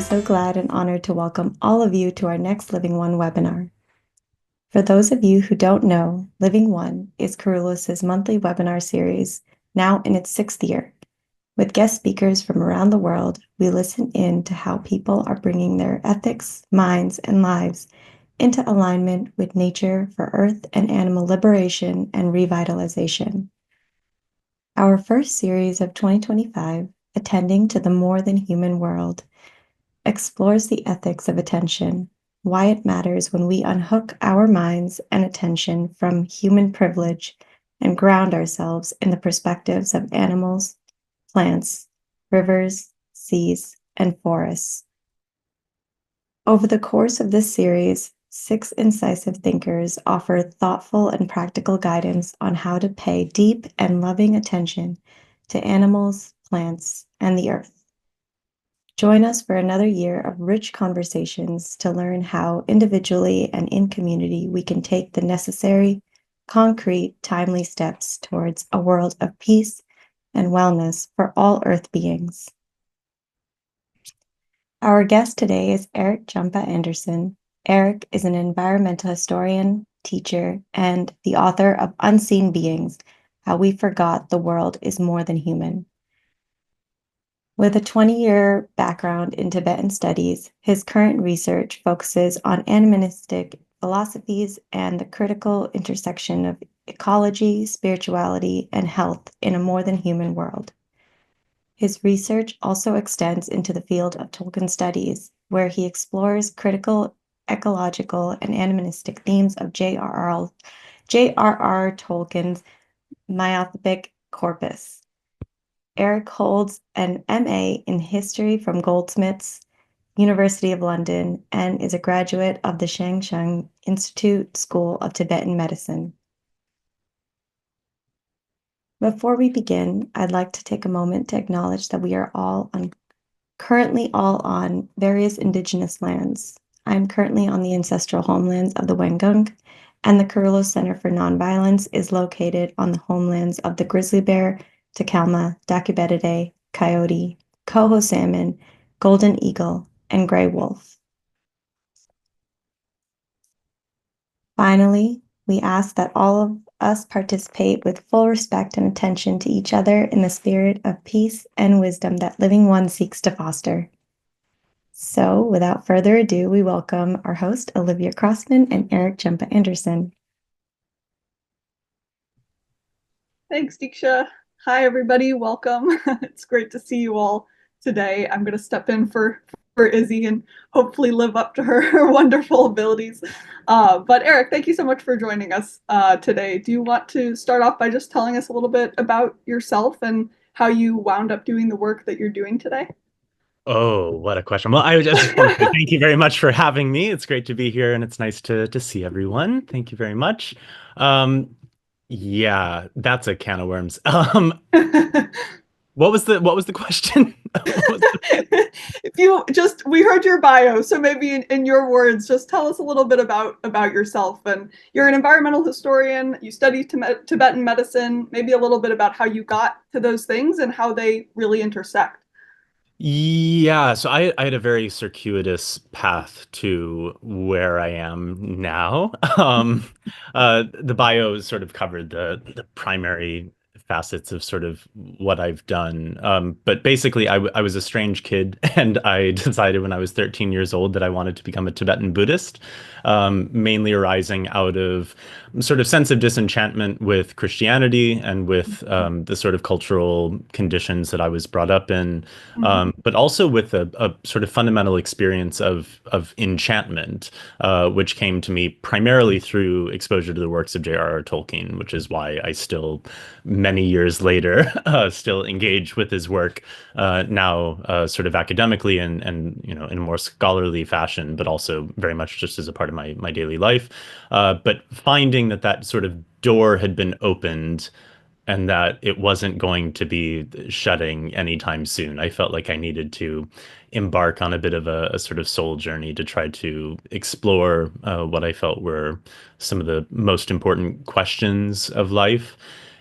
so glad and honored to welcome all of you to our next Living One webinar. For those of you who don't know, Living One is Carolus' monthly webinar series, now in its 6th year. With guest speakers from around the world, we listen in to how people are bringing their ethics, minds, and lives into alignment with nature for earth and animal liberation and revitalization. Our first series of 2025, Attending to the More Than Human World, explores the ethics of attention, why it matters when we unhook our minds and attention from human privilege and ground ourselves in the perspectives of animals, plants, rivers, seas, and forests. Over the course of this series, 6 incisive thinkers offer thoughtful and practical guidance on how to pay deep and loving attention to animals, plants, and the earth. Join us for another year of rich conversations to learn how individually and in community we can take the necessary, concrete, timely steps towards a world of peace and wellness for all earth beings. Our guest today is Erik Jampa Andersson. Erik is an environmental historian, teacher, and the author of Unseen Beings: How We Forgot the World is More Than Human. With a 20-year background in Tibetan studies, his current research focuses on animistic philosophies and the critical intersection of ecology, spirituality, and health in a more than human world. His research also extends into the field of Tolkien studies, where he explores critical, ecological, and animistic themes of J.R.R. Tolkien's mythopoeic corpus. Erik holds an MA in history from Goldsmiths, University of London, and is a graduate of the Shang Institute School of Tibetan Medicine. Before we begin, I'd like to take a moment to acknowledge that we are currently all on various indigenous lands. I'm currently on the ancestral homelands of the Wengung, and the Carolus Center for Nonviolence is located on the homelands of the grizzly bear, Tacalma, Dacubetidae, coyote, coho salmon, golden eagle, and gray wolf. Finally, we ask that all of us participate with full respect and attention to each other in the spirit of peace and wisdom that Living One seeks to foster. So, without further ado, we welcome our host, Olivia Crossman, and Erik Jampa Andersson. Thanks, Diksha. Hi, everybody. Welcome. It's great to see you all today. I'm going to step in for Izzy and hopefully live up to her wonderful abilities. But Erik, thank you so much for joining us today. Do you want to start off by just telling us a little bit about yourself and how you wound up doing the work that you're doing today? Oh, what a question. Well, I just want to say thank you very much for having me. It's great to be here and it's nice to see everyone. Thank you very much. Yeah, that's a can of worms. What was the question? We heard your bio, so maybe in your words, just tell us a little bit about yourself. And you're an environmental historian, you study Tibetan medicine, maybe a little bit about how you got to those things and how they really intersect. Yeah, so I had a very circuitous path to where I am now. The bio sort of covered the primary facets of sort of what I've done. But basically, I was a strange kid, and I decided when I was 13 years old that I wanted to become a Tibetan Buddhist, mainly arising out of sort of sense of disenchantment with Christianity and with the sort of cultural conditions that I was brought up in, but also with a sort of fundamental experience of enchantment, which came to me primarily through exposure to the works of J.R.R. Tolkien, which is why I still, many years later, still engage with his work now, sort of academically and in a more scholarly fashion, but also very much just as a part of my daily life. But finding that sort of door had been opened and that it wasn't going to be shutting anytime soon. I felt like I needed to embark on a bit of a sort of soul journey to try to explore what I felt were some of the most important questions of life.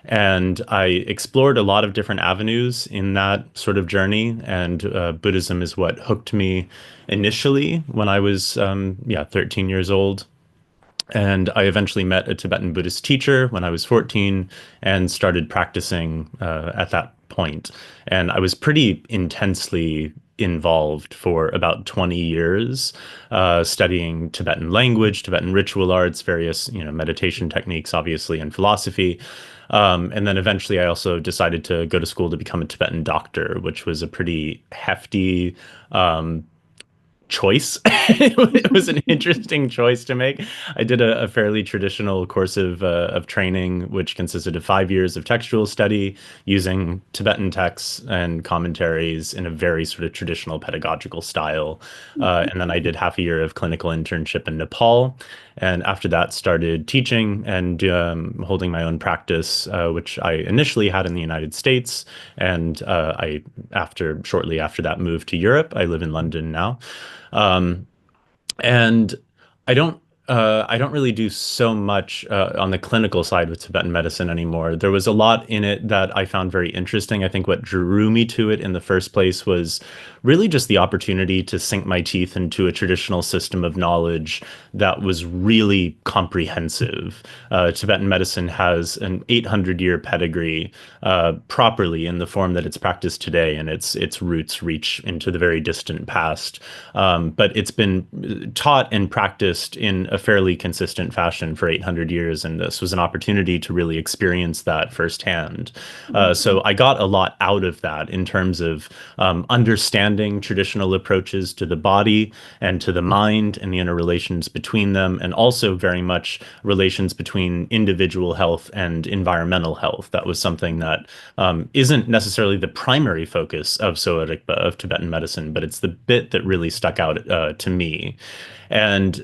And I explored a lot of different avenues in that sort of journey. And Buddhism is what hooked me initially when I was, 13 years old. And I eventually met a Tibetan Buddhist teacher when I was 14 and started practicing at that point. And I was pretty intensely involved for about 20 years, studying Tibetan language, Tibetan ritual arts, various, meditation techniques, obviously, and philosophy. And then eventually I also decided to go to school to become a Tibetan doctor, which was a pretty hefty, choice. It was an interesting choice to make. I did a fairly traditional course of training, which consisted of 5 years of textual study using Tibetan texts and commentaries in a very sort of traditional pedagogical style. And then I did half a year of clinical internship in Nepal. And after that, started teaching and holding my own practice, which I initially had in the United States. And shortly after that, moved to Europe. I live in London now. Um, and I don't really do so much on the clinical side with Tibetan medicine anymore. There was a lot in it that I found very interesting. I think what drew me to it in the first place was really just the opportunity to sink my teeth into a traditional system of knowledge that was really comprehensive. Tibetan medicine has an 800-year pedigree, properly in the form that it's practiced today, and its roots reach into the very distant past. But it's been taught and practiced in a fairly consistent fashion for 800 years, and this was an opportunity to really experience that firsthand. So I got a lot out of that in terms of understanding traditional approaches to the body and to the mind and the interrelations between them, and also very much relations between individual health and environmental health. That was something that isn't necessarily the primary focus of Sowa Rigpa, of Tibetan medicine, but it's the bit that really stuck out to me. And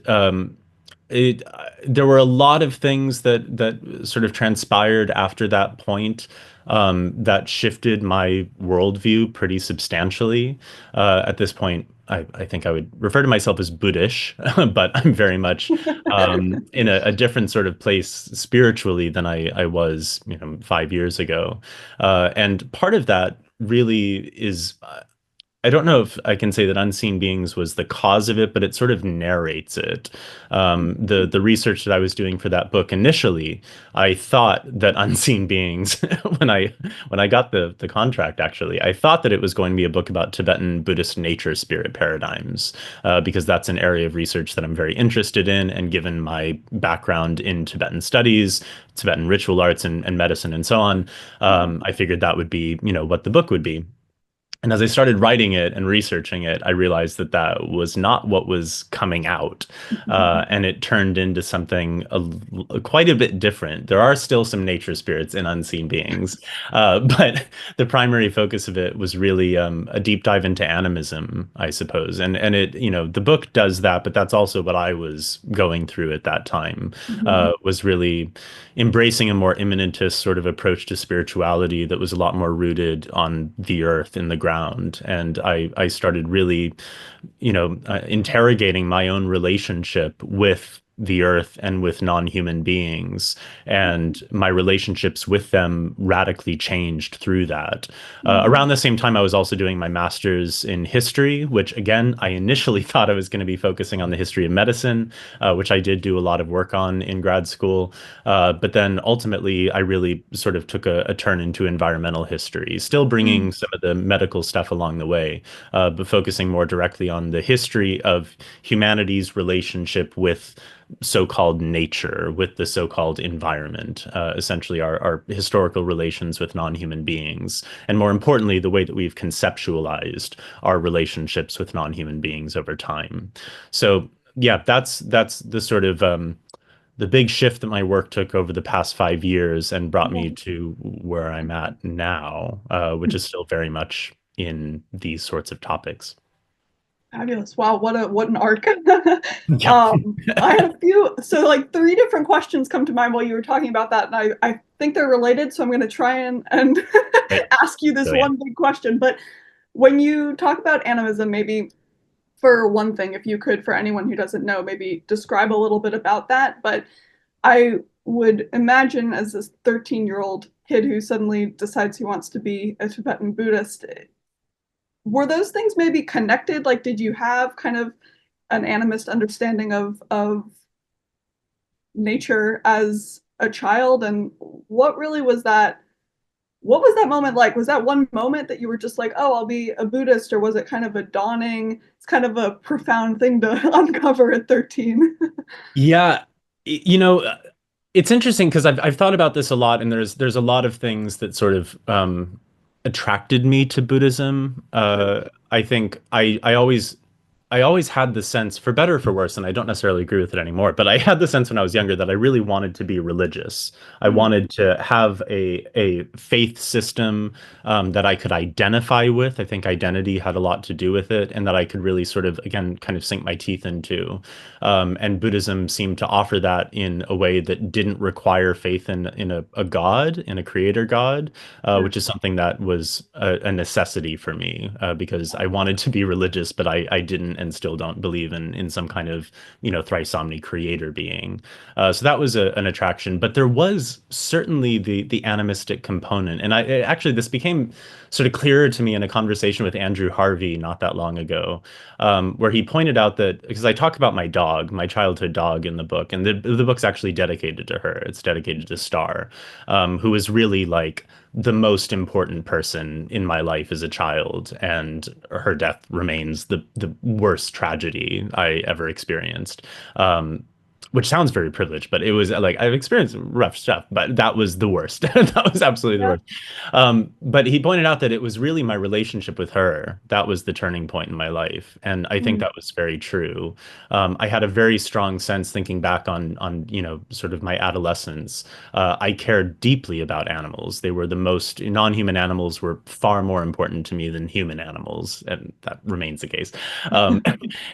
there were a lot of things that sort of transpired after that point that shifted my worldview pretty substantially. At this point, I think I would refer to myself as Buddhish, but I'm very much in a different sort of place spiritually than I was, 5 years ago. And part of that really is I don't know if I can say that Unseen Beings was the cause of it, but it sort of narrates it. The research that I was doing for that book initially, I thought that Unseen Beings, when I got the contract, actually, I thought that it was going to be a book about Tibetan Buddhist nature spirit paradigms, because that's an area of research that I'm very interested in, and given my background in Tibetan studies, Tibetan ritual arts, and medicine, and so on, I figured that would be, what the book would be. And as I started writing it and researching it, I realized that that was not what was coming out. And it turned into something quite a bit different. There are still some nature spirits in Unseen Beings, but the primary focus of it was really a deep dive into animism, I suppose. And it, the book does that, but that's also what I was going through at that time, was really embracing a more immanentist sort of approach to spirituality that was a lot more rooted on the earth in the ground. And I started really, interrogating my own relationship with the earth and with non-human beings, and my relationships with them radically changed through that. Around the same time, I was also doing my master's in history, which again, I initially thought I was going to be focusing on the history of medicine, which I did do a lot of work on in grad school. But then ultimately, I really sort of took a turn into environmental history, still bringing some of the medical stuff along the way, but focusing more directly on the history of humanity's relationship with so-called nature, with the so-called environment, essentially our historical relations with non-human beings, and more importantly, the way that we've conceptualized our relationships with non-human beings over time. So yeah, that's the sort of the big shift that my work took over the past 5 years and brought me to where I'm at now, which is still very much in these sorts of topics. Fabulous. Wow, what an arc. Yeah. I had a few, so like three different questions come to mind while you were talking about that, and I think they're related, so I'm going to try and Right. ask you this Brilliant. one big question. But when you talk about animism, maybe for one thing, if you could, for anyone who doesn't know, maybe describe a little bit about that. But I would imagine as this 13-year-old kid who suddenly decides he wants to be a Tibetan Buddhist. Were those things maybe connected? Like, did you have kind of an animist understanding of nature as a child? And what really was that? What was that moment like? Was that one moment that you were just like, oh, I'll be a Buddhist, or was it kind of a dawning? It's kind of a profound thing to uncover at 13. Yeah, you know, it's interesting because I've thought about this a lot, and there's a lot of things that sort of attracted me to Buddhism. I think I always had the sense, for better or for worse, and I don't necessarily agree with it anymore, but I had the sense when I was younger that I really wanted to be religious. I wanted to have a faith system that I could identify with. I think identity had a lot to do with it, and that I could really sort of, again, kind of sink my teeth into. And Buddhism seemed to offer that in a way that didn't require faith in a god, in a creator god, which is something that was a necessity for me because I wanted to be religious, but I didn't and still don't believe in some kind of, thrice omni creator being. So that was an attraction. But there was certainly the animistic component. And actually, this became sort of clearer to me in a conversation with Andrew Harvey not that long ago, where he pointed out that, because I talk about my dog, my childhood dog in the book, and the book's actually dedicated to her. It's dedicated to Star, who was really like the most important person in my life as a child, and her death remains the worst tragedy I ever experienced. Which sounds very privileged, but it was like I've experienced rough stuff, but that was the worst. That was absolutely the Yeah. worst. But he pointed out that it was really my relationship with her that was the turning point in my life, and I think Mm. that was very true. I had a very strong sense thinking back on sort of my adolescence. I cared deeply about animals. They were the most non-human animals were far more important to me than human animals, and that remains the case. Um,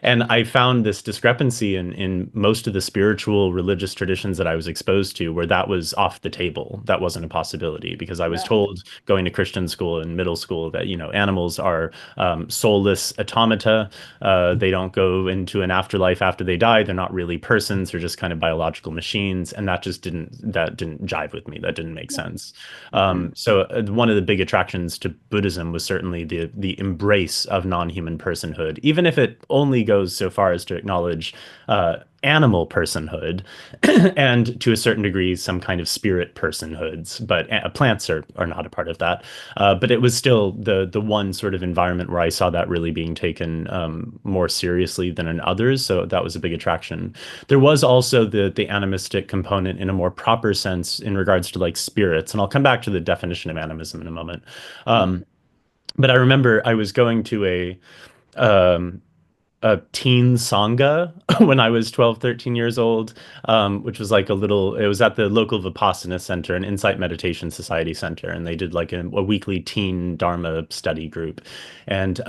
and I found this discrepancy in most of the spiritual religious traditions that I was exposed to, where that was off the table. That wasn't a possibility because I was Yeah. told going to Christian school and middle school that animals are soulless automata. They don't go into an afterlife after they die. They're not really persons. They're just kind of biological machines, and that didn't jive with me. That didn't make Yeah. sense. So one of the big attractions to Buddhism was certainly the embrace of non-human personhood, even if it only goes so far as to acknowledge animal personhood and to a certain degree some kind of spirit personhoods. But plants are not a part of that. But it was still the one sort of environment where I saw that really being taken more seriously than in others. So that was a big attraction. There was also the animistic component in a more proper sense in regards to like spirits, and I'll come back to the definition of animism in a moment. Um, but I remember I was going to um, a teen sangha when I was 12, 13 years old, which was like it was at the local Vipassana center, an Insight Meditation Society center. And they did like a weekly teen Dharma study group. And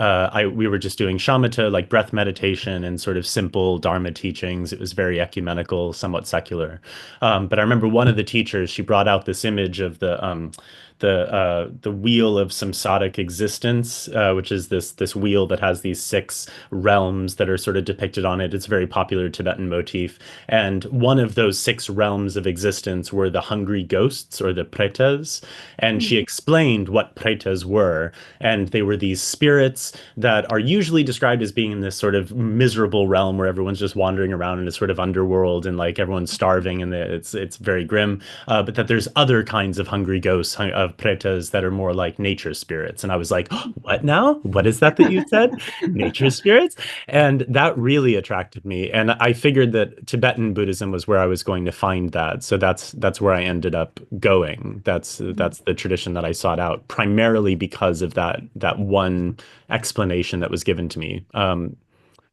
we were just doing shamatha, like breath meditation and sort of simple Dharma teachings. It was very ecumenical, somewhat secular. But I remember one of the teachers, she brought out this image of the wheel of samsaric existence, which is this wheel that has these six realms that are sort of depicted on it. It's a very popular Tibetan motif, and one of those six realms of existence were the hungry ghosts or the pretas. And Mm. she explained what pretas were, and they were these spirits that are usually described as being in this sort of miserable realm where everyone's just wandering around in a sort of underworld and like everyone's starving and it's very grim. But that there's other kinds of hungry ghosts of pretas that are more like nature spirits. And I was like, "Oh, what now? What is that you said? Nature spirits?" And that really attracted me. And I figured that Tibetan Buddhism was where I was going to find that. So that's where I ended up going. That's the tradition that I sought out primarily because of that one explanation that was given to me.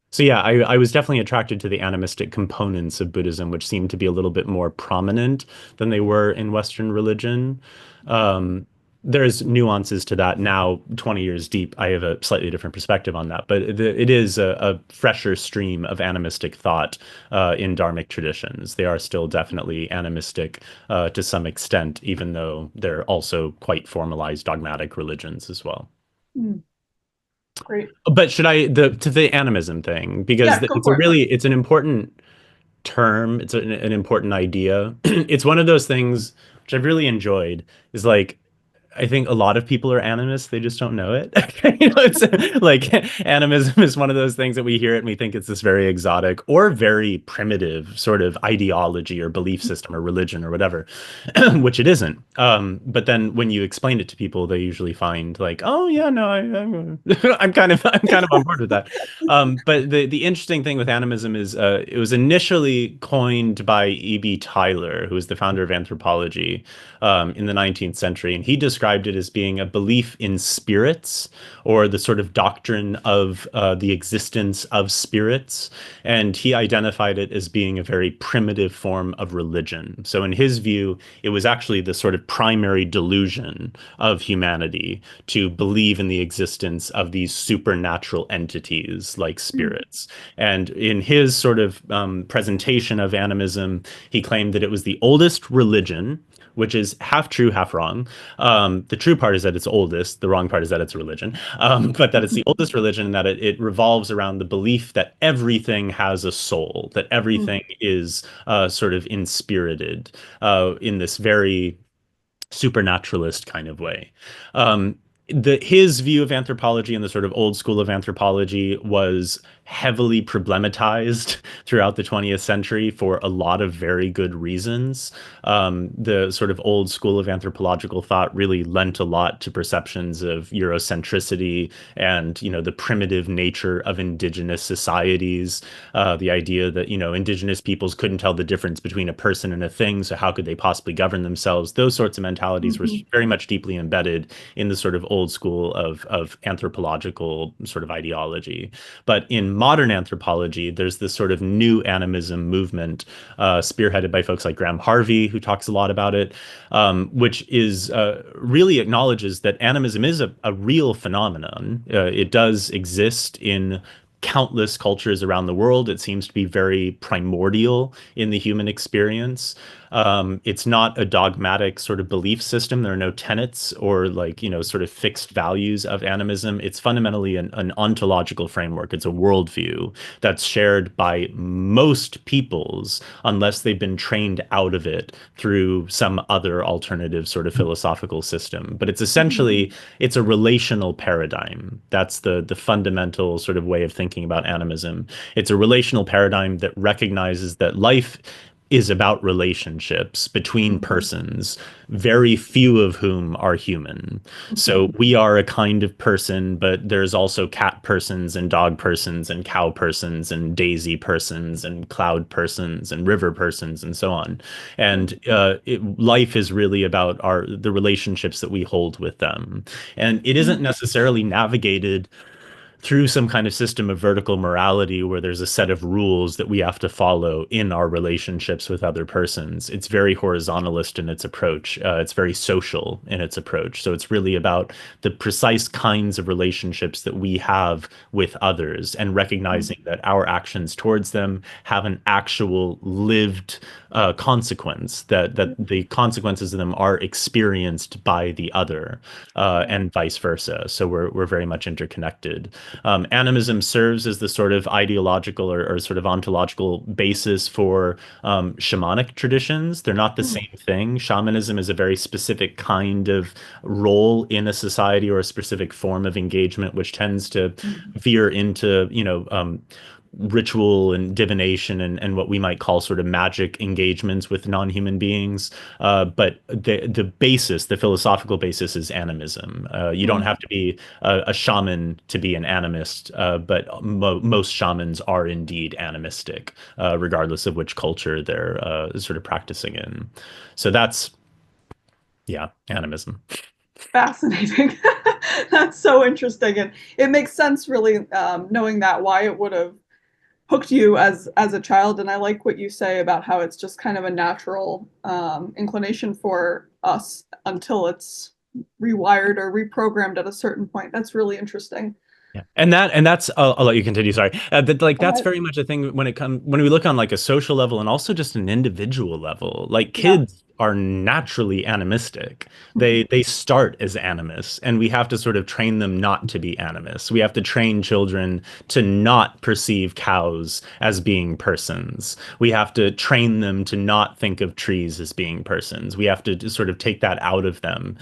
So yeah, I was definitely attracted to the animistic components of Buddhism, which seemed to be a little bit more prominent than they were in Western religion. Um, there's nuances to that now, 20 years deep. I have a slightly different perspective on that, but it is a fresher stream of animistic thought in Dharmic traditions. They are still definitely animistic to some extent, even though they're also quite formalized dogmatic religions as well. Mm. Great. But should I to the animism thing because Yeah, go it's for it. it's an important term. It's an important idea. It's one of those things which I've really enjoyed, is like I think a lot of people are animists, they just don't know it. It's like animism is one of those things that we hear it and we think it's this very exotic or very primitive sort of ideology or belief system or religion or whatever, which it isn't. But then when you explain it to people, they usually find like, oh yeah, no, I'm kind of on board with that. But the interesting thing with animism is it was initially coined by E.B. Tylor, who was the founder of anthropology in the 19th century, and he described it as being a belief in spirits or the sort of doctrine of the existence of spirits, and he identified it as being a very primitive form of religion. So in his view, it was actually the sort of primary delusion of humanity to believe in the existence of these supernatural entities like spirits. And in his sort of presentation of animism, he claimed that it was the oldest religion, which is half true, half wrong. The true part is that it's oldest. The wrong part is that it's a religion, but that it's the oldest religion and that it revolves around the belief that everything has a soul, that everything is sort of inspirited in this very supernaturalist kind of way. His view of anthropology and the sort of old school of anthropology was heavily problematized throughout the 20th century for a lot of very good reasons. The sort of old school of anthropological thought really lent a lot to perceptions of Eurocentricity and, the primitive nature of indigenous societies. The idea that, indigenous peoples couldn't tell the difference between a person and a thing, so how could they possibly govern themselves? Those sorts of mentalities were very much deeply embedded in the sort of old school of anthropological sort of ideology. But in modern anthropology, there's this sort of new animism movement, spearheaded by folks like Graham Harvey, who talks a lot about it, which is really acknowledges that animism is a real phenomenon. It does exist in countless cultures around the world. It seems to be very primordial in the human experience. It's not a dogmatic sort of belief system. There are no tenets or like, sort of fixed values of animism. It's fundamentally an ontological framework. It's a worldview that's shared by most peoples unless they've been trained out of it through some other alternative sort of philosophical system. But it's essentially, it's a relational paradigm. That's the fundamental sort of way of thinking about animism. It's a relational paradigm that recognizes that life is about relationships between persons, very few of whom are human. So we are a kind of person, but there's also cat persons and dog persons and cow persons and daisy persons and cloud persons and river persons and so on. And life is really about the relationships that we hold with them. And it isn't necessarily navigated through some kind of system of vertical morality where there's a set of rules that we have to follow in our relationships with other persons. It's very horizontalist in its approach. It's very social in its approach. So it's really about the precise kinds of relationships that we have with others and recognizing that our actions towards them have an actual lived consequence, that the consequences of them are experienced by the other, and vice versa. So we're very much interconnected. Animism serves as the sort of ideological or sort of ontological basis for shamanic traditions. They're not the same thing. Shamanism is a very specific kind of role in a society or a specific form of engagement, which tends to veer into, ritual and divination and what we might call sort of magic engagements with non-human beings. But the basis, the philosophical basis is animism. You don't have to be a shaman to be an animist, but most shamans are indeed animistic, regardless of which culture they're sort of practicing in. So that's, yeah, animism. Fascinating. That's so interesting. And it makes sense, really, knowing that, why it would have hooked you as a child. And I like what you say about how it's just kind of a natural inclination for us until it's rewired or reprogrammed at a certain point. That's really interesting. Yeah. And that's I'll let you continue. Sorry. That's very much a thing when we look on like a social level and also just an individual level. Like Yeah. kids are naturally animistic. They start as animists, and we have to sort of train them not to be animists. We have to train children to not perceive cows as being persons. We have to train them to not think of trees as being persons. We have to sort of take that out of them,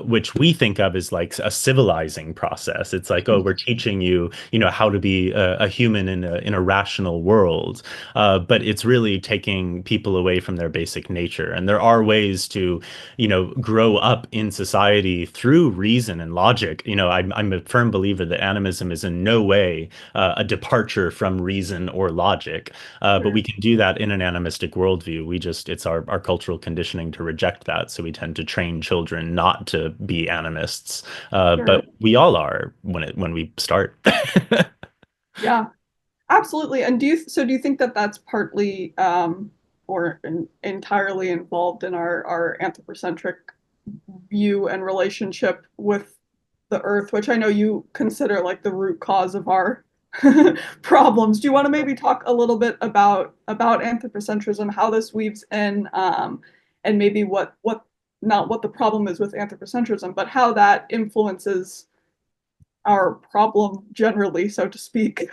which we think of as like a civilizing process. It's like, oh, we're teaching you, how to be a human in a rational world. But it's really taking people away from their basic nature. And there are ways to, grow up in society through reason and logic. I'm a firm believer that animism is in no way a departure from reason or logic, but we can do that in an animistic worldview. It's our cultural conditioning to reject that. So we tend to train children not to be animists, Sure. but we all are when we start. Yeah, absolutely. And do you think that that's partly entirely involved in our anthropocentric view and relationship with the earth, which I know you consider like the root cause of our problems? Do you want to maybe talk a little bit about anthropocentrism, how this weaves in, and maybe what not what the problem is with anthropocentrism, but how that influences our problem generally, so to speak?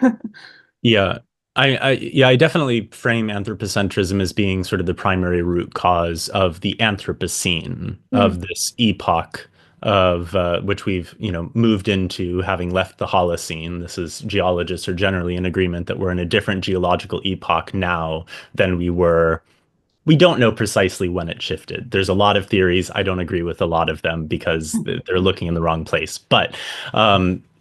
Yeah. I definitely frame anthropocentrism as being sort of the primary root cause of the Anthropocene, Mm, of this epoch of which we've, moved into, having left the Holocene. This is geologists are generally in agreement that we're in a different geological epoch now than we were. We don't know precisely when it shifted. There's a lot of theories. I don't agree with a lot of them because they're looking in the wrong place. But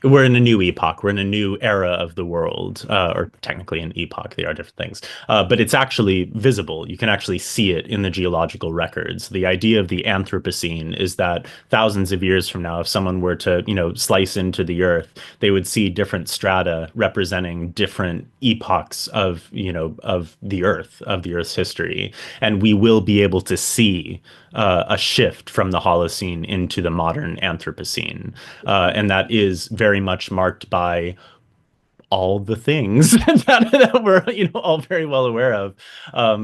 we're in a new epoch. We're in a new era of the world, or technically an epoch. They are different things. But it's actually visible. You can actually see it in the geological records. The idea of the Anthropocene is that thousands of years from now, if someone were to, slice into the earth, they would see different strata representing different epochs of the Earth's history, and we will be able to see a shift from the Holocene into the modern Anthropocene. And that is very much marked by all the things that we're all very well aware of,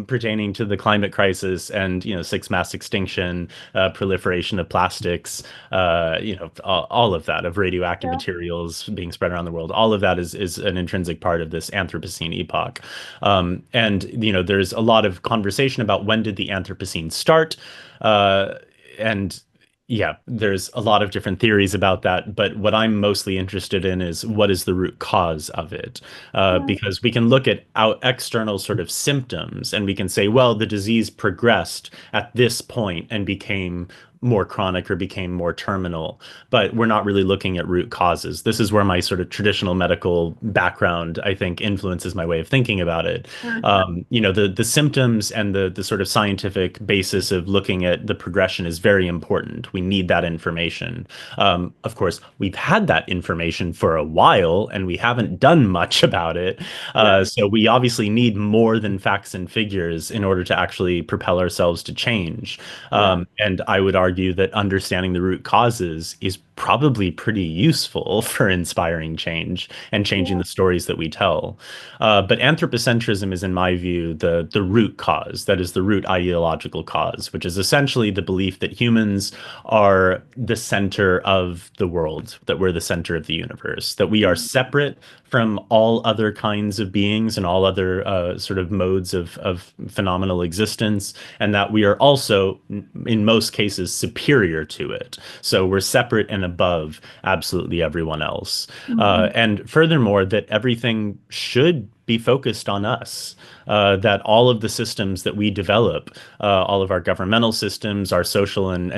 pertaining to the climate crisis and sixth mass extinction, proliferation of plastics, all of that, of radioactive yeah. materials being spread around the world. All of that is an intrinsic part of this Anthropocene epoch. And there's a lot of conversation about when did the Anthropocene start, and yeah, there's a lot of different theories about that, but what I'm mostly interested in is what is the root cause of it? Yeah. Because we can look at out external sort of symptoms and we can say, well, the disease progressed at this point and became more chronic or became more terminal, but we're not really looking at root causes. This is where my sort of traditional medical background, I think, influences my way of thinking about it. Sure. The symptoms and the sort of scientific basis of looking at the progression is very important. We need that information. Of course, we've had that information for a while and we haven't done much about it. Yeah. So we obviously need more than facts and figures in order to actually propel ourselves to change. Yeah. And I would argue that understanding the root causes is probably pretty useful for inspiring change and changing Yeah. the stories that we tell. But anthropocentrism is, in my view, the root cause. That is the root ideological cause, which is essentially the belief that humans are the center of the world, that we're the center of the universe, that we are separate from all other kinds of beings and all other sort of modes of phenomenal existence, and that we are also, in most cases, superior to it. So we're separate and above absolutely everyone else. Mhm. And furthermore, that everything should be focused on us. That all of the systems that we develop, all of our governmental systems, our social and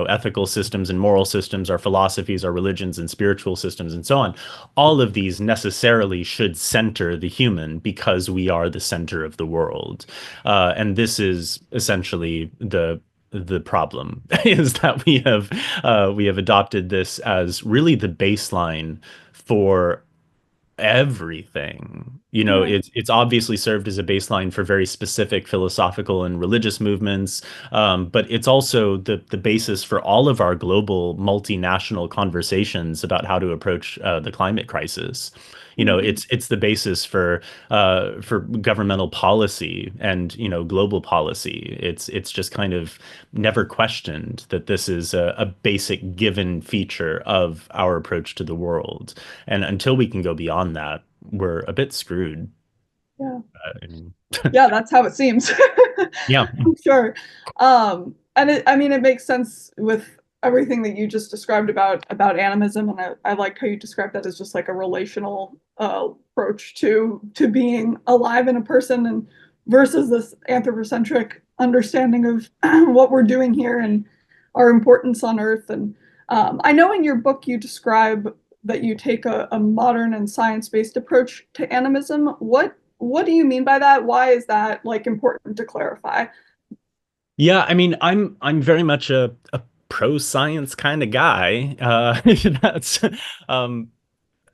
ethical systems and moral systems, our philosophies, our religions and spiritual systems, and so on, all of these necessarily should center the human because we are the center of the world. And this is essentially the problem is that we have adopted this as really the baseline for everything. Yeah. It's obviously served as a baseline for very specific philosophical and religious movements, but it's also the basis for all of our global multinational conversations about how to approach the climate crisis. It's the basis for governmental policy and global policy. It's just kind of never questioned that this is a basic given feature of our approach to the world. And until we can go beyond that, we're a bit screwed. Yeah. I mean, Yeah, that's how it seems. yeah. I'm sure. And I mean, it makes sense with everything that you just described about animism, and I like how you described that as just like a relational approach to being alive in a person, and versus this anthropocentric understanding of what we're doing here and our importance on Earth. And I know in your book you describe that you take a modern and science-based approach to animism. What do you mean by that? Why is that like important to clarify? Yeah, I mean, I'm very much a pro science kind of guy. That's um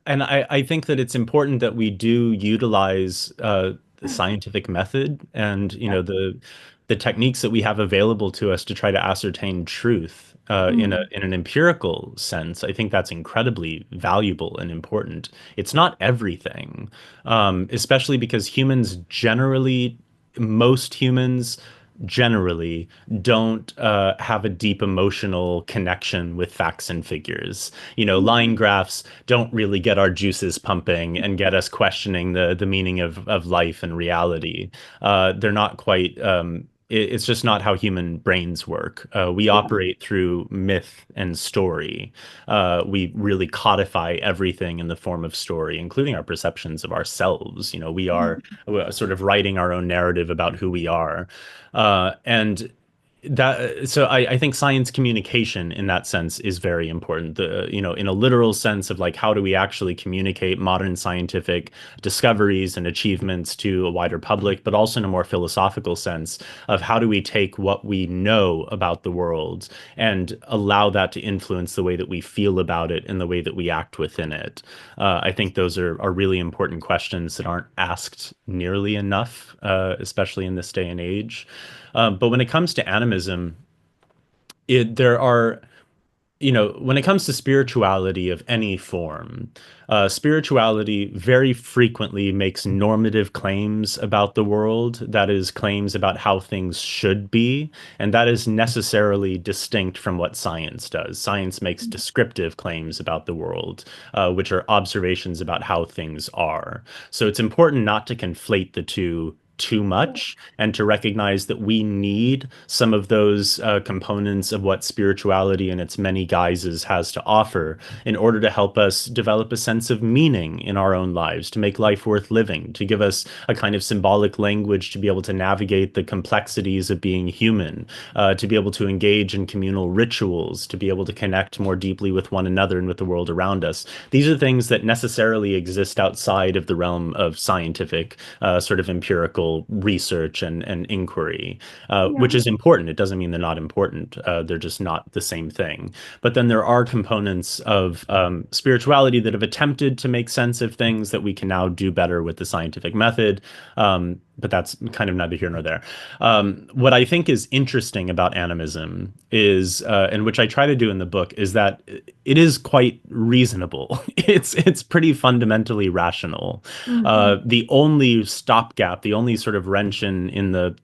and I think that it's important that we do utilize the scientific method and Yeah. the techniques that we have available to us to try to ascertain truth Mm. in an empirical sense. I think that's incredibly valuable and important. It's not everything, especially because most humans generally don't have a deep emotional connection with facts and figures. Line graphs don't really get our juices pumping and get us questioning the meaning of life and reality. They're not quite. It's just not how human brains work. We Yeah. operate through myth and story. We really codify everything in the form of story, including our perceptions of ourselves. We are sort of writing our own narrative about who we are. And that so I think science communication in that sense is very important. In a literal sense of like how do we actually communicate modern scientific discoveries and achievements to a wider public, but also in a more philosophical sense of how do we take what we know about the world and allow that to influence the way that we feel about it and the way that we act within it. I think those are really important questions that aren't asked nearly enough, especially in this day and age. But when it comes to animism, there are, when it comes to spirituality of any form, spirituality very frequently makes normative claims about the world. That is, claims about how things should be. And that is necessarily distinct from what science does. Science makes descriptive claims about the world, which are observations about how things are. So it's important not to conflate the two too much and to recognize that we need some of those components of what spirituality in its many guises has to offer in order to help us develop a sense of meaning in our own lives, to make life worth living, to give us a kind of symbolic language to be able to navigate the complexities of being human, to be able to engage in communal rituals, to be able to connect more deeply with one another and with the world around us. These are things that necessarily exist outside of the realm of scientific, sort of empirical research and inquiry, Yeah. which is important. It doesn't mean they're not important. They're just not the same thing. But then there are components of spirituality that have attempted to make sense of things that we can now do better with the scientific method. But that's kind of neither here nor there. What I think is interesting about animism is, and which I try to do in the book, is that it is quite reasonable. It's pretty fundamentally rational. Mhm. The only stopgap, the only sort of wrench in the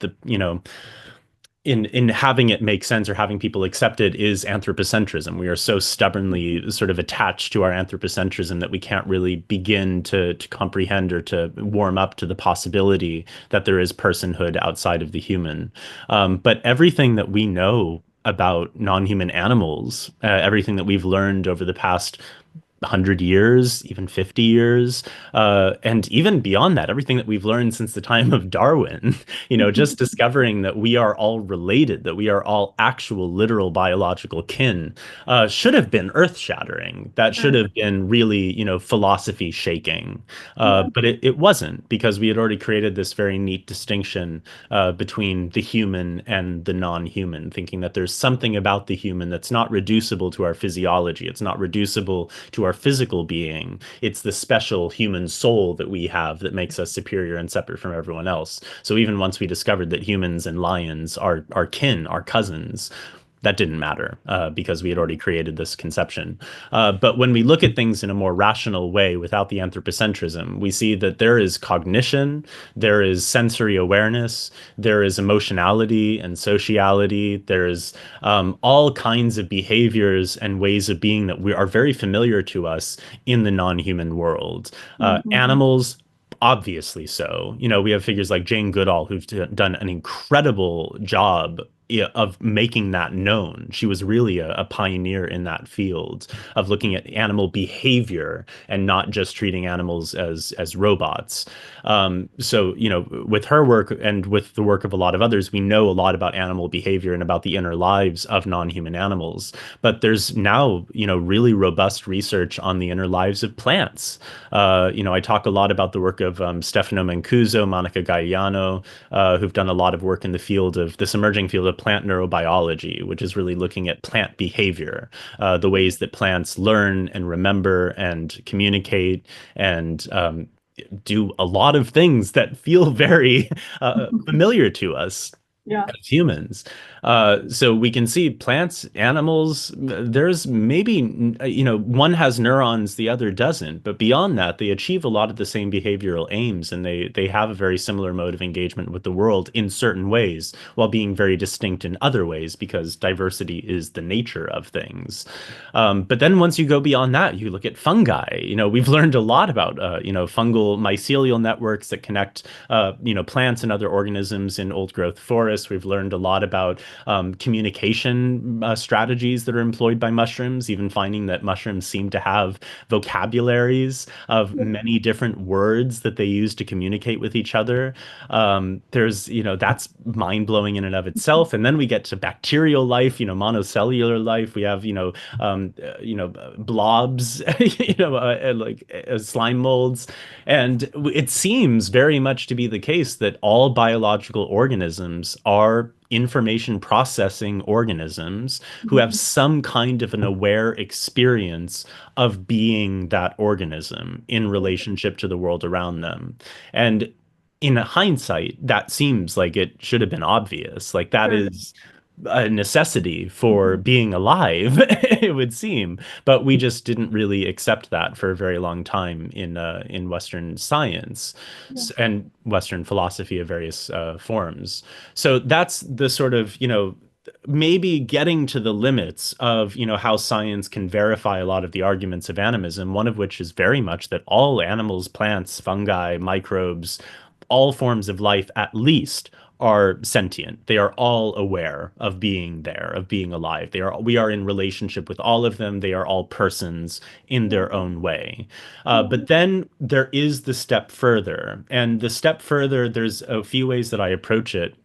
in having it make sense or having people accept it is anthropocentrism. We are so stubbornly sort of attached to our anthropocentrism that we can't really begin to comprehend or to warm up to the possibility that there is personhood outside of the human. But everything that we know about non-human animals, everything that we've learned over the past 100 years, even 50 years, and even beyond that, everything that we've learned since the time of Darwin, just discovering that we are all related, that we are all actual, literal biological kin, should have been earth-shattering. That should Sure. have been really, philosophy shaking. Yeah. But it wasn't because we had already created this very neat distinction between the human and the non-human, thinking that there's something about the human that's not reducible to our physiology. It's not reducible to our physical being. It's the special human soul that we have that makes us superior and separate from everyone else. So even once we discovered that humans and lions are kin, are cousins, that didn't matter because we had already created this conception. But when we look at things in a more rational way without the anthropocentrism, we see that there is cognition, there is sensory awareness, there is emotionality and sociality, there's all kinds of behaviors and ways of being that we are very familiar to us in the non-human world. Animals, obviously so. You know, we have figures like Jane Goodall who've done an incredible job of making that known. She was really a pioneer in that field of looking at animal behavior and not just treating animals as robots. So, you know, with her work and with the work of a lot of others, we know a lot about animal behavior and about the inner lives of non-human animals. But there's now, you know, really robust research on the inner lives of plants. You know, I talk a lot about the work of Stefano Mancuso, Monica Gaiano, who've done a lot of work in the field of this emerging field of plant neurobiology, which is really looking at plant behavior, the ways that plants learn and remember and communicate and do a lot of things that feel very familiar to us Yeah. as humans. So we can see plants, animals, there's maybe, you know, one has neurons, the other doesn't. But beyond that, they achieve a lot of the same behavioral aims and they have a very similar mode of engagement with the world in certain ways, while being very distinct in other ways, because diversity is the nature of things. But then once you go beyond that, you look at fungi. You know, we've learned a lot about, you know, fungal mycelial networks that connect, you know, plants and other organisms in old growth forests. We've learned a lot about communication strategies that are employed by mushrooms, even finding that mushrooms seem to have vocabularies of many different words that they use to communicate with each other. There's, you know, that's mind blowing in and of itself. And then we get to bacterial life, you know, monocellular life. We have, you know, blobs, you know, slime molds. And it seems very much to be the case that all biological organisms are information processing organisms who have some kind of an aware experience of being that organism in relationship to the world around them. And in hindsight, that seems like it should have been obvious. Like that Sure. is a necessity for being alive, it would seem. But we just didn't really accept that for a very long time in Western science Yeah. and Western philosophy of various forms. So that's the sort of, you know, maybe getting to the limits of, you know, how science can verify a lot of the arguments of animism, one of which is very much that all animals, plants, fungi, microbes, all forms of life at least are sentient. They are all aware of being there, of being alive. We are in relationship with all of them. They are all persons in their own way. But then there is the step further. And the step further, there's a few ways that I approach it.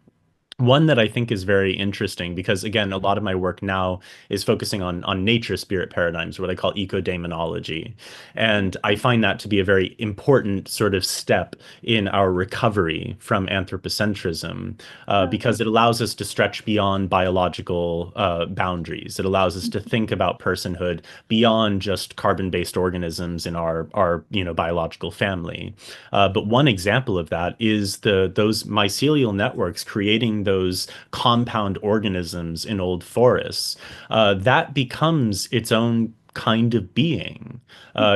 One that I think is very interesting because again, a lot of my work now is focusing on nature spirit paradigms, what I call ecodaemonology. And I find that to be a very important sort of step in our recovery from anthropocentrism because it allows us to stretch beyond biological boundaries. It allows us to think about personhood beyond just carbon-based organisms in our you know biological family. But one example of that is those mycelial networks creating those compound organisms in old forests. That becomes its own kind of being.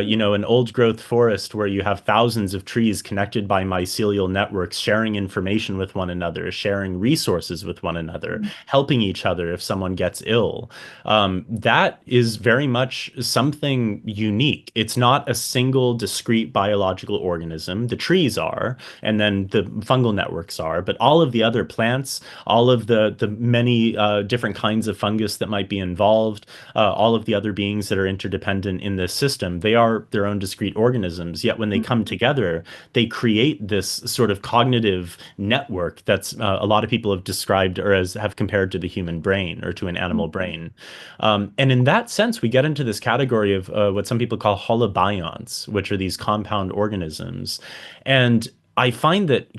You know, an old growth forest where you have thousands of trees connected by mycelial networks, sharing information with one another, sharing resources with one another, helping each other if someone gets ill. That is very much something unique. It's not a single discrete biological organism. The trees are, and then the fungal networks are, but all of the other plants, all of the many different kinds of fungus that might be involved, all of the other beings that are interdependent in this system, they are their own discrete organisms. Yet when they come together, they create this sort of cognitive network that's a lot of people have described or as have compared to the human brain or to an animal brain. And in that sense, we get into this category of what some people call holobionts, which are these compound organisms. And I find that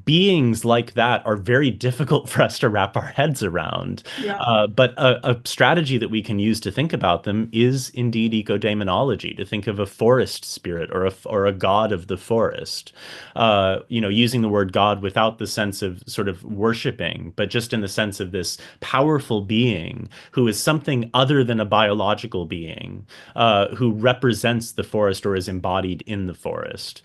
beings like that are very difficult for us to wrap our heads around. Yeah. But a strategy that we can use to think about them is indeed ecodaemonology, to think of a forest spirit or a god of the forest. Using the word God without the sense of sort of worshiping, but just in the sense of this powerful being who is something other than a biological being, who represents the forest or is embodied in the forest.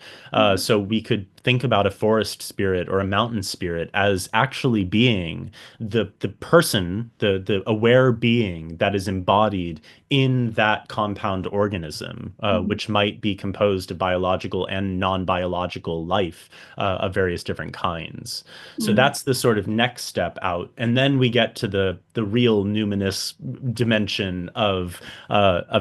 So we could think about a forest spirit or a mountain spirit as actually being the person, the aware being that is embodied in that compound organism, Mhm. which might be composed of biological and non-biological life of various different kinds. So Mhm. that's the sort of next step out, and then we get to the real numinous dimension of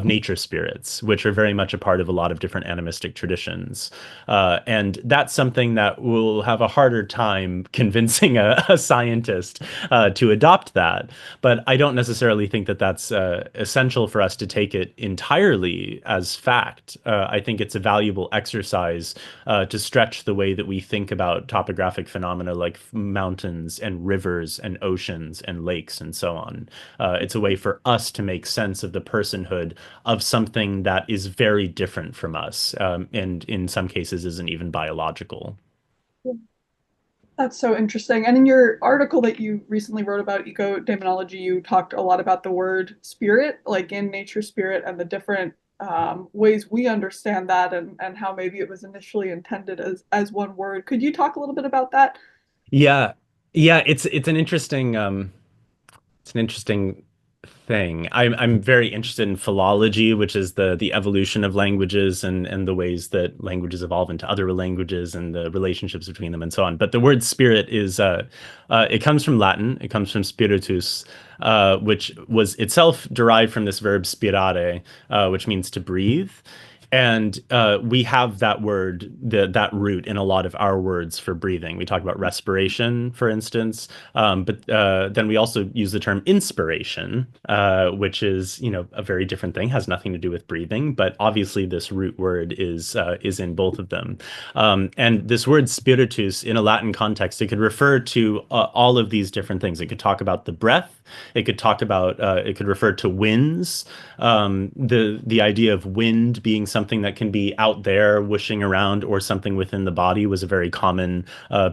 nature spirits, which are very much a part of a lot of different animistic traditions. And that's something that will have a harder time convincing a scientist to adopt that. But I don't necessarily think that that's essential for us to take it entirely as fact. I think it's a valuable exercise to stretch the way that we think about topographic phenomena like mountains and rivers and oceans and lakes and so on. It's a way for us to make sense of the personhood of something that is very different from us, and in some cases isn't even biological. That's so interesting. And in your article that you recently wrote about eco-demonology, you talked a lot about the word spirit, like in nature spirit, and the different ways we understand that, and how maybe it was initially intended as one word. Could you talk a little bit about that? Yeah, yeah, it's an interesting thing. I'm very interested in philology, which is the evolution of languages and the ways that languages evolve into other languages and the relationships between them and so on. But the word spirit is it comes from Latin. It comes from spiritus, which was itself derived from this verb spirare, which means to breathe. And we have that word, that root in a lot of our words for breathing. We talk about respiration, for instance, but then we also use the term inspiration, which is, a very different thing, has nothing to do with breathing, but obviously this root word is in both of them. And this word spiritus in a Latin context, it could refer to all of these different things. It could talk about the breath. It could refer to winds. The idea of wind being something that can be out there whooshing around or something within the body was a very common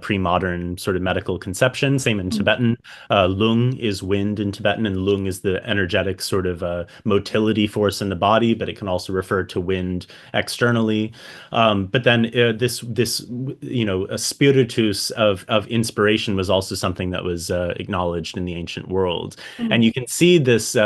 pre-modern sort of medical conception. Same in Mhm. Tibetan. Lung is wind in Tibetan, and lung is the energetic sort of motility force in the body, but it can also refer to wind externally. But then this a spiritus of inspiration was also something that was acknowledged in the ancient world, and Mhm. you can see this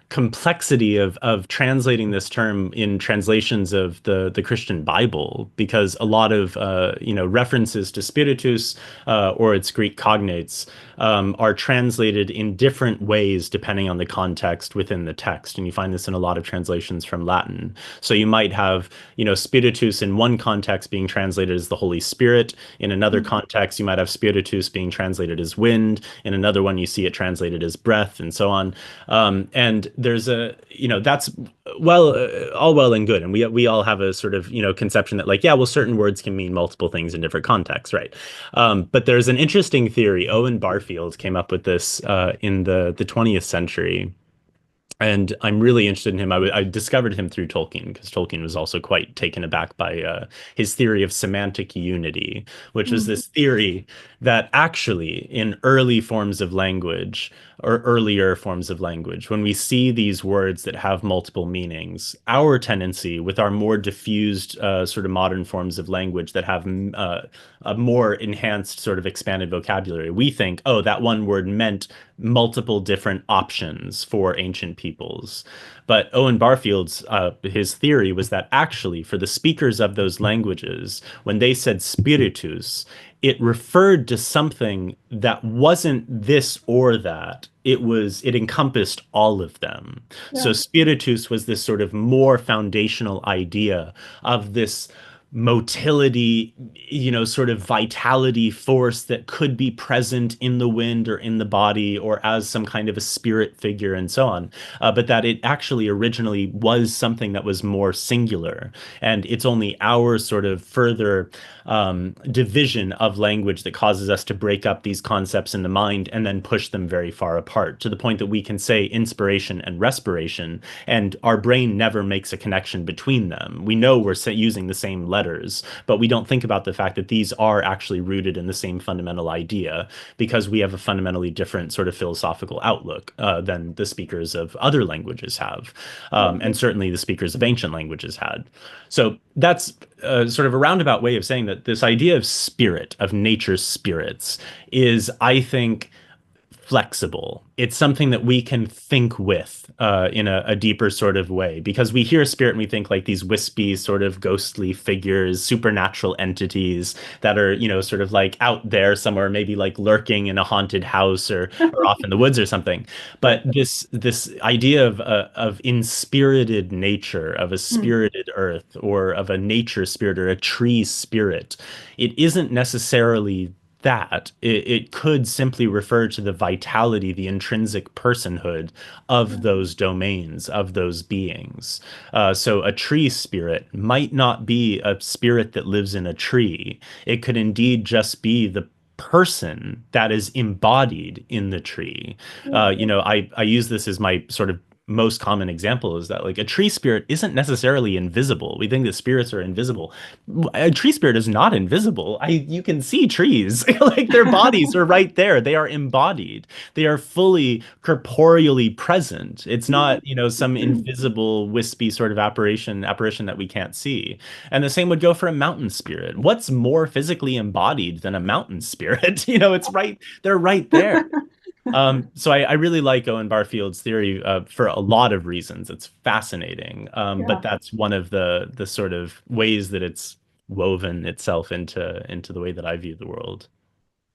complexity of translating this term in translations of the Christian Bible, because a lot of references to spiritus or its Greek cognates are translated in different ways depending on the context within the text, and you find this in a lot of translations from Latin. So you might have spiritus in one context being translated as the Holy Spirit. In another Mhm. context, you might have spiritus being translated as wind. In another one, you see it translated as breath, and so on. And there's that's all well and good, and we all have a sort of conception that, like, yeah, well, certain words can mean multiple things in different contexts, right? But there's an interesting theory. Owen Barfield came up with this in the 20th century, and I'm really interested in him. I discovered him through Tolkien, because Tolkien was also quite taken aback by his theory of semantic unity, which was Mhm. this theory that actually in early forms of language, or earlier forms of language, when we see these words that have multiple meanings, our tendency with our more diffused sort of modern forms of language that have a more enhanced sort of expanded vocabulary, we think, oh, that one word meant multiple different options for ancient peoples. But Owen Barfield's his theory was that actually for the speakers of those languages, when they said spiritus, it referred to something that wasn't this or that. It encompassed all of them. Yeah. So spiritus was this sort of more foundational idea of this motility, sort of vitality force that could be present in the wind or in the body or as some kind of a spirit figure and so on. But that it actually originally was something that was more singular. And it's only our sort of further division of language that causes us to break up these concepts in the mind and then push them very far apart to the point that we can say inspiration and respiration, and our brain never makes a connection between them. We know we're using the same letters, but we don't think about the fact that these are actually rooted in the same fundamental idea because we have a fundamentally different sort of philosophical outlook than the speakers of other languages have, and certainly the speakers of ancient languages had. So that's sort of a roundabout way of saying that this idea of spirit, of nature's spirits, is, I think, flexible. It's something that we can think with in a deeper sort of way, because we hear spirit and we think like these wispy sort of ghostly figures, supernatural entities that are, sort of like out there somewhere, maybe like lurking in a haunted house or off in the woods or something. But this idea of inspirited nature, of a spirited earth, or of a nature spirit or a tree spirit, it isn't necessarily that. It could simply refer to the vitality, the intrinsic personhood of those domains, of those beings. So a tree spirit might not be a spirit that lives in a tree. It could indeed just be the person that is embodied in the tree. I use this as my sort of most common example, is that like a tree spirit isn't necessarily invisible. We think that spirits are invisible. A tree spirit is not invisible. You can see trees. Like their bodies are right there. They are embodied. They are fully corporeally present. It's not, some invisible wispy sort of apparition that we can't see. And the same would go for a mountain spirit. What's more physically embodied than a mountain spirit? It's right, they're right there. So I really like Owen Barfield's theory for a lot of reasons. It's fascinating, but Yeah. that's one of the sort of ways that it's woven itself into the way that I view the world.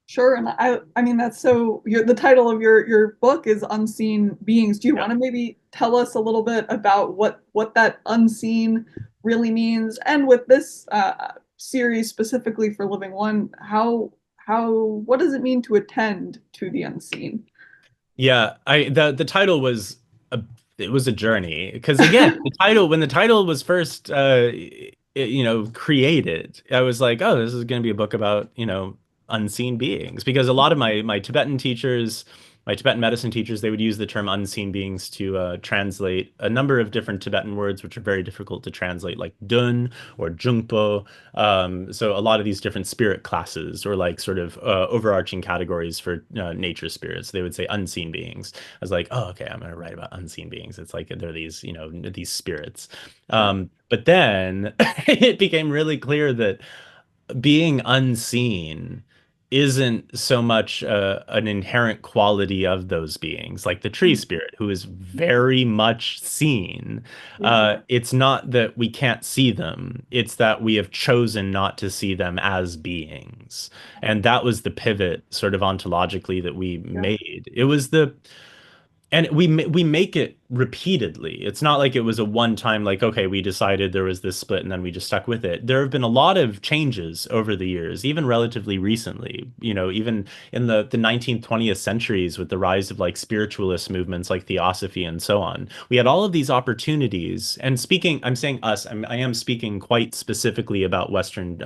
Sure, and I mean that's so. The title of your book is Unseen Beings. Do you Yeah. want to maybe tell us a little bit about what that unseen really means, and with this series specifically for Living One, how what does it mean to attend to the unseen? Yeah, the title was a it was a journey, because again, when the title was first created, I was like, oh, this is going to be a book about, unseen beings, because a lot of my Tibetan teachers, my Tibetan medicine teachers, they would use the term unseen beings to translate a number of different Tibetan words which are very difficult to translate, like dun or jungpo. So a lot of these different spirit classes, or like sort of overarching categories for nature spirits, they would say unseen beings. I was like, oh, okay, I'm going to write about unseen beings. It's like they're these, these spirits. Sure. But then it became really clear that being unseen isn't so much an inherent quality of those beings, like the tree spirit, who is very much seen. Yeah. It's not that we can't see them, it's that we have chosen not to see them as beings. And that was the pivot, sort of ontologically, that we Yeah. made. And we make it repeatedly. It's not like it was a one time, like, okay, we decided there was this split and then we just stuck with it. There have been a lot of changes over the years, even relatively recently, even in the 19th, 20th centuries, with the rise of like spiritualist movements like theosophy and so on. We had all of these opportunities. And speaking, I'm saying us, I am speaking quite specifically about Western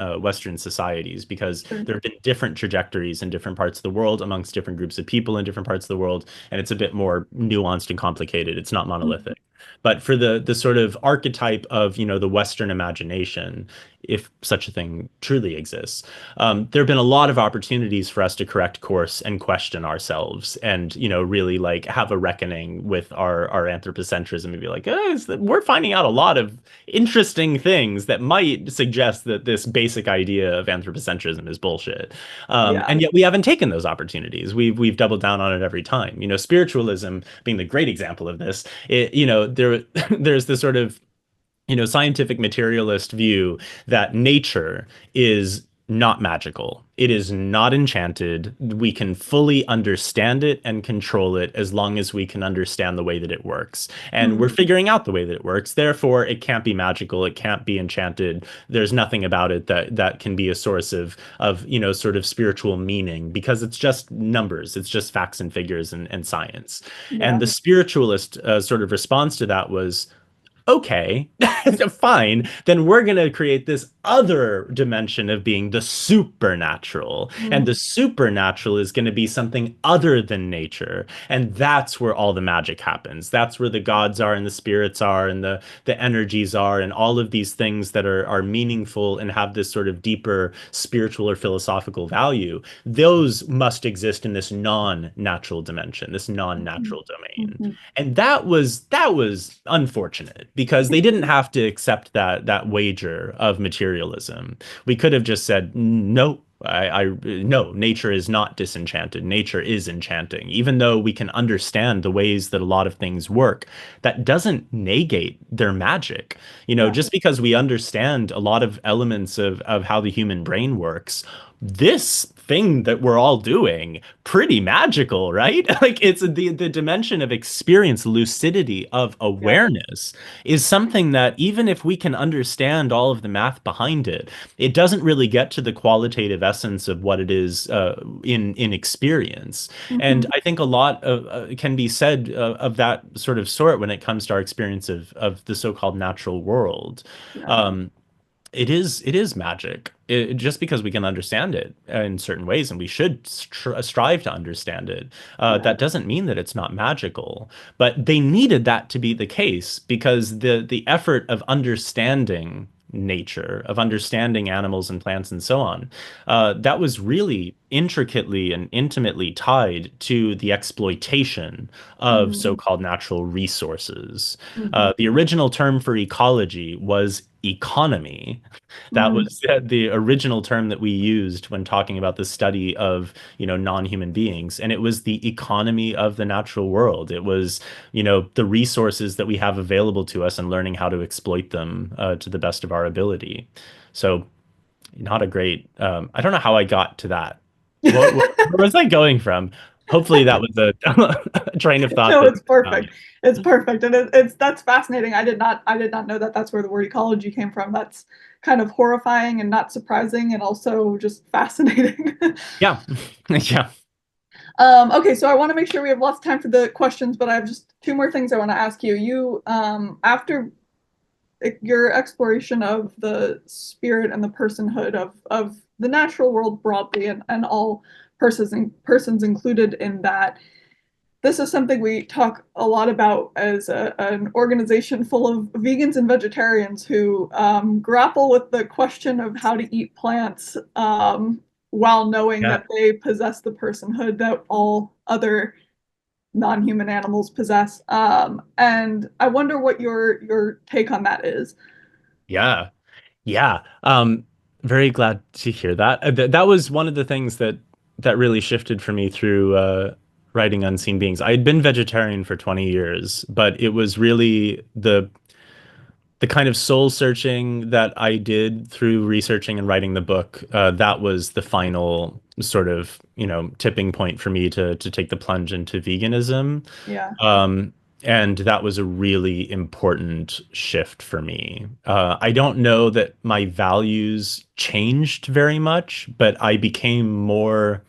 societies, because Sure. there have been different trajectories in different parts of the world amongst different groups of people in different parts of the world, and it's a bit more nuanced and complicated. It's not monolithic. But for the sort of archetype of, the Western imagination, if such a thing truly exists, there have been a lot of opportunities for us to correct course and question ourselves, and, really like have a reckoning with our anthropocentrism, and be like, we're finding out a lot of interesting things that might suggest that this basic idea of anthropocentrism is bullshit. Yeah. And yet we haven't taken those opportunities. We've doubled down on it every time. Spiritualism being the great example of this. There's this sort of, scientific materialist view that nature is not magical. It is not enchanted. We can fully understand it and control it as long as we can understand the way that it works. And we're Mm, figuring out the way that it works. Therefore, it can't be magical. It can't be enchanted. There's nothing about it that can be a source of sort of spiritual meaning because it's just numbers. It's just facts and figures and science. And yeah. the spiritualist sort of response to that was, okay, fine, then we're going to create this other dimension of being the supernatural. And the Mm, supernatural is going to be something other than nature. And that's where all the magic happens. That's where the gods are and the spirits are and the energies are and all of these things that are meaningful and have this sort of deeper spiritual or philosophical value. Those must exist in this non-natural dimension, this mhm, non-natural domain. mhm. And that was unfortunate because they didn't have to accept that wager of materialism. We could have just said, no, no, nature is not disenchanted. Nature is enchanting. Even though we can understand the ways that a lot of things work, that doesn't negate their magic. Yeah, Just because we understand a lot of elements of how the human brain works, this thing that we're all doing pretty magical, right? Like it's the dimension of experience, lucidity, of yeah, awareness is something that even if we can understand all of the math behind it, it doesn't really get to the qualitative essence of what it is in experience. And mhm, I think a lot of can be said of that sort when it comes to our experience of the so-called natural world. yeah, Um, it is magic. Just because we can understand it in certain ways, and we should strive to understand it, yeah, that doesn't mean that it's not magical. But they needed that to be the case because the effort of understanding nature, of understanding animals and plants and so on, that was really intricately and intimately tied to the exploitation of mm, so-called natural resources. mhm, The original term for ecology was economy. That mm, was the original term that we used when talking about the study of, non-human beings. And it was the economy of the natural world. It was, the resources that we have available to us and learning how to exploit them to the best of our ability. So, not a great, I don't know how I got to that. Where was I going from? Hopefully that was a train of thought No, that it's found. perfect. It's perfect, and it's that's fascinating. I did not know that that's where the word ecology came from. That's kind of horrifying and not surprising, and also just fascinating. Yeah. Yeah. Okay, so I want to make sure we have lots of time for the questions, but I have just two more things I want to ask you. After your exploration of the spirit and the personhood of the natural world broadly, and all persons included in that, this is something we talk a lot about as an organization full of vegans and vegetarians who grapple with the question of how to eat plants while knowing Yeah. that they possess the personhood that all other non-human animals possess. And I wonder what your take on that is. Yeah. Yeah. Very glad to hear that. That was one of the things that really shifted for me through writing Unseen Beings. I had been vegetarian for 20 years, but it was really the kind of soul searching that I did through researching and writing the book. That was the final sort of, tipping point for me to take the plunge into veganism. Yeah, Um, and that was a really important shift for me. I don't know that my values changed very much, but I became more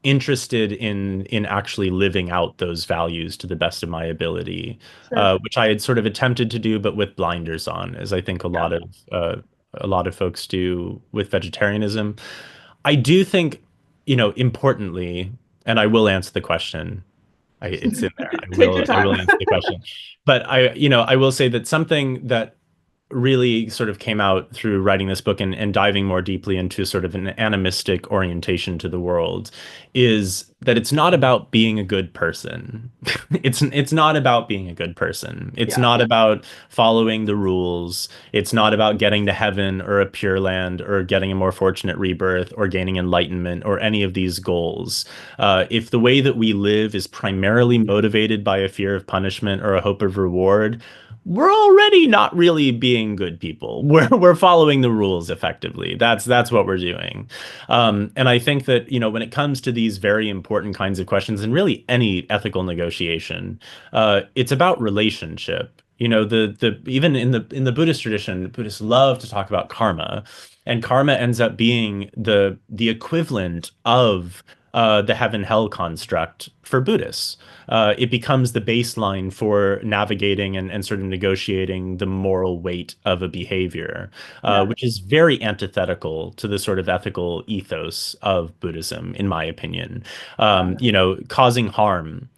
interested in actually living out those values to the best of my ability, sure. which I had sort of attempted to do, but with blinders on, as I think Yeah. a lot of folks do with vegetarianism. I do think, importantly, and I will answer the question. It's in there. Take your I time. will answer the question. But I will say that something that really sort of came out through writing this book and diving more deeply into sort of an animistic orientation to the world is that it's not about being a good person. It's not about being a good person. It's Yeah, not about following the rules. It's not about getting to heaven or a pure land or getting a more fortunate rebirth or gaining enlightenment or any of these goals. If the way that we live is primarily motivated by a fear of punishment or a hope of reward, we're already not really being good people. We're following the rules effectively. That's what we're doing. And I think that, when it comes to these very important kinds of questions, and really any ethical negotiation, it's about relationship. The even in the Buddhist tradition, Buddhists love to talk about karma, and karma ends up being the equivalent of the heaven hell construct for Buddhists. It becomes the baseline for navigating and sort of negotiating the moral weight of a behavior, Yeah. which is very antithetical to the sort of ethical ethos of Buddhism, in my opinion. Yeah. Causing harm,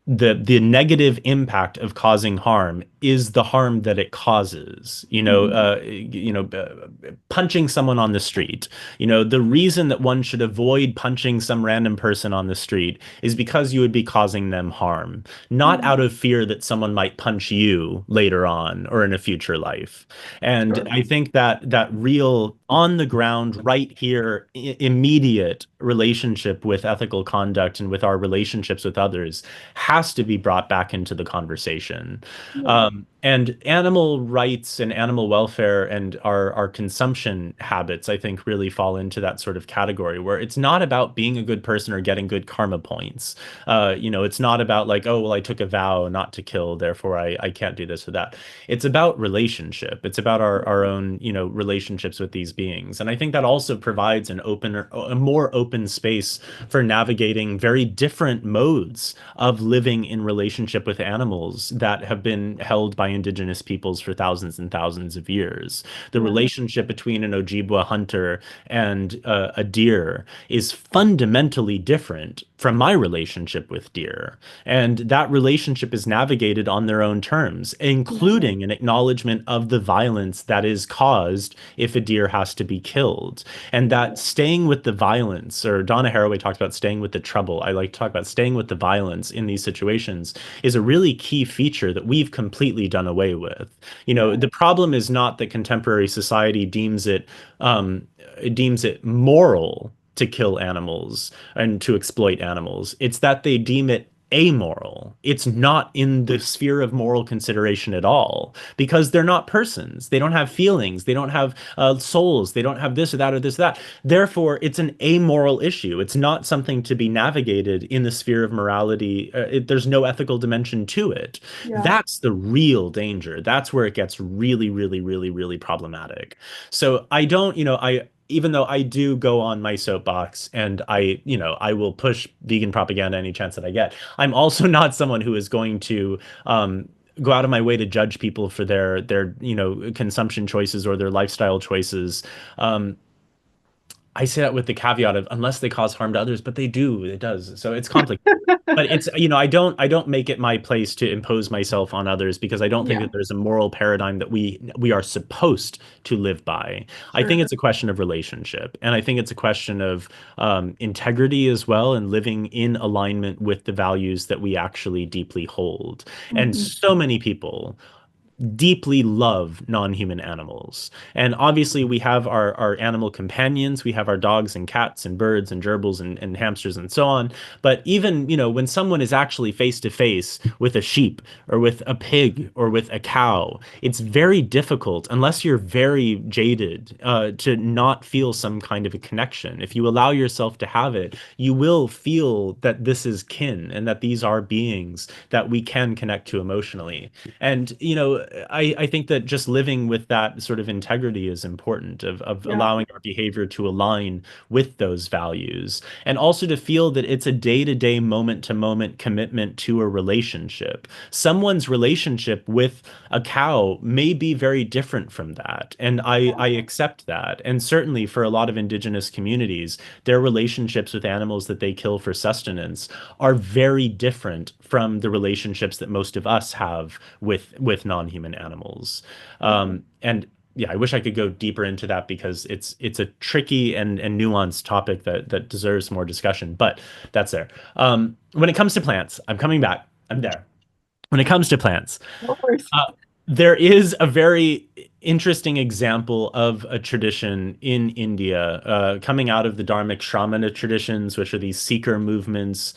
the negative impact of causing harm is the harm that it causes. Mhm. Punching someone on the street. The reason that one should avoid punching some random person on the street is because you would be causing them harm, not Yeah. out of fear that someone might punch you later on or in a future life. And Sure. I think that real on the ground, right here, immediate relationship with ethical conduct and with our relationships with others has to be brought back into the conversation. Yeah. And animal rights and animal welfare and our consumption habits, I think, really fall into that sort of category where it's not about being a good person or getting good karma points. It's not about like, oh, well, I took a vow not to kill, therefore I can't do this or that. It's about relationship. It's about our own, relationships with these beings. And I think that also provides a more open space for navigating very different modes of living in relationship with animals that have been held by indigenous peoples for thousands and thousands of years. The Yeah. relationship between an Ojibwa hunter and a deer is fundamentally different from my relationship with deer. And that relationship is navigated on their own terms, Yeah. including an acknowledgement of the violence that is caused if a deer has to be killed. And that staying with the violence, or Donna Haraway talked about staying with the trouble. I like to talk about staying with the violence in these situations is a really key feature that we've completely done away with. Yeah. The problem is not that contemporary society deems it moral to kill animals and to exploit animals. It's that they deem it amoral. It's not in the sphere of moral consideration at all because they're not persons. They don't have feelings. They don't have souls. They don't have this or that or this or that. Therefore, it's an amoral issue. It's not something to be navigated in the sphere of morality. There's no ethical dimension to it. Yeah. That's the real danger. That's where it gets really, really, really, really problematic. So I don't, even though I do go on my soapbox and I will push vegan propaganda any chance that I get, I'm also not someone who is going to go out of my way to judge people for their consumption choices or their lifestyle choices. Um, I say that with the caveat of unless they cause harm to others, but they do, it does. So it's complicated. But it's, I don't make it my place to impose myself on others because I don't think Yeah. that there's a moral paradigm that we are supposed to live by. I think Sure. it's a question of relationship, and I think it's a question of integrity as well, and living in alignment with the values that we actually deeply hold. And Mhm. so many people deeply love non-human animals. And obviously we have our animal companions, we have our dogs and cats and birds and gerbils and hamsters and so on. But even, when someone is actually face to face with a sheep or with a pig or with a cow, it's very difficult, unless you're very jaded, to not feel some kind of a connection. If you allow yourself to have it, you will feel that this is kin and that these are beings that we can connect to emotionally. And I think that just living with that sort of integrity is important of Yeah. allowing our behavior to align with those values, and also to feel that it's a day-to-day, moment-to-moment commitment to a relationship. Someone's relationship with a cow may be very different from that, and I accept that. And certainly for a lot of indigenous communities, their relationships with animals that they kill for sustenance are very different from the relationships that most of us have with non-human animals. And yeah, I wish I could go deeper into that because it's a tricky and nuanced topic that deserves more discussion, but that's there. When it comes to plants, I'm coming back. I'm there. When it comes to plants, No worries. there is a very interesting example of a tradition in India, coming out of the Dharmic Shramana traditions, which are these seeker movements,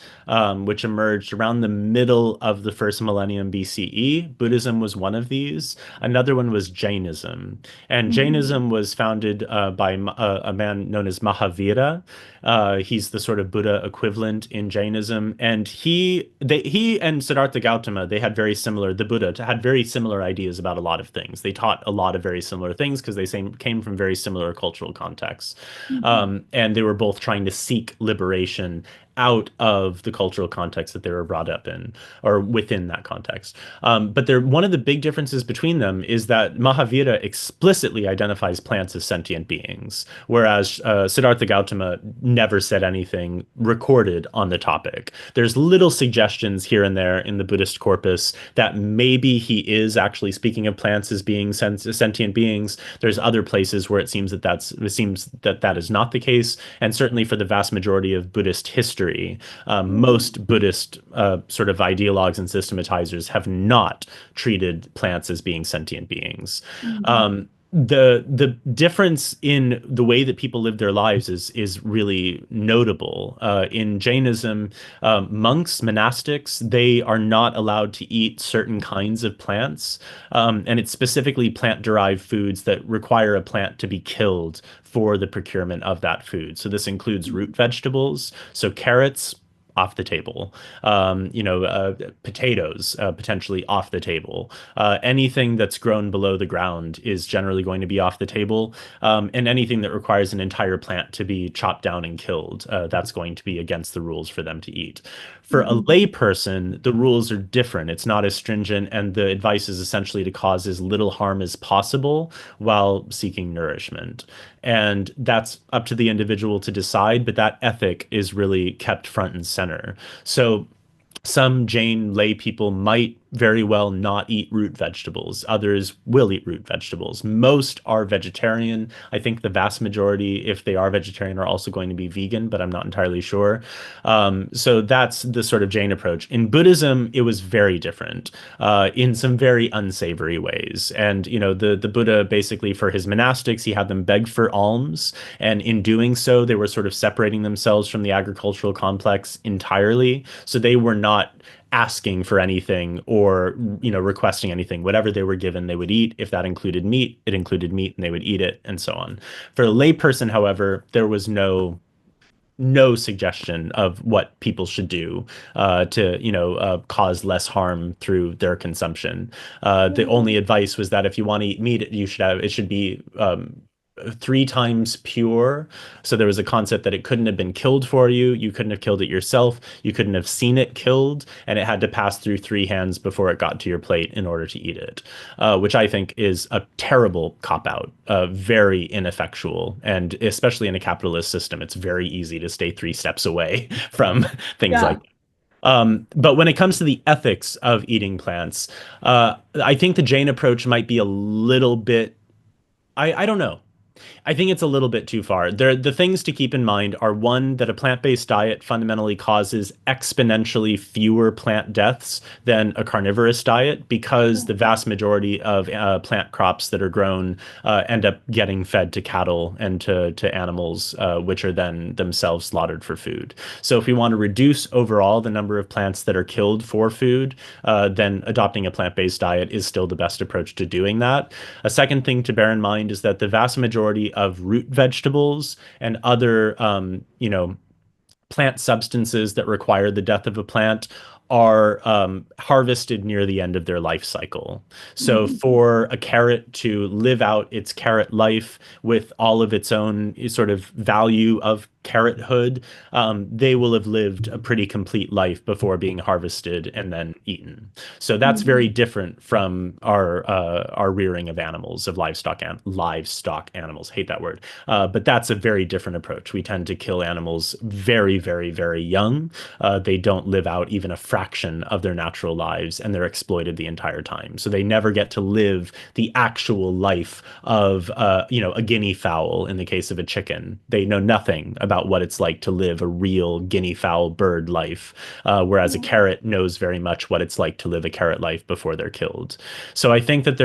which emerged around the middle of the first millennium BCE. Buddhism was one of these. Another one was Jainism. And Mhm. Jainism was founded by a man known as Mahavira. He's the sort of Buddha equivalent in Jainism, and he and Siddhartha Gautama, they had very similar. The Buddha had very similar ideas about a lot of things. They taught a lot of very similar things because came from very similar cultural contexts, Mhm. and they were both trying to seek liberation out of the cultural context that they were brought up in, or within that context. But one of the big differences between them is that Mahavira explicitly identifies plants as sentient beings, whereas Siddhartha Gautama never said anything recorded on the topic. There's little suggestions here and there in the Buddhist corpus that maybe he is actually speaking of plants as being sentient beings. There's other places where it seems that that is not the case, and certainly for the vast majority of Buddhist history, Mhm. most Buddhist sort of ideologues and systematizers have not treated plants as being sentient beings. Mhm. The difference in the way that people live their lives is really notable. In Jainism, monks, monastics, they are not allowed to eat certain kinds of plants, and it's specifically plant-derived foods that require a plant to be killed for the procurement of that food. So this includes root vegetables, so carrots, off the table. Potatoes potentially off the table. Anything that's grown below the ground is generally going to be off the table, and anything that requires an entire plant to be chopped down and killed, that's going to be against the rules for them to eat. For a Mhm. lay person, the rules are different. It's not as stringent, and the advice is essentially to cause as little harm as possible while seeking nourishment. And that's up to the individual to decide, but that ethic is really kept front and center. So some Jain lay people might very well not eat root vegetables. Others will eat root vegetables. Most are vegetarian. I think the vast majority, if they are vegetarian, are also going to be vegan, but I'm not entirely sure. So that's the sort of Jain approach. In Buddhism, it was very different, in some very unsavory ways. And the Buddha basically for his monastics, he had them beg for alms, and in doing so, they were sort of separating themselves from the agricultural complex entirely. So they were not asking for anything or requesting anything. Whatever they were given they would eat. If that included meat, it included meat, and they would eat it, and so on. For a layperson, however, there was no suggestion of what people should do to cause less harm through their consumption. The only advice was that if you want to eat meat, it should be 3 times pure. So there was a concept that it couldn't have been killed for you. You couldn't have killed it yourself. You couldn't have seen it killed, and it had to pass through 3 hands before it got to your plate in order to eat it, which I think is a terrible cop out, very ineffectual, and especially in a capitalist system, it's very easy to stay 3 steps away from things like Yeah. that. But when it comes to the ethics of eating plants, I think the Jain approach might be a little bit. I don't know. I think it's a little bit too far. The things to keep in mind are one, that a plant-based diet fundamentally causes exponentially fewer plant deaths than a carnivorous diet because the vast majority of plant crops that are grown end up getting fed to cattle and to animals, which are then themselves slaughtered for food. So if we want to reduce overall the number of plants that are killed for food, then adopting a plant-based diet is still the best approach to doing that. A second thing to bear in mind is that the vast majority of root vegetables and other, plant substances that require the death of a plant are harvested near the end of their life cycle. So Mhm. for a carrot to live out its carrot life with all of its own sort of value of carrothood, they will have lived a pretty complete life before being harvested and then eaten. So that's very Mhm. different from our rearing of animals, of livestock animals. Hate that word, but that's a very different approach. We tend to kill animals very, very, very young. They don't live out even a fraction of their natural lives, and they're exploited the entire time. So they never get to live the actual life of, a guinea fowl. In the case of a chicken, they know nothing about what it's like to live a real guinea fowl bird life, whereas a carrot knows very much what it's like to live a carrot life before they're killed. So I think that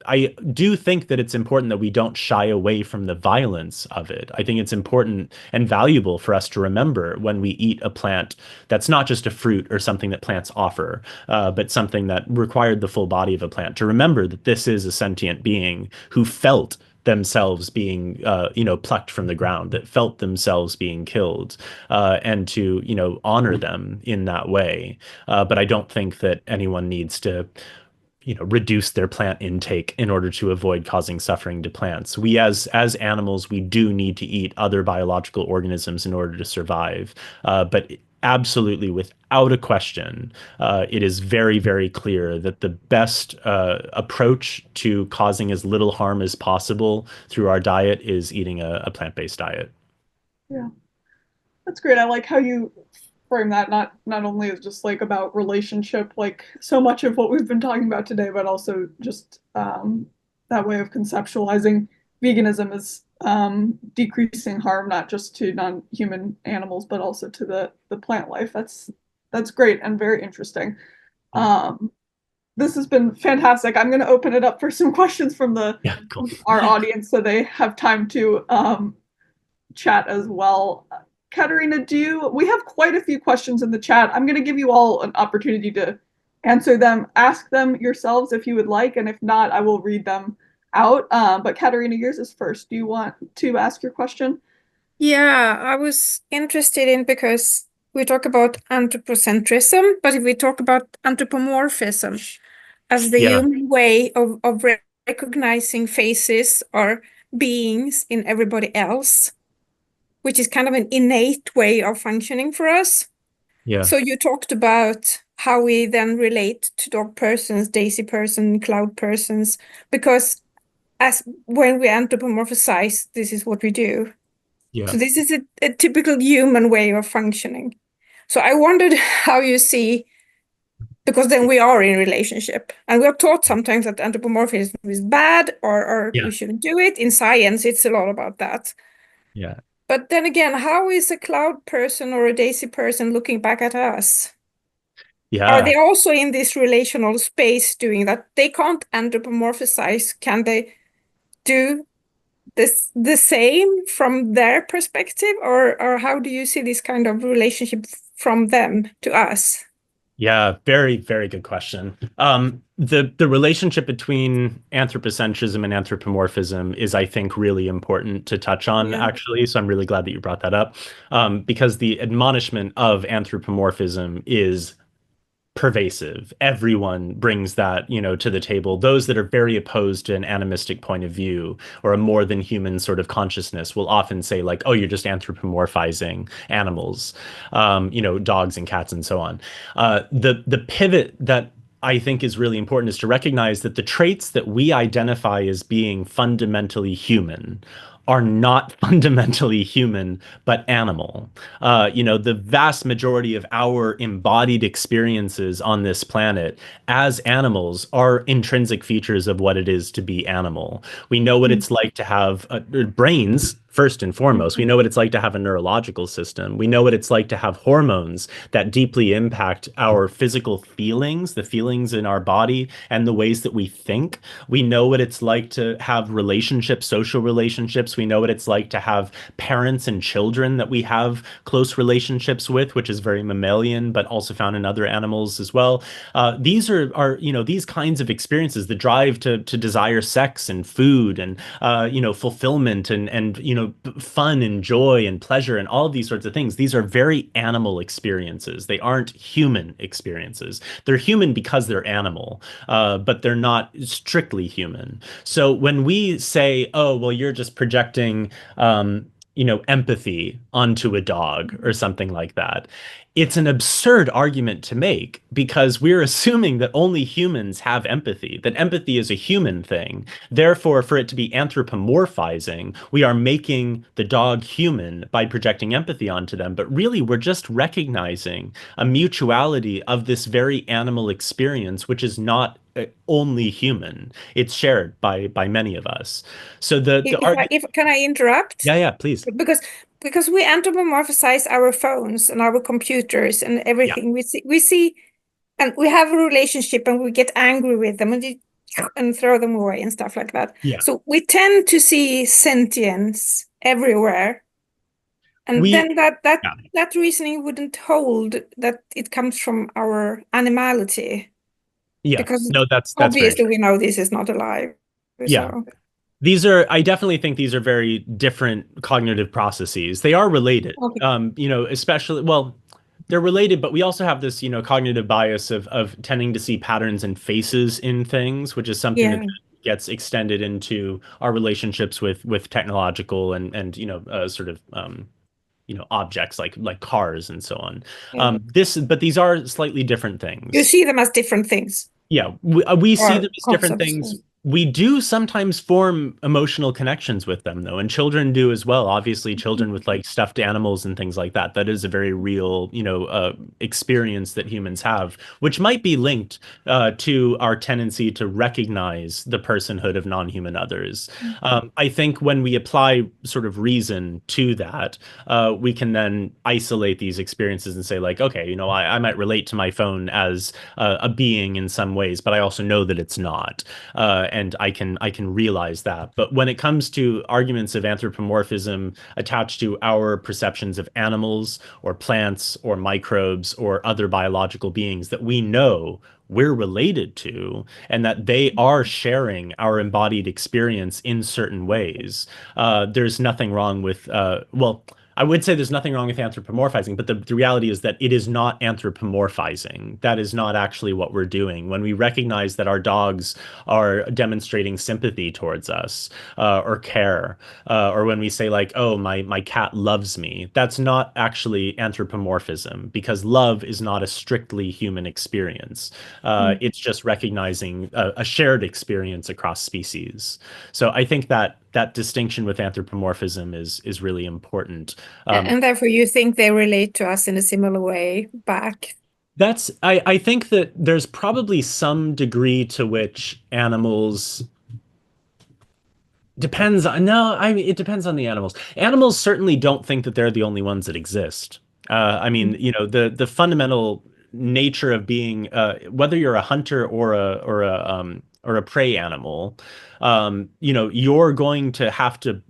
I do think that it's important that we don't shy away from the violence of it. I think it's important and valuable for us to remember when we eat a plant that's not just a fruit or something that plants offer, but something that required the full body of a plant, to remember that this is a sentient being who felt themselves being plucked from the ground, that felt themselves being killed, and to honor them in that way. But I don't think that anyone needs to reduce their plant intake in order to avoid causing suffering to plants. We as animals, we do need to eat other biological organisms in order to survive. But absolutely, without a question, it is very, very clear that the best approach to causing as little harm as possible through our diet is eating a plant-based diet. Yeah, that's great. I like how you frame that, not only as just like about relationship, like so much of what we've been talking about today, but also just that way of conceptualizing veganism as decreasing harm, not just to non-human animals, but also to the plant life. That's great and very interesting. This has been fantastic. I'm going to open it up for some questions from Yeah, cool. our audience so they have time to chat as well. Katerina, we have quite a few questions in the chat. I'm going to give you all an opportunity to answer them. Ask them yourselves if you would like, and if not, I will read them out. But Katerina, yours is first. Do you want to ask your question? Yeah, I was interested in, because we talk about anthropocentrism, but if we talk about anthropomorphism as the Yeah. human way of recognizing faces or beings in everybody else, which is kind of an innate way of functioning for us. Yeah. So you talked about how we then relate to dog persons, daisy person, cloud persons, because as when we anthropomorphize, this is what we do. Yeah. So this is a typical human way of functioning. So I wondered how you see, because then we are in relationship, and we are taught sometimes that anthropomorphism is bad, or Yeah. we shouldn't do it. In science, it's a lot about that. Yeah. But then again, how is a cloud person or a daisy person looking back at us? Are Yeah. they also in this relational space doing that? They can't anthropomorphize. Can they do the same from their perspective, or how do you see this kind of relationship from them to us? Yeah, very, very good question. The relationship between anthropocentrism and anthropomorphism is, I think, really important to touch on, Yeah. actually. So I'm really glad that you brought that up, because the admonishment of anthropomorphism is pervasive. Everyone brings that, to the table. Those that are very opposed to an animistic point of view or a more than human sort of consciousness will often say, like, oh, you're just anthropomorphizing animals, dogs and cats and so on. The pivot that I think is really important is to recognize that the traits that we identify as being fundamentally human are not fundamentally human, but animal. The vast majority of our embodied experiences on this planet as animals are intrinsic features of what it is to be animal. We know what it's like to have brains. First and foremost, we know what it's like to have a neurological system. We know what it's like to have hormones that deeply impact our physical feelings, the feelings in our body, and the ways that we think. We know what it's like to have relationships, social relationships. We know what it's like to have parents and children that we have close relationships with, which is very mammalian, but also found in other animals as well. These are these kinds of experiences, the drive to desire sex and food and fulfillment and fun and joy and pleasure and all of these sorts of things. These are very animal experiences. They aren't human experiences. They're human because they're animal, but they're not strictly human. So when we say, oh, well, you're just projecting, empathy onto a dog or something like that, it's an absurd argument to make because we're assuming that only humans have empathy, that empathy is a human thing. Therefore, for it to be anthropomorphizing, we are making the dog human by projecting empathy onto them. But really, we're just recognizing a mutuality of this very animal experience, which is not only human. It's shared by many of us. So Can I interrupt? yeah, please. Because we anthropomorphize our phones and our computers and Yeah. everything. We see and we have a relationship and we get angry with them, and and throw them away and stuff like that. Yeah. So we tend to see sentience everywhere. And then that reasoning wouldn't hold, that it comes from our animality. Yeah. Because no, that's obviously very we know this is not alive. Yeah. So. I definitely think these are very different cognitive processes. They are related. Okay. Especially, well, they're related, but we also have this, cognitive bias of tending to see patterns and faces in things, which is something that gets extended into our relationships with technological and sort of objects like cars and so on. But these are slightly different things. You see them as different things. Yeah, we see them as different concepts. things. We do sometimes form emotional connections with them, though, and children do as well. Obviously, children with like stuffed animals and things like that. That is a very real, experience that humans have, which might be linked to our tendency to recognize the personhood of non-human others. I think when we apply sort of reason to that, we can then isolate these experiences and say, like, okay, I might relate to my phone as a being in some ways, but I also know that it's not. And I can realize that. But when it comes to arguments of anthropomorphism attached to our perceptions of animals or plants or microbes or other biological beings that we know we're related to, and that they are sharing our embodied experience in certain ways, there's nothing wrong with, I would say there's nothing wrong with anthropomorphizing, but the reality is that it is not anthropomorphizing. That is not actually what we're doing. When we recognize that our dogs are demonstrating sympathy towards us, or care, or when we say like, oh, my cat loves me, that's not actually anthropomorphism, because love is not a strictly human experience. It's just recognizing a shared experience across species. So I think that distinction with anthropomorphism is really important. And therefore you think they relate to us in a similar way back? I think that there's probably some degree to which animals depends on, no, I mean, it depends on the animals. Animals certainly don't think that they're the only ones that exist. I mean, the fundamental nature of being, whether you're a hunter or a prey animal, you're going to have to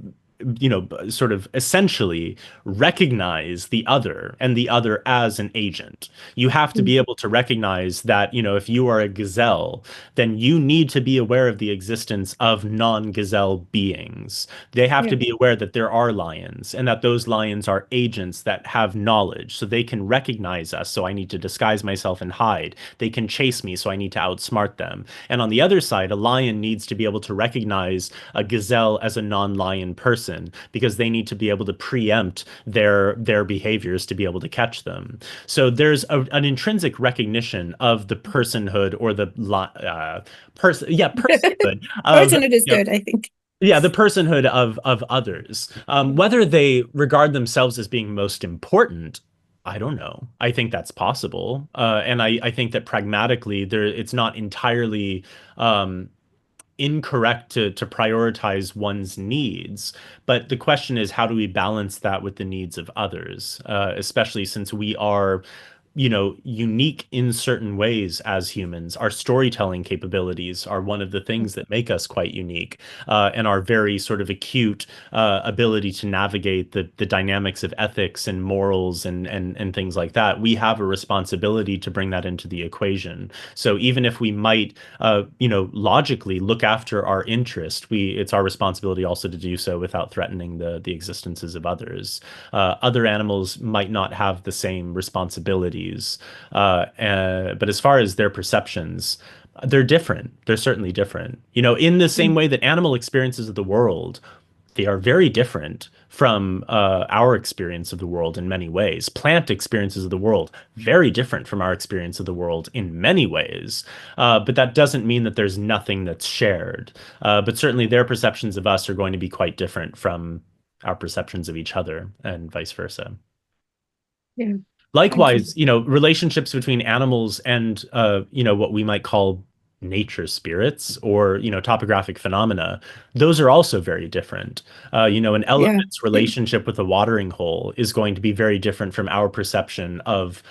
sort of essentially recognize the other and the other as an agent. You have to be able to recognize that, if you are a gazelle, then you need to be aware of the existence of non-gazelle beings. They have to be aware that there are lions and that those lions are agents that have knowledge, so they can recognize us. So I need to disguise myself and hide. They can chase me, so I need to outsmart them. And on the other side, a lion needs to be able to recognize a gazelle as a non-lion person, because they need to be able to preempt their behaviors to be able to catch them. So there's an intrinsic recognition of the personhood or the personhood. Personhood is good, I think. Yeah, the personhood of others. Whether they regard themselves as being most important, I don't know. I think that's possible. And I think that pragmatically, it's not entirely incorrect to prioritize one's needs. But the question is, how do we balance that with the needs of others, especially since we are unique in certain ways as humans. Our storytelling capabilities are one of the things that make us quite unique, and our very sort of acute ability to navigate the dynamics of ethics and morals and things like that. We have a responsibility to bring that into the equation. So even if we might, logically look after our interest, it's our responsibility also to do so without threatening the existences of others. Other animals might not have the same responsibilities. But as far as their perceptions, they're different. They're certainly different. In the same way that animal experiences of the world, they are very different from our experience of the world in many ways. Plant experiences of the world, very different from our experience of the world in many ways. But that doesn't mean that there's nothing that's shared. But certainly their perceptions of us are going to be quite different from our perceptions of each other, and vice versa. Yeah. Likewise, relationships between animals and, what we might call nature spirits or, topographic phenomena, those are also very different. An elephant's relationship with a watering hole is going to be very different from our perception of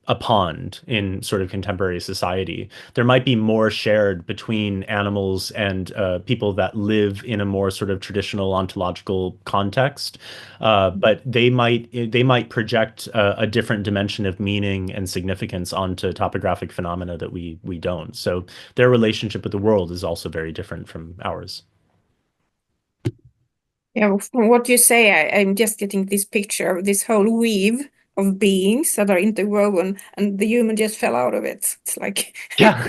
a pond in sort of contemporary society. There might be more shared between animals and people that live in a more sort of traditional ontological context, but they might project a different dimension of meaning and significance onto topographic phenomena that we don't. So their relationship with the world is also very different from ours. Yeah, from what you say, I'm just getting this picture of this whole weave of beings that are interwoven, and the human just fell out of it. It's like, Yeah.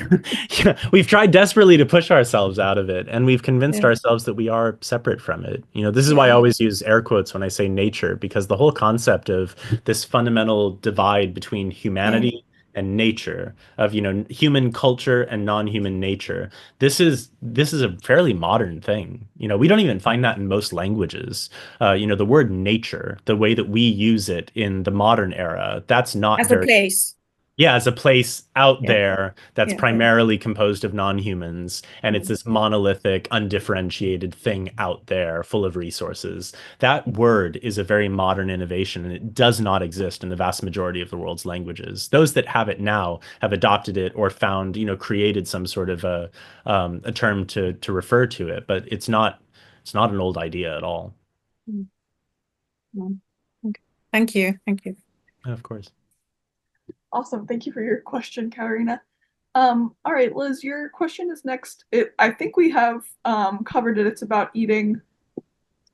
Yeah. We've tried desperately to push ourselves out of it, and we've convinced yeah, ourselves that we are separate from it. This is why I yeah, always use air quotes when I say nature, because the whole concept of this fundamental divide between yeah, humanity and nature, of, human culture and non-human nature, this is a fairly modern thing. We don't even find that in most languages. The word nature, the way that we use it in the modern era, that's not as a very. place. Yeah, as a place out Yeah, there that's yeah. primarily composed of non-humans, and it's Mm. this monolithic, undifferentiated thing out there full of resources. That word is a very modern innovation, and it does not exist in the vast majority of the world's languages. Those that have it now have adopted it or found, created some sort of a term to refer to it, but it's not an old idea at all. Mm. Mm. Okay. Thank you. Thank you. Yeah, of course. Awesome. Thank you for your question, Katarina. All right, Liz, your question is next. I think we have covered it. It's about eating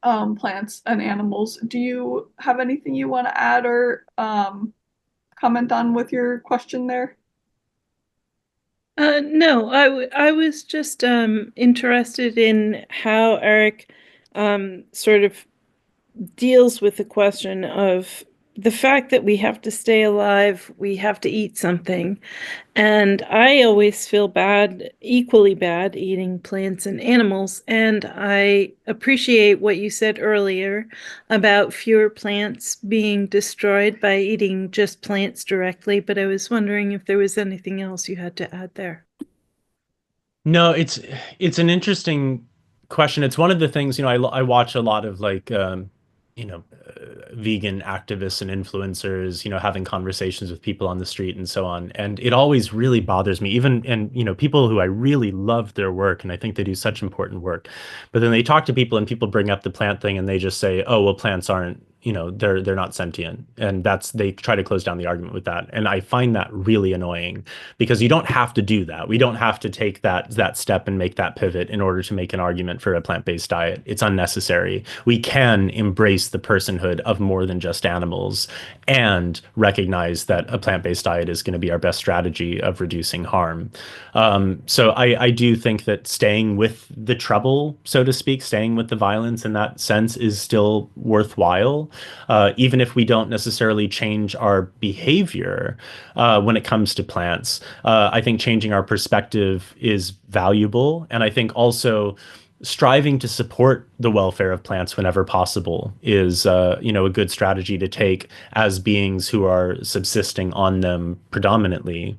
plants and animals. Do you have anything you want to add or comment on with your question there? No, I was just interested in how Erik sort of deals with the question of the fact that we have to stay alive, we have to eat something. And I always feel bad, equally bad, eating plants and animals. And I appreciate what you said earlier about fewer plants being destroyed by eating just plants directly. But I was wondering if there was anything else you had to add there. No, it's an interesting question. It's one of the things, I watch a lot of like vegan activists and influencers, having conversations with people on the street and so on. And it always really bothers me, even and people who I really love their work and I think they do such important work. But then they talk to people and people bring up the plant thing and they just say, "Oh, well, plants aren't, they're not sentient." And they try to close down the argument with that. And I find that really annoying because you don't have to do that. We don't have to take that step and make that pivot in order to make an argument for a plant-based diet. It's unnecessary. We can embrace the personhood of more than just animals and recognize that a plant-based diet is going to be our best strategy of reducing harm. So I do think that staying with the trouble, so to speak, staying with the violence in that sense is still worthwhile, even if we don't necessarily change our behavior when it comes to plants. I think changing our perspective is valuable. And I think also striving to support the welfare of plants whenever possible is, a good strategy to take as beings who are subsisting on them predominantly.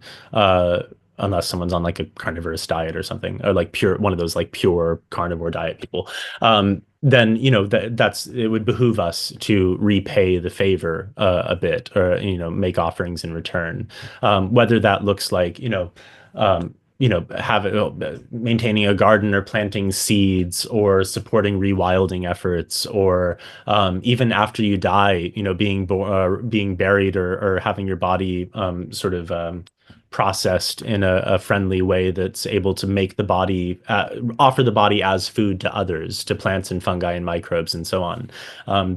Unless someone's on like a carnivorous diet or something, or like one of those like pure carnivore diet people, then it would behoove us to repay the favor a bit, or make offerings in return, whether that looks like maintaining a garden or planting seeds or supporting rewilding efforts, or even after you die, being buried, or having your body sort of processed in a friendly way that's able to make the body offer the body as food to others, to plants and fungi and microbes and so on.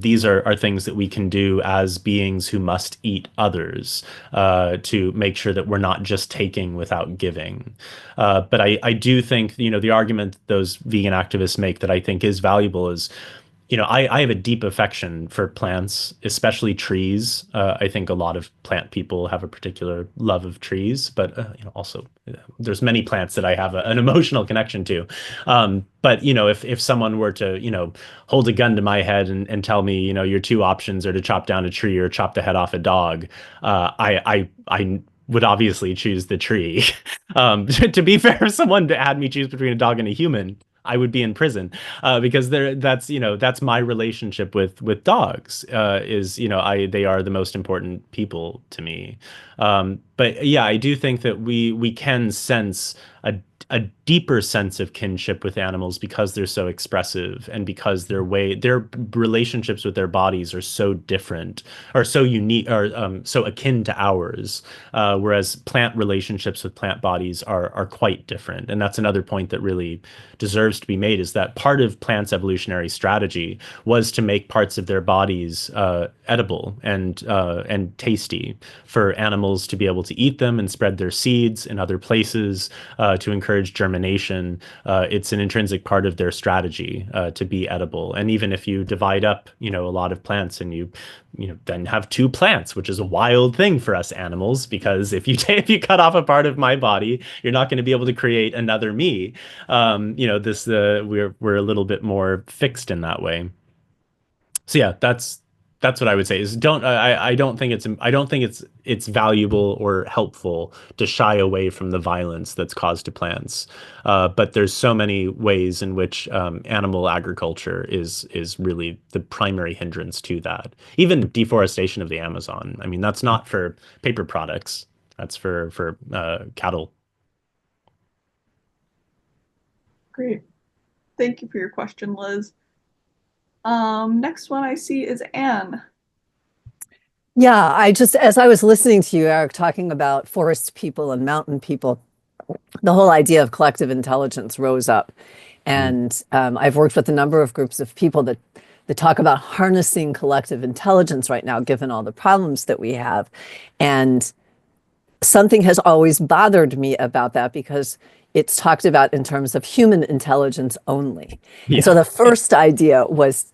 These are things that we can do as beings who must eat others, to make sure that we're not just taking without giving. But I do think, the argument those vegan activists make that I think is valuable is, I have a deep affection for plants, especially trees. I think a lot of plant people have a particular love of trees, but also there's many plants that I have an emotional connection to. But if someone were to hold a gun to my head and tell me your two options are to chop down a tree or chop the head off a dog, I would obviously choose the tree. To be fair, if someone had me choose between a dog and a human, I would be in prison, because that's my relationship with dogs. Is they are the most important people to me. But yeah, I do think that we can sense a deeper sense of kinship with animals because they're so expressive and because their relationships with their bodies are so different or so unique or so akin to ours, whereas plant relationships with plant bodies are quite different. And that's another point that really deserves to be made, is that part of plants' evolutionary strategy was to make parts of their bodies edible and tasty for animals to be able to eat them and spread their seeds in other places, to encourage germination. It's an intrinsic part of their strategy to be edible. And even if you divide up, a lot of plants and you then have two plants, which is a wild thing for us animals, because if you cut off a part of my body, you're not going to be able to create another me. We're a little bit more fixed in that way. So yeah, that's what I would say is I don't think it's valuable or helpful to shy away from the violence that's caused to plants. But there's so many ways in which animal agriculture is really the primary hindrance to that. Even deforestation of the Amazon. I mean, that's not for paper products. That's for cattle. Great. Thank you for your question, Liz. Next one I see is Anne. Yeah, as I was listening to you, Erik, talking about forest people and mountain people, the whole idea of collective intelligence rose up. And I've worked with a number of groups of people that talk about harnessing collective intelligence right now, given all the problems that we have. And something has always bothered me about that, because it's talked about in terms of human intelligence only. Yeah. And so the first idea was,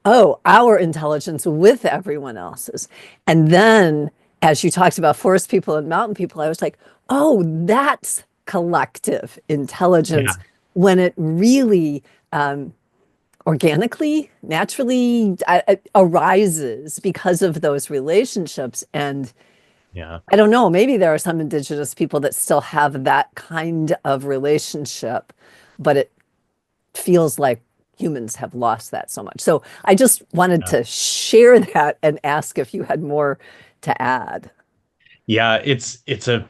oh, our intelligence with everyone else's. And then as you talked about forest people and mountain people, I was like, oh, that's collective intelligence, when it really organically, naturally arises because of those relationships. And Yeah. I don't know, maybe there are some indigenous people that still have that kind of relationship, but it feels like humans have lost that so much. So I just wanted to share that and ask if you had more to add. Yeah, it's a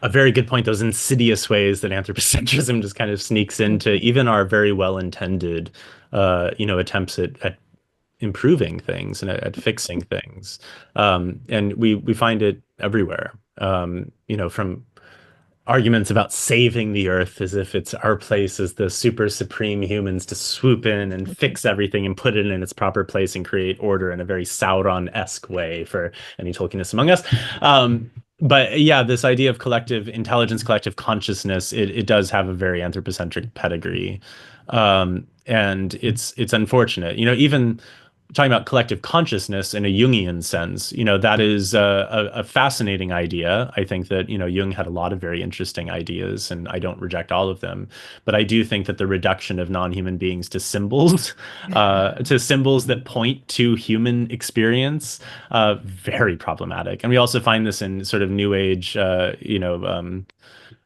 very good point. Those insidious ways that anthropocentrism just kind of sneaks into even our very well-intended, attempts at improving things and at fixing things. And we find it everywhere. From arguments about saving the earth as if it's our place as the super supreme humans to swoop in and fix everything and put it in its proper place and create order in a very Sauron-esque way for any Tolkienists among us. But yeah, this idea of collective intelligence, collective consciousness, it does have a very anthropocentric pedigree. And it's unfortunate, even talking about collective consciousness in a Jungian sense, that is a fascinating idea. I think that, Jung had a lot of very interesting ideas, and I don't reject all of them. But I do think that the reduction of non-human beings to symbols that point to human experience, very problematic. And we also find this in sort of New Age,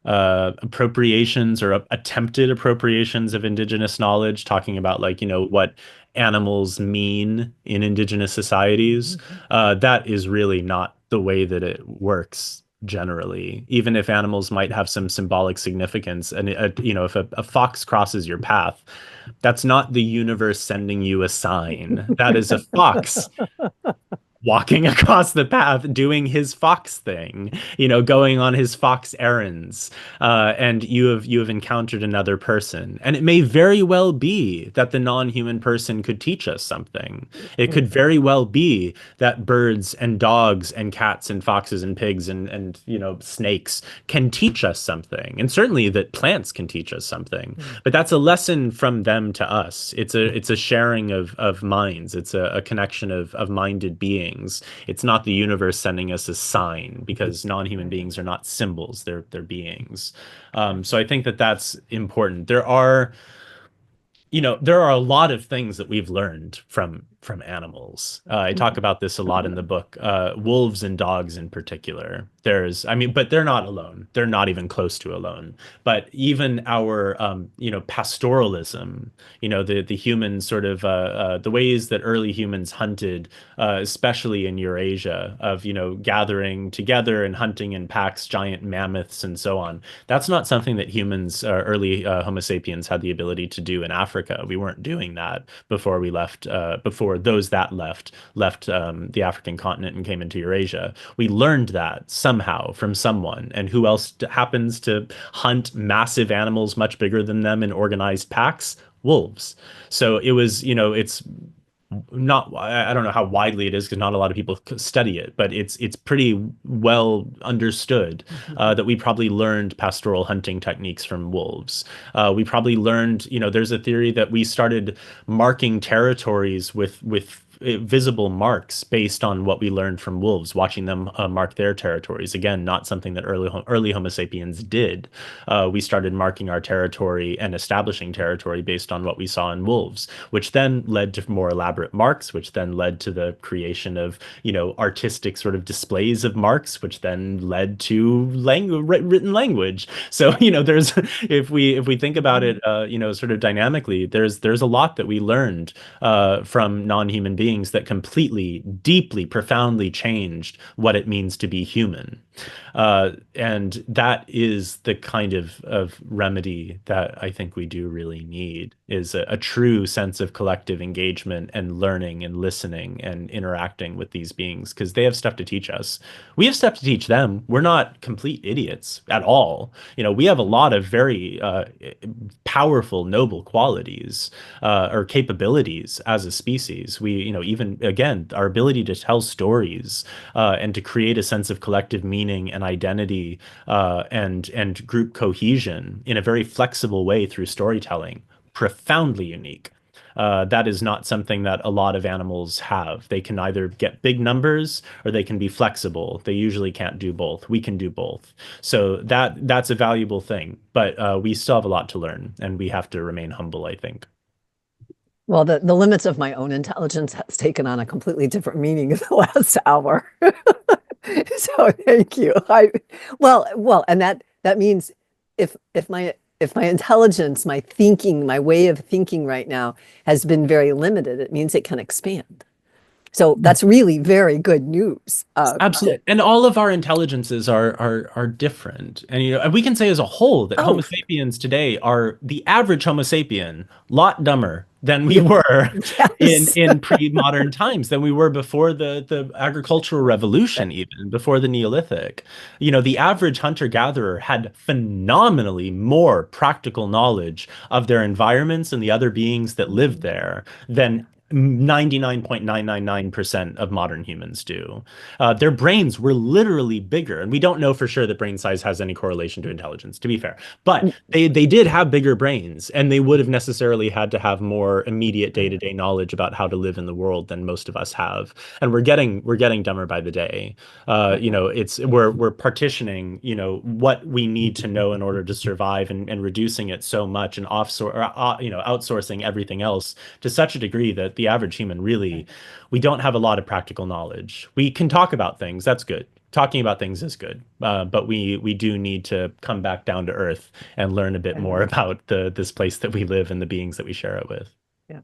appropriations or attempted appropriations of indigenous knowledge, talking about what animals mean in indigenous societies. That is really not the way that it works generally. Even if animals might have some symbolic significance, and if a fox crosses your path, that's not the universe sending you a sign. That is a fox walking across the path, doing his fox thing, going on his fox errands, and you have encountered another person. And it may very well be that the non-human person could teach us something. It could very well be that birds and dogs and cats and foxes and pigs and snakes can teach us something, and certainly that plants can teach us something. But that's a lesson from them to us. It's a sharing of minds. It's a connection of minded beings. It's not the universe sending us a sign, because non-human beings are not symbols. They're beings. So I think that that's important. There are a lot of things that we've learned from from animals. I talk about this a lot in the book. Wolves and dogs in particular. But they're not alone. They're not even close to alone. But even our, pastoralism, the human sort of the ways that early humans hunted, especially in Eurasia, of gathering together and hunting in packs, giant mammoths, and so on. That's not something that humans, early Homo sapiens, had the ability to do in Africa. We weren't doing that before we left. Before those that left the African continent and came into Eurasia. We learned that somehow from someone. And who else happens to hunt massive animals much bigger than them in organized packs? Wolves. So it was, it's not, I don't know how widely it is because not a lot of people study it, but it's pretty well understood that we probably learned pastoral hunting techniques from wolves. We probably learned, there's a theory that we started marking territories with visible marks based on what we learned from wolves, watching them mark their territories. Again, not something that early Homo sapiens did. We started marking our territory and establishing territory based on what we saw in wolves, which then led to more elaborate marks, which then led to the creation of, artistic sort of displays of marks, which then led to written language. So, there's, if we think about it, sort of dynamically, there's a lot that we learned from non-human beings that completely, deeply, profoundly changed what it means to be human. And that is the kind of remedy that I think we do really need, is a true sense of collective engagement and learning and listening and interacting with these beings, because they have stuff to teach us. We have stuff to teach them. We're not complete idiots at all. We have a lot of very powerful, noble qualities or capabilities as a species. We, even again, our ability to tell stories and to create a sense of collective meaning and identity and group cohesion in a very flexible way through storytelling, profoundly unique. That is not something that a lot of animals have. They can either get big numbers or they can be flexible. They usually can't do both. We can do both. So that's a valuable thing. But we still have a lot to learn, and we have to remain humble, I think. Well, the limits of my own intelligence has taken on a completely different meaning in the last hour. So thank you. Well, and that means if my intelligence, my thinking, my way of thinking right now has been very limited, it means it can expand. So that's really very good news. Absolutely. And all of our intelligences are different. And we can say as a whole that Homo sapiens today are the average Homo sapien, lot dumber than we were in pre-modern times, than we were before the agricultural revolution, even before the Neolithic. The average hunter-gatherer had phenomenally more practical knowledge of their environments and the other beings that lived there than 99.999% of modern humans do. Their brains were literally bigger, and we don't know for sure that brain size has any correlation to intelligence, to be fair. But they did have bigger brains, and they would have necessarily had to have more immediate day-to-day knowledge about how to live in the world than most of us have. And we're getting dumber by the day. We're partitioning, what we need to know in order to survive, and reducing it so much, and outsourcing everything else to such a degree that the average human really, we don't have a lot of practical knowledge. We can talk about things. That's good. Talking about things is good. But we do need to come back down to earth and learn a bit more about this place that we live and the beings that we share it with. Yeah.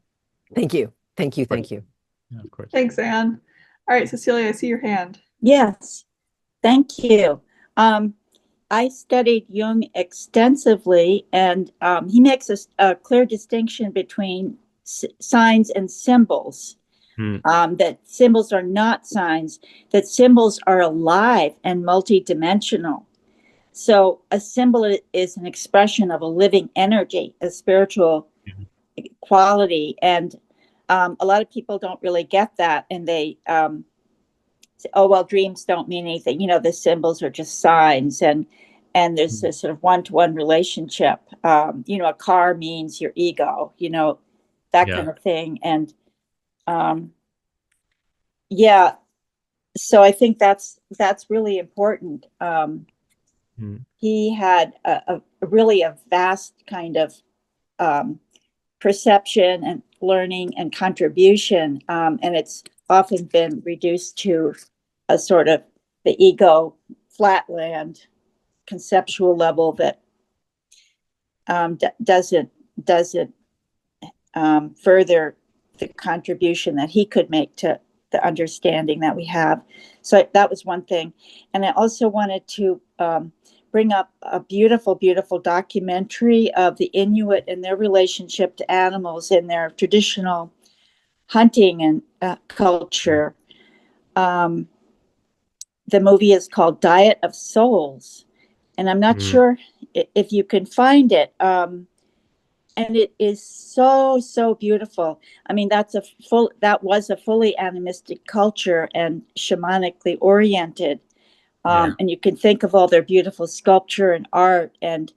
Thank you. Yeah, of course. Thanks, Anne. All right, Cecilia, I see your hand. Yes. Thank you. I studied Jung extensively, and he makes a clear distinction between signs and symbols. That symbols are not signs, that symbols are alive and multidimensional. So a symbol is an expression of a living energy, a spiritual quality. And a lot of people don't really get that. And they say, oh, well, dreams don't mean anything. The symbols are just signs. And there's this sort of one-to-one relationship. A car means your ego, that kind of thing. And so I think that's really important. He had a really vast kind of perception and learning and contribution. And it's often been reduced to a sort of the ego flatland conceptual level that doesn't further the contribution that he could make to the understanding that we have. So that was one thing. And I also wanted to bring up a beautiful, beautiful documentary of the Inuit and their relationship to animals in their traditional hunting and culture. The movie is called Diet of Souls, and I'm not sure if you can find it. And it is so, so beautiful. I mean, that was a fully animistic culture and shamanically oriented. And you can think of all their beautiful sculpture and art and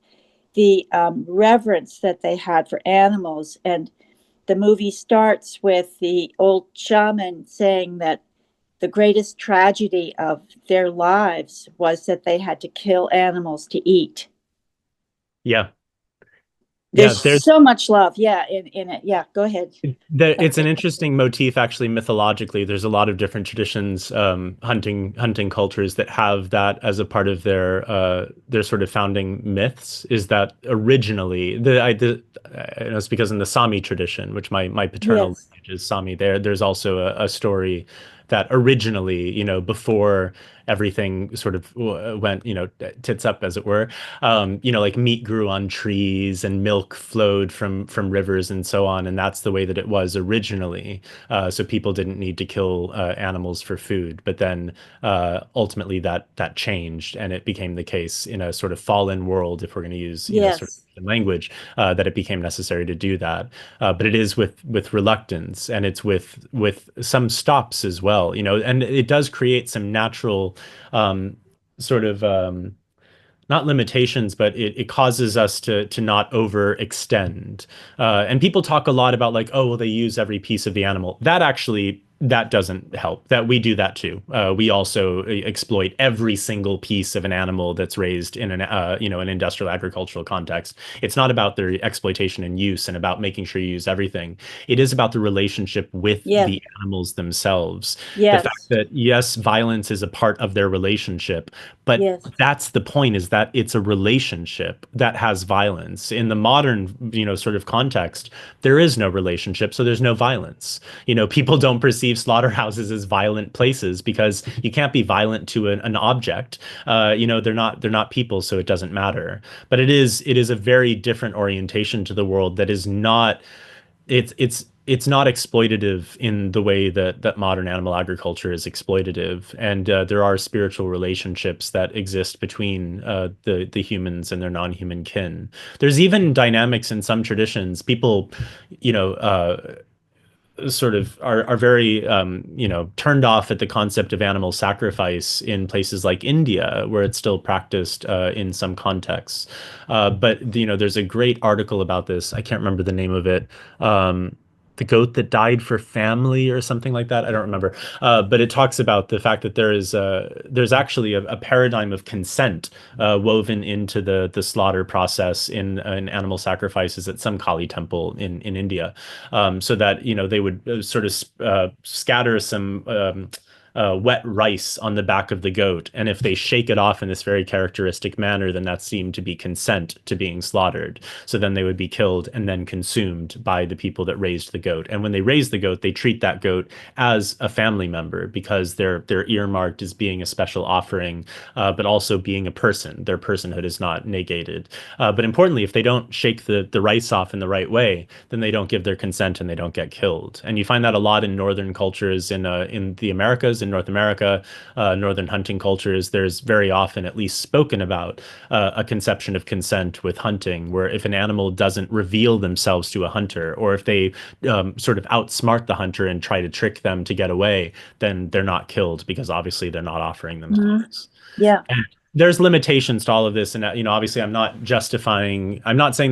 the reverence that they had for animals. And the movie starts with the old shaman saying that the greatest tragedy of their lives was that they had to kill animals to eat. Yeah. There's so much love, in it. Yeah, go ahead. It's an interesting motif, actually, mythologically. There's a lot of different traditions, hunting cultures that have that as a part of their sort of founding myths. Is that originally it's because in the Sami tradition, which my paternal lineage is Sami, there's also a story that originally, before everything sort of went, tits up, as it were, like meat grew on trees and milk flowed from rivers and so on. And that's the way that it was originally. So people didn't need to kill animals for food. But then ultimately that changed, and it became the case in a sort of fallen world, if we're going to use sort of language, that it became necessary to do that. But it is with reluctance, and it's with some stops as well, and it does create some natural sort of not limitations, but it causes us to not overextend. And people talk a lot about, like, oh, well, they use every piece of the animal. That doesn't help. That we do that too. We also exploit every single piece of an animal that's raised in an industrial agricultural context. It's not about their exploitation and use and about making sure you use everything. It is about the relationship with the animals themselves. The fact that, yes, violence is a part of their relationship, but that's the point, is that it's a relationship that has violence. In the modern, sort of context, there is no relationship, so there's no violence. People don't perceive slaughterhouses as violent places because you can't be violent to an object. They're not people, so it doesn't matter. But it is a very different orientation to the world that is not. It's not exploitative in the way that modern animal agriculture is exploitative, and there are spiritual relationships that exist between the humans and their non-human kin. There's even dynamics in some traditions. People, sort of are very turned off at the concept of animal sacrifice in places like India, where it's still practiced in some contexts. But there's a great article about this. I can't remember the name of it. The goat that died for family or something like that. I don't remember. But it talks about the fact that there's actually a paradigm of consent woven into the slaughter process in animal sacrifices at some Kali temple in India, so that they would sort of scatter some wet rice on the back of the goat. And if they shake it off in this very characteristic manner, then that seemed to be consent to being slaughtered. So then they would be killed and then consumed by the people that raised the goat. And when they raise the goat, they treat that goat as a family member because they're earmarked as being a special offering, but also being a person. Their personhood is not negated. But importantly, if they don't shake the rice off in the right way, then they don't give their consent and they don't get killed. And you find that a lot in northern cultures in the Americas. In North America, northern hunting cultures, there's very often at least spoken about a conception of consent with hunting, where if an animal doesn't reveal themselves to a hunter, or if they sort of outsmart the hunter and try to trick them to get away, then they're not killed because obviously they're not offering themselves. And there's limitations to all of this. And, obviously I'm not saying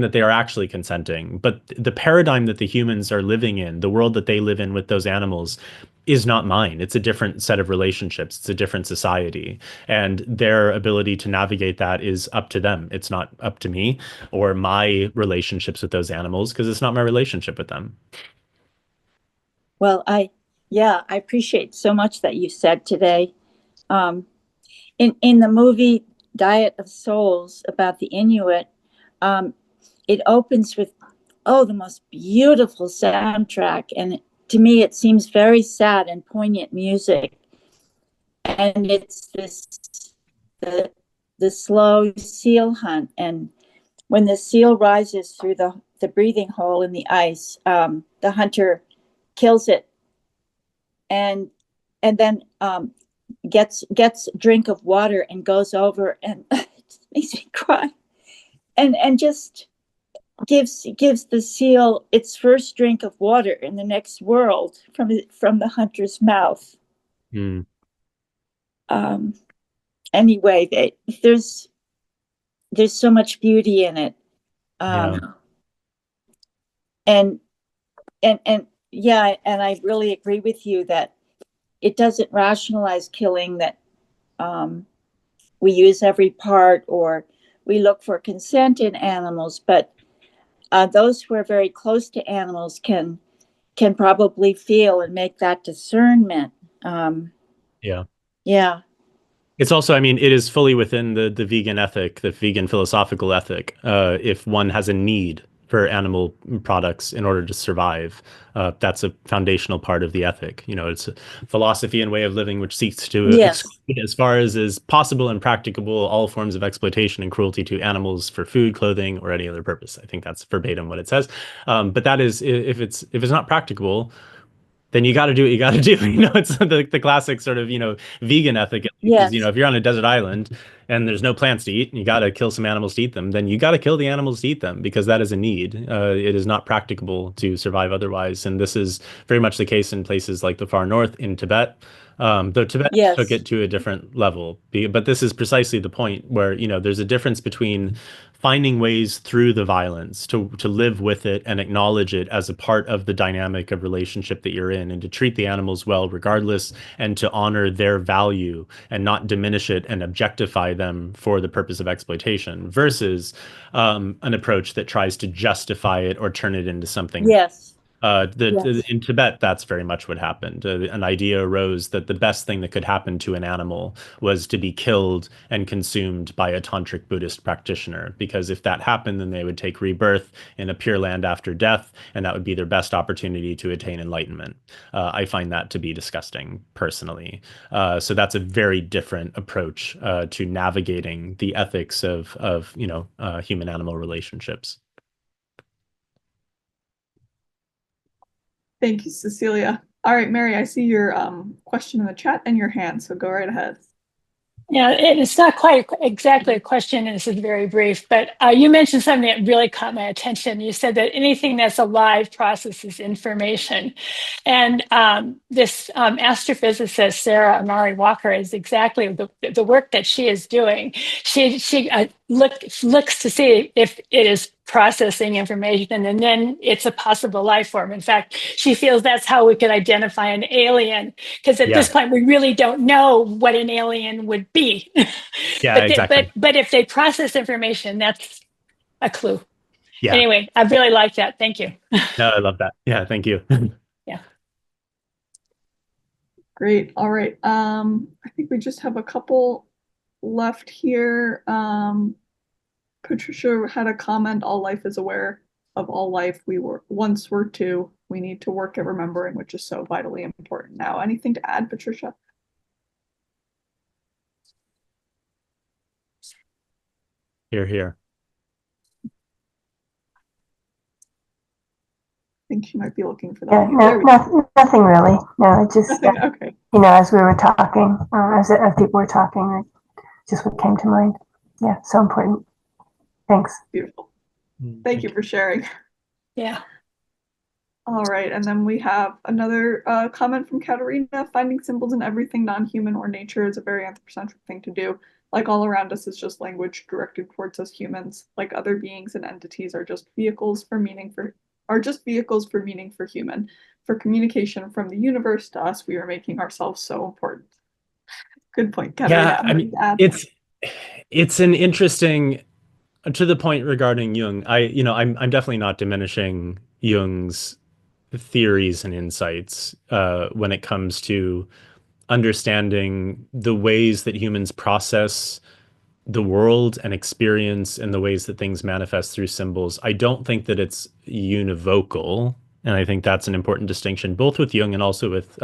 that they are actually consenting, but the paradigm that the humans are living in, the world that they live in with those animals, is not mine. It's a different set of relationships. It's a different society. And their ability to navigate that is up to them. It's not up to me or my relationships with those animals, because it's not my relationship with them. Well, I appreciate so much that you said today. In the movie Diet of Souls about the Inuit, it opens with, the most beautiful soundtrack. And to me, it seems very sad and poignant music. And it's the slow seal hunt. And when the seal rises through the breathing hole in the ice, the hunter kills it and then gets a drink of water and goes over, and it just makes me cry, and just gives the seal its first drink of water in the next world from the hunter's mouth. Mm. Anyway, there's so much beauty in it. And yeah, and I really agree with you that it doesn't rationalize killing, that we use every part or we look for consent in animals, but those who are very close to animals can probably feel and make that discernment. Yeah. It's also, I mean, it is fully within the vegan ethic, the vegan philosophical ethic. If one has a need for animal products in order to survive, that's a foundational part of the ethic. You know, it's a philosophy and way of living which seeks to exclude, as far as is possible and practicable, all forms of exploitation and cruelty to animals for food, clothing, or any other purpose. I think that's verbatim what it says. But that is, if it's not practicable, then you got to do what you got to do. You know, it's the classic sort of, you know, vegan ethic. Yes. You know, if you're on a desert island and there's no plants to eat and you got to kill some animals to eat them, then you got to kill the animals to eat them, because that is a need. It is not practicable to survive otherwise. And this is very much the case in places like the far north, in Tibet. Though Tibet took it to a different level. But this is precisely the point where, you know, there's a difference between finding ways through the violence to live with it and acknowledge it as a part of the dynamic of relationship that you're in, and to treat the animals well regardless, and to honor their value and not diminish it and objectify them for the purpose of exploitation, versus an approach that tries to justify it or turn it into something. In Tibet, that's very much what happened. An idea arose that the best thing that could happen to an animal was to be killed and consumed by a tantric Buddhist practitioner, because if that happened, then they would take rebirth in a pure land after death, and that would be their best opportunity to attain enlightenment. I find that to be disgusting, personally. So that's a very different approach to navigating the ethics of human-animal relationships. Thank you, Cecilia. All right, Mary, I see your question in the chat and your hand, so go right ahead. Yeah, it's not quite exactly a question, and this is very brief, but you mentioned something that really caught my attention. You said that anything that's alive processes information. And this astrophysicist, Sarah Amari Walker, is exactly the work that she is doing. She looks to see if it is processing information, and then it's a possible life form. In fact, she feels that's how we could identify an alien, because at this point we really don't know what an alien would be. Exactly. But if they process information, that's a clue. Yeah. Anyway, I really like that. Thank you. No, I love that. Yeah, thank you. Yeah. Great. All right. I think we just have a couple left here. Patricia had a comment: all life is aware of all life. We once were too. We need to work at remembering, which is so vitally important now. Anything to add, Patricia? Here. I think she might be looking for that. Yeah, nothing really. No, it just, okay. You know, as we were talking, as people were talking, just what came to mind. Yeah, so important. Thanks. Beautiful. Thank you for sharing. Yeah. All right, and then we have another comment from Katerina. Finding symbols in everything non-human or nature is a very anthropocentric thing to do. Like, all around us is just language directed towards us humans. Like, other beings and entities are just vehicles for meaning for human. for communication from the universe to us, we are making ourselves so important. Good point, Katarina. Yeah, I mean, it's an interesting, to the point regarding Jung. I'm definitely not diminishing Jung's theories and insights when it comes to understanding the ways that humans process the world and experience and the ways that things manifest through symbols. I don't think that it's univocal. And I think that's an important distinction, both with Jung and also with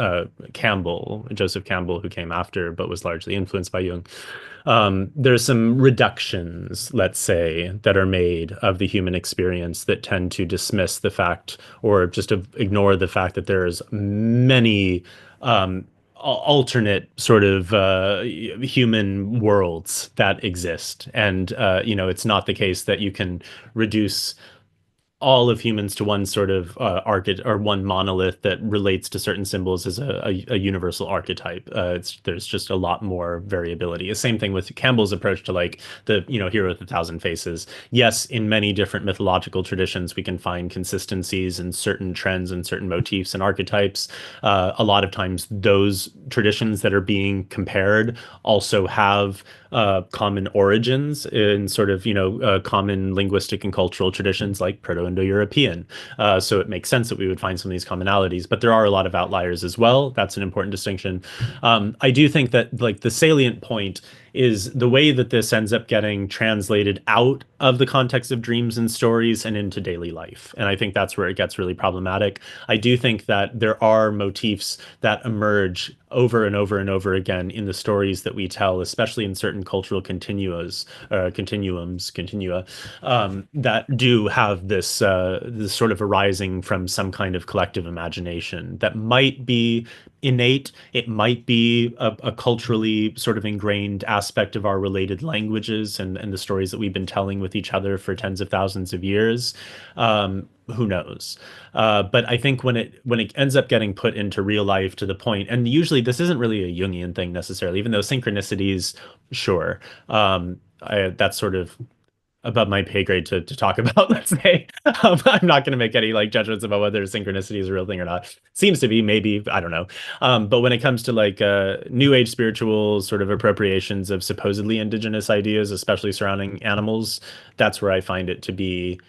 Campbell, Joseph Campbell, who came after, but was largely influenced by Jung. There's some reductions, let's say, that are made of the human experience that tend to dismiss the fact or just ignore the fact that there's many alternate sort of human worlds that exist. And, it's not the case that you can reduce all of humans to one sort of archetype or one monolith that relates to certain symbols as a universal archetype. There's just a lot more variability. The same thing with Campbell's approach to like the hero with a thousand faces. Yes, in many different mythological traditions, we can find consistencies and certain trends and certain motifs and archetypes. A lot of times, those traditions that are being compared also have common origins in sort of common linguistic and cultural traditions like Proto-Indo-European. So it makes sense that we would find some of these commonalities, but there are a lot of outliers as well. That's an important distinction. I do think that like the salient point is the way that this ends up getting translated out of the context of dreams and stories and into daily life. And I think that's where it gets really problematic. I do think that there are motifs that emerge over and over and over again in the stories that we tell, especially in certain cultural continua, that do have this sort of arising from some kind of collective imagination that might be innate. It might be a culturally sort of ingrained aspect of our related languages and the stories that we've been telling with each other for tens of thousands of years. Who knows? But I think when it ends up getting put into real life to the point, and usually this isn't really a Jungian thing necessarily, even though synchronicities, sure, that's sort of above my pay grade to talk about, let's say. I'm not going to make any like judgments about whether synchronicity is a real thing or not. Seems to be, maybe, I don't know. But when it comes to like new age spiritual sort of appropriations of supposedly indigenous ideas, especially surrounding animals, that's where I find it to be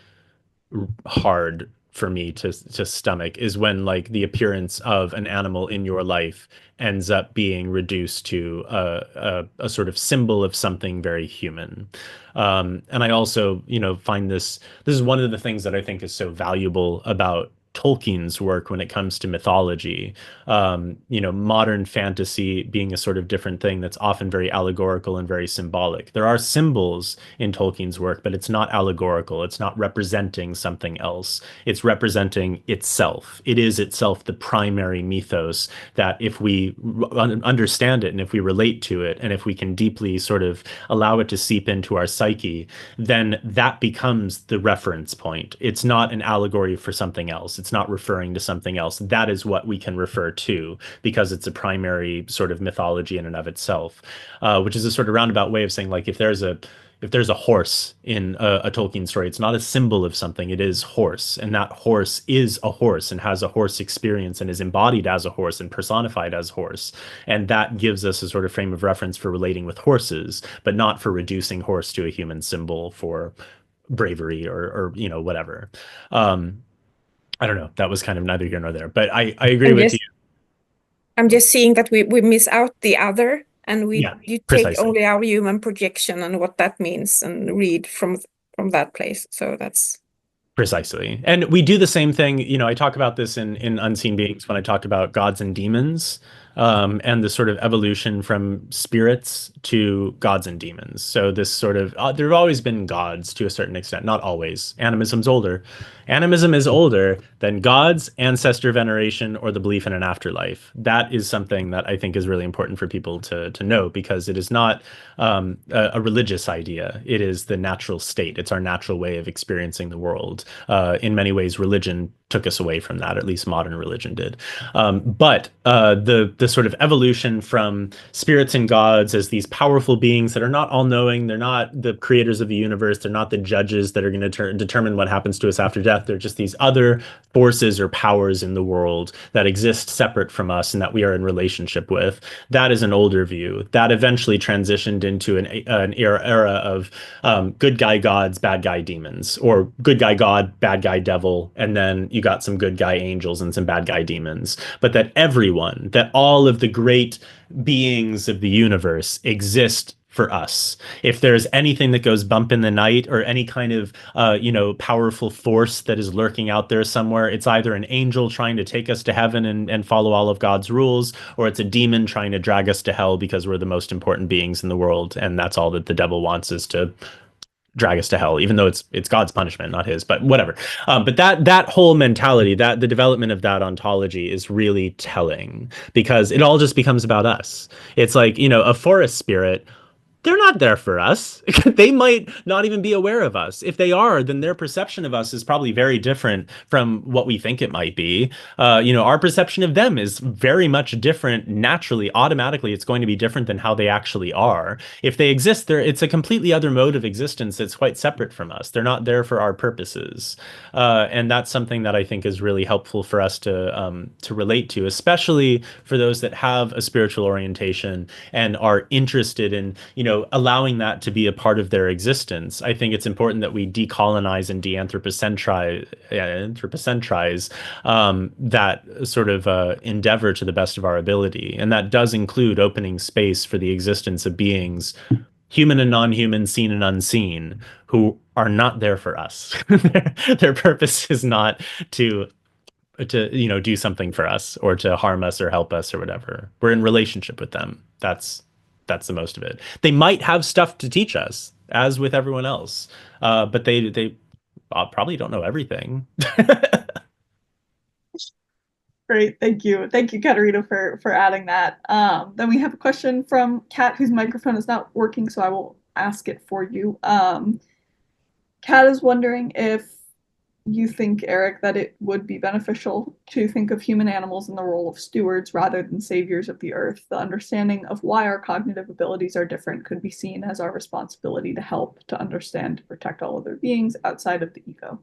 hard for me to stomach, is when like the appearance of an animal in your life ends up being reduced to a sort of symbol of something very human. And I also, find this is one of the things that I think is so valuable about Tolkien's work when it comes to mythology. Modern fantasy being a sort of different thing that's often very allegorical and very symbolic. There are symbols in Tolkien's work, but it's not allegorical. It's not representing something else. It's representing itself. It is itself the primary mythos that if we understand it and if we relate to it and if we can deeply sort of allow it to seep into our psyche, then that becomes the reference point. It's not an allegory for something else. It's not referring to something else. That is what we can refer to because it's a primary sort of mythology in and of itself, which is a sort of roundabout way of saying like if there's a horse in a Tolkien story, it's not a symbol of something, it is horse. And that horse is a horse and has a horse experience and is embodied as a horse and personified as horse. And that gives us a sort of frame of reference for relating with horses, but not for reducing horse to a human symbol for bravery or whatever. I don't know. That was kind of neither here nor there, but I agree with you. I'm just seeing that we miss out the other, and you take precisely. only our human projection and what that means and read from that place. So that's precisely. And we do the same thing. I talk about this in Unseen Beings when I talk about gods and demons, and the sort of evolution from spirits to gods and demons. So this sort of, there have always been gods to a certain extent, not always. Animism's older. Animism is older than gods, ancestor veneration, or the belief in an afterlife. That is something that I think is really important for people to know, because it is not a religious idea. It is the natural state. It's our natural way of experiencing the world. In many ways, religion took us away from that. At least modern religion did. But the sort of evolution from spirits and gods as these powerful beings that are not all-knowing, they're not the creators of the universe, they're not the judges that are going to determine what happens to us after death. They're just these other forces or powers in the world that exist separate from us and that we are in relationship with. That is an older view. That eventually transitioned into an era of good guy gods, bad guy demons, or good guy god, bad guy devil, and then you got some good guy angels and some bad guy demons. But that everyone, that all of the great beings of the universe exist for us. If there's anything that goes bump in the night or any kind of powerful force that is lurking out there somewhere, it's either an angel trying to take us to heaven and follow all of God's rules, or it's a demon trying to drag us to hell because we're the most important beings in the world, and that's all that the devil wants, is to drag us to hell, even though it's God's punishment, not his, but whatever. But that whole mentality, that the development of that ontology is really telling, because it all just becomes about us. It's like, a forest spirit, they're not there for us. They might not even be aware of us. If they are, then their perception of us is probably very different from what we think it might be. Our perception of them is very much different. Naturally, automatically, it's going to be different than how they actually are. If they exist, it's a completely other mode of existence that's quite separate from us. They're not there for our purposes. And that's something that I think is really helpful for us to relate to, especially for those that have a spiritual orientation and are interested in, allowing that to be a part of their existence. I think it's important that we decolonize and de-anthropocentrize that sort of endeavor to the best of our ability. And that does include opening space for the existence of beings, human and non-human, seen and unseen, who are not there for us. Their purpose is not to do something for us or to harm us or help us or whatever. We're in relationship with them. That's the most of it. They might have stuff to teach us, as with everyone else, but they probably don't know everything. Great, thank you, Katerina, for adding that. Then we have a question from Kat, whose microphone is not working, so I will ask it for you. Kat is wondering if you think, Erik, that it would be beneficial to think of human animals in the role of stewards rather than saviors of the earth. The understanding of why our cognitive abilities are different could be seen as our responsibility to help, to understand, to protect all other beings outside of the ego.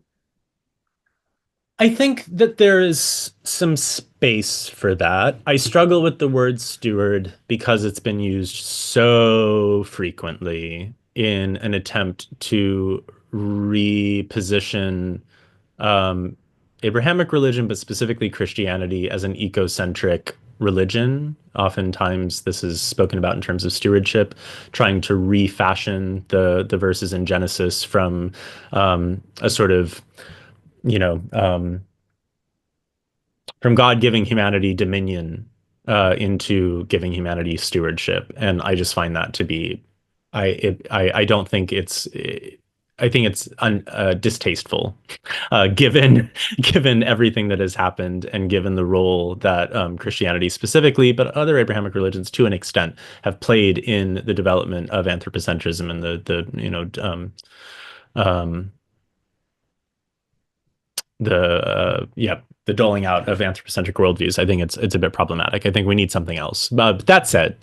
I think that there is some space for that. I struggle with the word steward because it's been used so frequently in an attempt to reposition Abrahamic religion, but specifically Christianity, as an ecocentric religion. Oftentimes this is spoken about in terms of stewardship, trying to refashion the verses in Genesis from a sort of, from God giving humanity dominion into giving humanity stewardship. And I just find that to be, I don't think it's, I think it's distasteful, given everything that has happened and given the role that Christianity specifically, but other Abrahamic religions to an extent, have played in the development of anthropocentrism and the doling out of anthropocentric worldviews. I think it's a bit problematic. I think we need something else. But that said,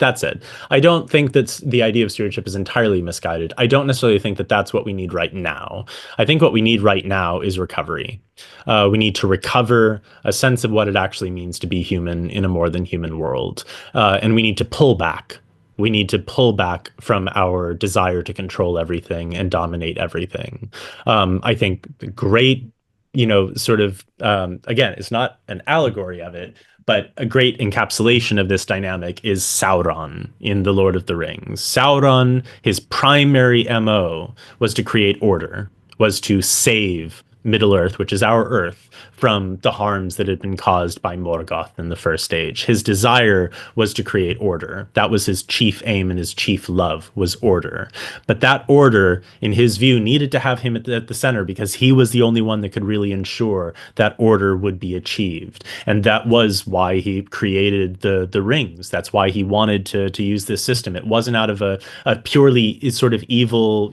I don't think that the idea of stewardship is entirely misguided. I don't necessarily think that that's what we need right now. I think what we need right now is recovery. We need to recover a sense of what it actually means to be human in a more than human world. And we need to pull back. We need to pull back from our desire to control everything and dominate everything. I think the great, again, it's not an allegory of it, but a great encapsulation of this dynamic is Sauron in The Lord of the Rings. Sauron, his primary MO was to create order, was to save Middle-earth, which is our Earth, from the harms that had been caused by Morgoth in the first stage. His desire was to create order. That was his chief aim and his chief love, was order. But that order, in his view, needed to have him at the center, because he was the only one that could really ensure that order would be achieved. And that was why he created the rings. That's why he wanted to use this system. It wasn't out of a purely sort of evil,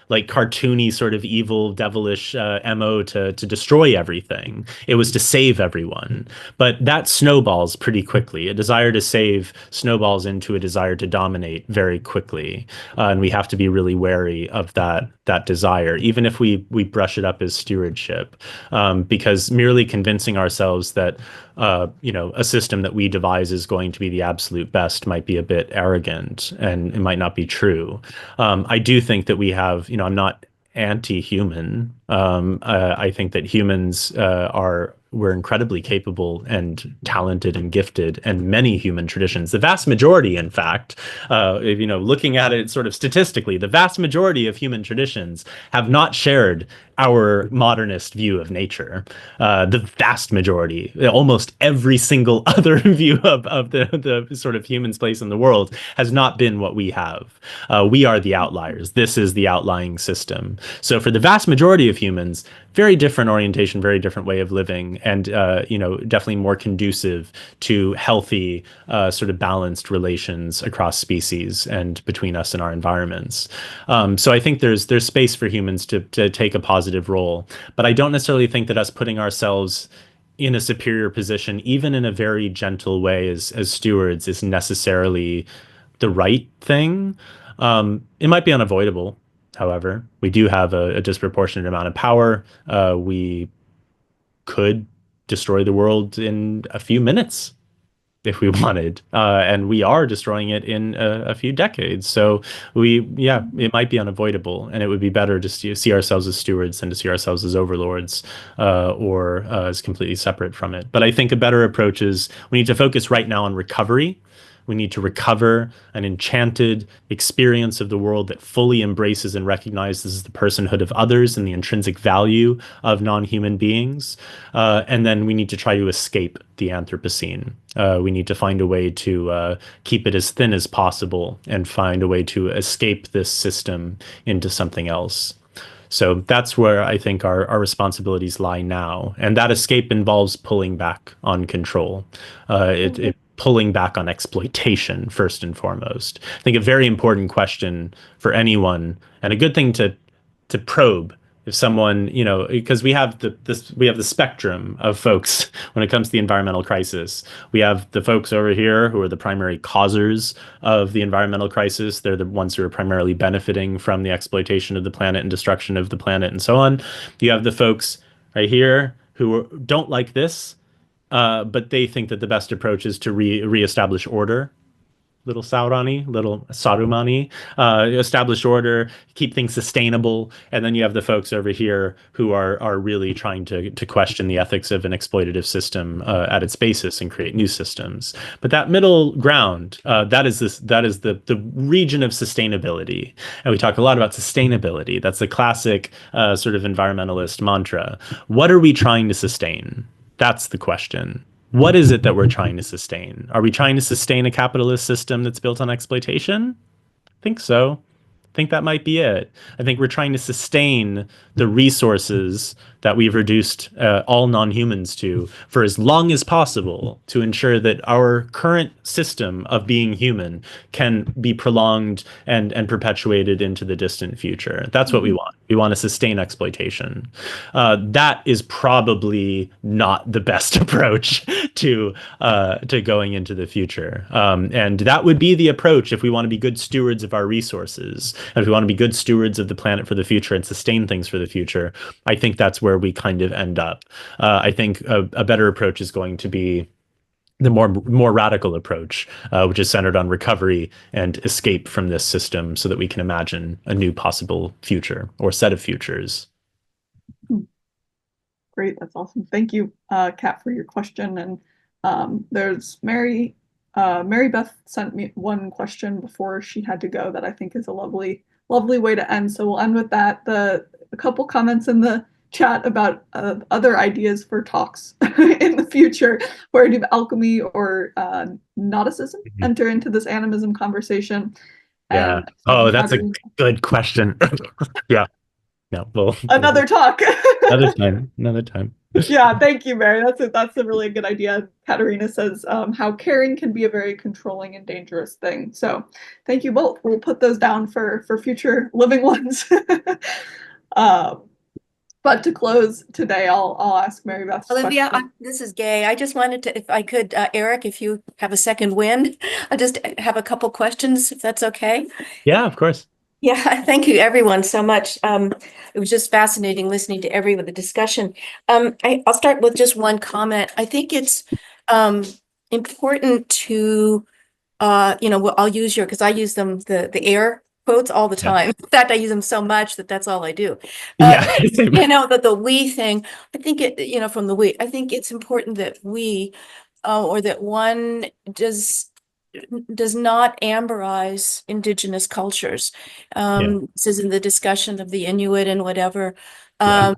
like cartoony sort of evil, devilish MO to destroy everything. It was to save everyone. But that snowballs pretty quickly. A desire to save snowballs into a desire to dominate very quickly. And we have to be really wary of that desire, even if we brush it up as stewardship, because merely convincing ourselves that a system that we devise is going to be the absolute best might be a bit arrogant, and it might not be true. I do think that we have, I'm not anti-human. I think that humans we're incredibly capable and talented and gifted, and many human traditions, the vast majority, in fact, looking at it sort of statistically, the vast majority of human traditions have not shared our modernist view of nature. The vast majority, almost every single other view of the sort of human's place in the world has not been what we have. We are the outliers. This is the outlying system. So for the vast majority of humans, very different orientation, very different way of living, and definitely more conducive to healthy, sort of balanced relations across species and between us and our environments. So I think there's space for humans to take a positive role, but I don't necessarily think that us putting ourselves in a superior position, even in a very gentle way as stewards, is necessarily the right thing. It might be unavoidable. However, we do have a disproportionate amount of power. We could destroy the world in a few minutes if we wanted, and we are destroying it in a few decades. So it might be unavoidable, and it would be better to see ourselves as stewards than to see ourselves as overlords, or as completely separate from it. But I think a better approach is we need to focus right now on recovery. We need to recover an enchanted experience of the world that fully embraces and recognizes the personhood of others and the intrinsic value of non-human beings. And then we need to try to escape the Anthropocene. We need to find a way to keep it as thin as possible and find a way to escape this system into something else. So that's where I think our responsibilities lie now. And that escape involves pulling back on control. It pulling back on exploitation, first and foremost. I think a very important question for anyone, and a good thing to probe if someone, because we have the spectrum of folks when it comes to the environmental crisis. We have the folks over here who are the primary causers of the environmental crisis. They're the ones who are primarily benefiting from the exploitation of the planet and destruction of the planet and so on. You have the folks right here who don't like this, but they think that the best approach is to reestablish order. Little Saurani, little Sarumani, establish order, keep things sustainable. And then you have the folks over here who are really trying to question the ethics of an exploitative system at its basis and create new systems. But that middle ground, that is the region of sustainability. And we talk a lot about sustainability. That's the classic sort of environmentalist mantra. What are we trying to sustain? That's the question. What is it that we're trying to sustain? Are we trying to sustain a capitalist system that's built on exploitation? I think so. I think that might be it. I think we're trying to sustain the resources that we've reduced all non-humans to for as long as possible to ensure that our current system of being human can be prolonged and perpetuated into the distant future. That's what we want. We want to sustain exploitation. That is probably not the best approach to going into the future. And that would be the approach if we want to be good stewards of our resources, and if we want to be good stewards of the planet for the future and sustain things for the future. I think that's where we kind of end up. I think a better approach is going to be the more radical approach, which is centered on recovery and escape from this system so that we can imagine a new possible future or set of futures. Great, that's awesome. Thank you, Kat, for your question. And there's Mary. Mary Beth sent me one question before she had to go that I think is a lovely way to end. So we'll end with that. A couple comments in the chat about other ideas for talks in the future. Where do alchemy or Gnosticism enter into this animism conversation? Yeah. And that's a good question. Yeah. No, well, another talk. Another time. Yeah, thank you, Mary. That's a really good idea. Katerina says how caring can be a very controlling and dangerous thing. So thank you both. We'll put those down for future living ones. But to close today, I'll ask Mary Beth's Olivia, question. this is Gay. I just wanted to, if I could, Eric, if you have a second wind, I'll just have a couple questions, if that's okay. Yeah, of course. Yeah, thank you everyone so much. It was just fascinating listening to everyone, the discussion. I'll start with just one comment. I think it's important to, I'll use because I use them, the air quotes all the time. In fact, I use them so much that's all I do. Yeah. But the we thing, I think from the we, I think it's important that we, or that one does not amberize indigenous cultures. This is in the discussion of the Inuit and whatever. One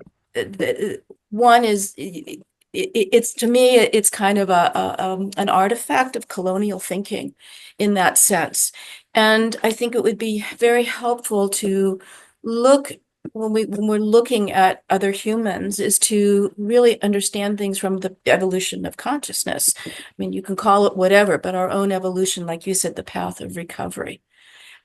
is, it's to me, it's kind of an artifact of colonial thinking in that sense. And I think it would be very helpful to look when we're looking at other humans is to really understand things from the evolution of consciousness. I mean, you can call it whatever, but our own evolution, like you said, the path of recovery.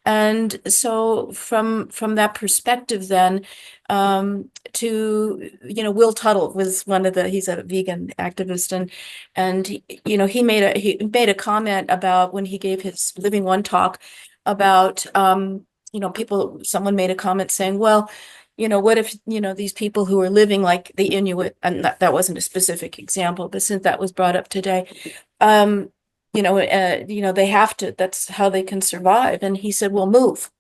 And so from that perspective, then, to, Will Tuttle was he's a vegan activist, and he made a comment about when he gave his Living One talk about, someone made a comment saying, well, what if, these people who are living like the Inuit, and that wasn't a specific example, but since that was brought up today, they have to, that's how they can survive. And he said, well, move,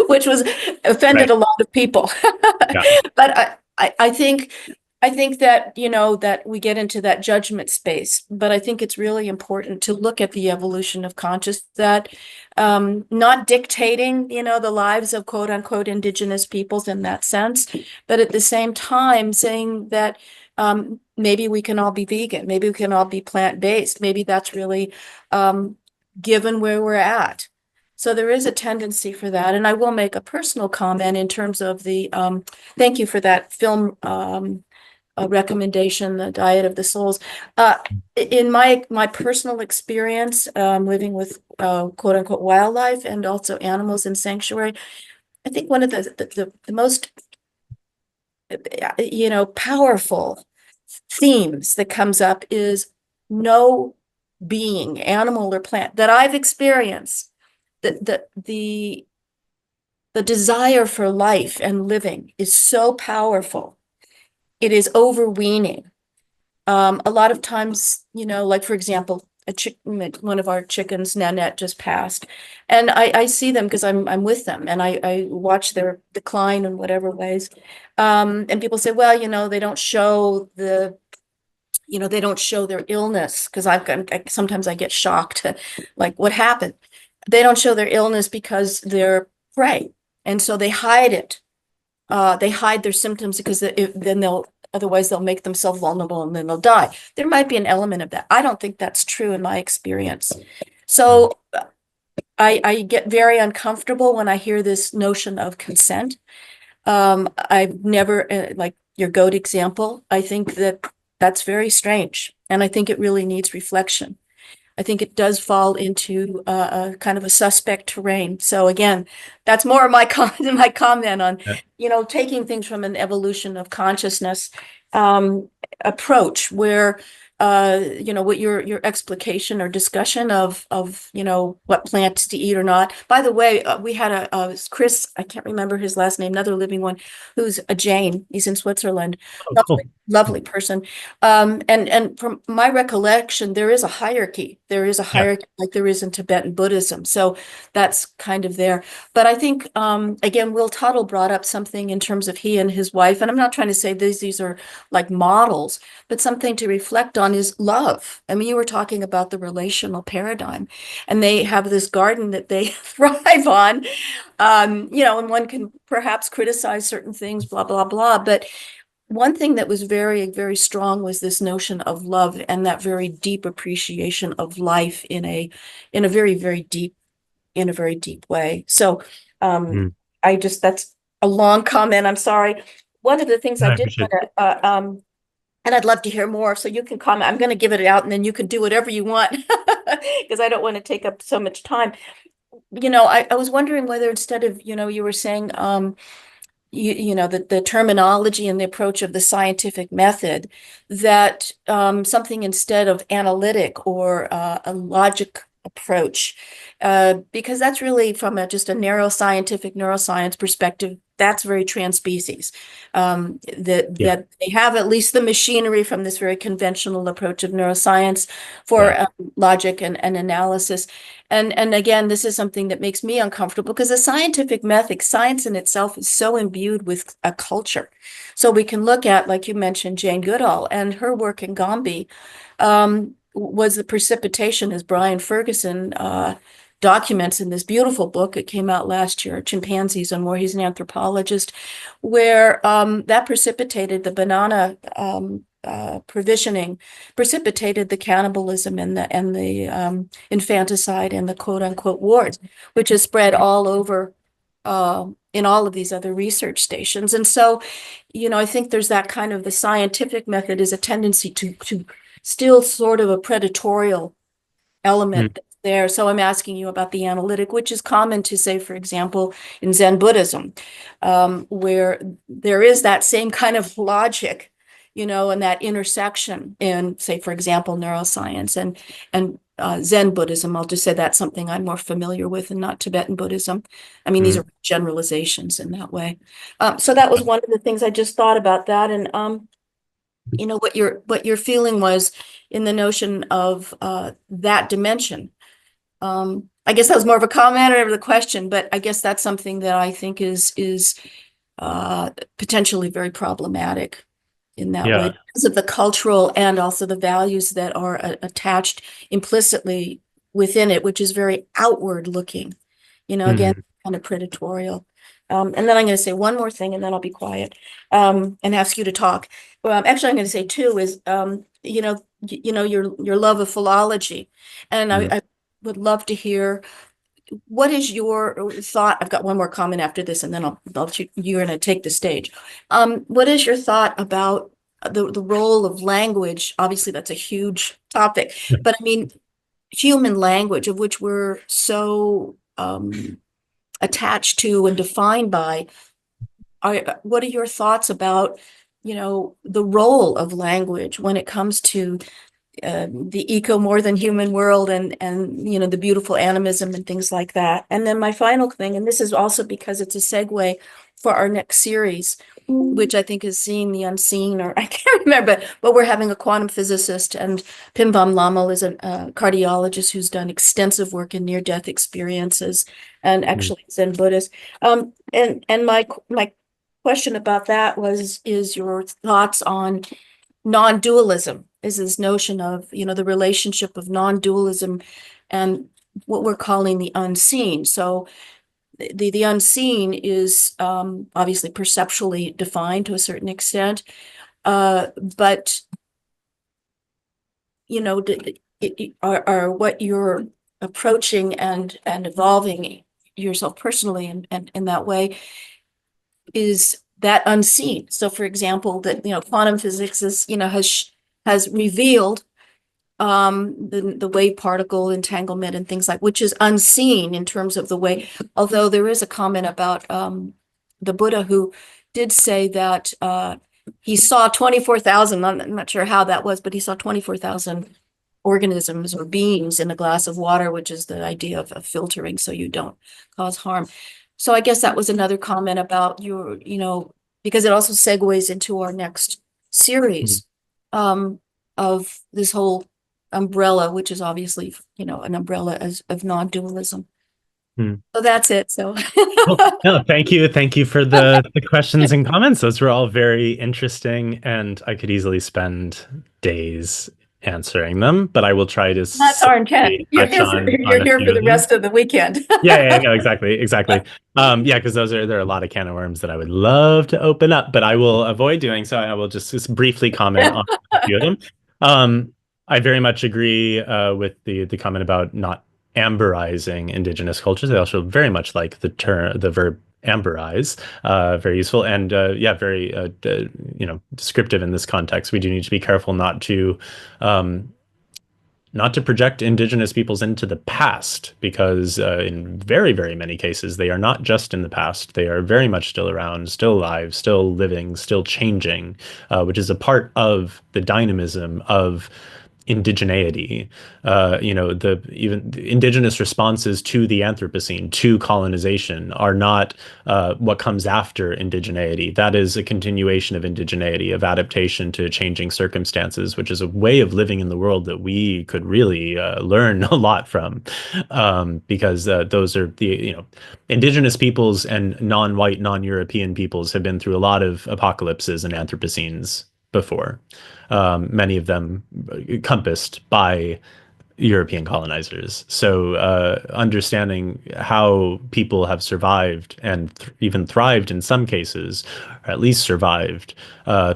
which was offended a lot of people. But I think that, that we get into that judgment space, but I think it's really important to look at the evolution of consciousness, that not dictating, the lives of quote unquote indigenous peoples in that sense, but at the same time saying that maybe we can all be vegan, maybe we can all be plant-based, maybe that's really given where we're at. So there is a tendency for that. And I will make a personal comment in terms of the, thank you for that film recommendation, The Diet of the Souls. In my personal experience, living with quote unquote wildlife and also animals in sanctuary, I think one of the most powerful themes that comes up is no being, animal or plant, that I've experienced, the desire for life and living is so powerful. It is overweening. A lot of times, like for example, one of our chickens, Nanette, just passed, and I see them because I'm with them, and I watch their decline in whatever ways. And people say, well, they don't show they don't show their illness, because sometimes I get shocked, like what happened? They don't show their illness because they're prey, and so they hide it. They hide their symptoms because otherwise they'll make themselves vulnerable and then they'll die. There might be an element of that. I don't think that's true in my experience. So I get very uncomfortable when I hear this notion of consent. I've never, like your goat example, I think that's very strange. And I think it really needs reflection. I think it does fall into a kind of a suspect terrain. So again, that's more of my comment on, taking things from an evolution of consciousness approach, where what your explication or discussion of what plants to eat or not. By the way, we had Chris, I can't remember his last name, another living one, who's a Jane. He's in Switzerland. Oh, cool. Lovely person. And from my recollection, there is a hierarchy. There is a hierarchy like there is in Tibetan Buddhism. So that's kind of there. But I think, again, Will Tuttle brought up something in terms of he and his wife, and I'm not trying to say these are like models, but something to reflect on is love. I mean, you were talking about the relational paradigm, and they have this garden that they thrive on, and one can perhaps criticize certain things, blah, blah, blah. But one thing that was very, very strong was this notion of love and that very deep appreciation of life in a very, very deep, way. So that's a long comment. I'm sorry. One of the things I did want to, and I'd love to hear more, so you can comment. I'm going to give it out, and then you can do whatever you want, because I don't want to take up so much time. I was wondering whether instead of, you were saying the terminology and the approach of the scientific method, that something instead of analytic or a logic approach, because that's really from just a narrow neuroscience perspective, that's very trans-species. That they have at least the machinery from this very conventional approach of neuroscience for logic and analysis. And again, this is something that makes me uncomfortable because the scientific method, science in itself, is so imbued with a culture. So we can look at, like you mentioned, Jane Goodall and her work in Gombe was the precipitation, as Brian Ferguson documents in this beautiful book. It came out last year, Chimpanzees and War. He's an anthropologist, where that precipitated the banana provisioning, precipitated the cannibalism and the infanticide and the quote unquote wars, which has spread all over in all of these other research stations. And so, I think there's that kind of, the scientific method is a tendency to still sort of a predatorial element there. So I'm asking you about the analytic, which is common to, say, for example, in Zen Buddhism, where there is that same kind of logic, and that intersection in, say, for example, neuroscience and Zen Buddhism. I'll just say that's something I'm more familiar with, and not Tibetan Buddhism. I mean, these are generalizations in that way. So that was one of the things I just thought about that. And what your feeling was in the notion of that dimension. I guess that was more of a comment or the question, but I guess that's something that I think is potentially very problematic in that way, because of the cultural and also the values that are attached implicitly within it, which is very outward looking, again, kind of predatorial. And then I'm going to say one more thing, and then I'll be quiet and ask you to talk. Actually, I'm going to say two is, your love of philology, and I would love to hear, what is your thought? I've got one more comment after this, and then you're going to take the stage. What is your thought about the role of language? Obviously, that's a huge topic, but I mean, human language, of which we're so attached to and defined by. What are your thoughts about, the role of language when it comes to the eco more than human world and the beautiful animism and things like that? And then my final thing, and this is also because it's a segue for our next series, which I think is Seeing the Unseen, or I can't remember, but we're having a quantum physicist, and Pimbam Lamal is a cardiologist who's done extensive work in near-death experiences and actually Zen Buddhist. And my question about that is your thoughts on non-dualism, is this notion of, the relationship of non-dualism and what we're calling the unseen. So the unseen is obviously perceptually defined to a certain extent, but are what you're approaching and evolving yourself personally and in that way is that unseen. So, for example, that quantum physics is has revealed the wave particle entanglement and things like, which is unseen in terms of the way. Although there is a comment about the Buddha, who did say that he saw 24,000. I'm not sure how that was, but he saw 24,000 organisms or beings in a glass of water, which is the idea of filtering so you don't cause harm. So I guess that was another comment about your, because it also segues into our next series of this whole umbrella, which is obviously, an umbrella of non-dualism. So that's it. So well, no, thank you for the questions and comments. Those were all very interesting, and I could easily spend days answering them, but I will try to. That's our intent. You're here for the rest of the weekend. Yeah, no, exactly. Because there are a lot of can of worms that I would love to open up, but I will avoid doing so. I will just briefly comment on a few of them. I very much agree with the comment about not amberizing indigenous cultures. I also very much like the verb amberize, very useful, and very descriptive in this context. We do need to be careful not to not to project indigenous peoples into the past, because in very, very many cases, they are not just in the past. They are very much still around, still alive, still living, still changing, which is a part of the dynamism of indigeneity. Even the indigenous responses to the Anthropocene, to colonization, are not what comes after indigeneity. That is a continuation of indigeneity, of adaptation to changing circumstances, which is a way of living in the world that we could really learn a lot from, because those are indigenous peoples and non-white, non-European peoples have been through a lot of apocalypses and Anthropocenes before, many of them encompassed by European colonizers. So understanding how people have survived and even thrived in some cases, or at least survived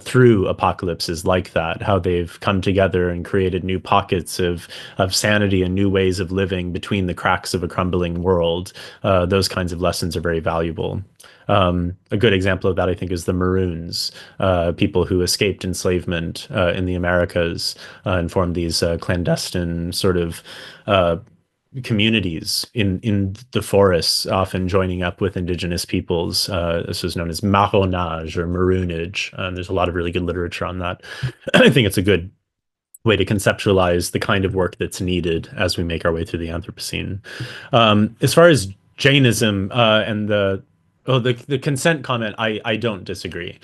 through apocalypses like that, how they've come together and created new pockets of sanity and new ways of living between the cracks of a crumbling world, those kinds of lessons are very valuable. A good example of that, I think, is the Maroons, people who escaped enslavement in the Americas and formed these clandestine sort of communities in the forests, often joining up with indigenous peoples. This is known as marronage or maroonage. There's a lot of really good literature on that. I think it's a good way to conceptualize the kind of work that's needed as we make our way through the Anthropocene. As far as Jainism and the consent comment, I don't disagree.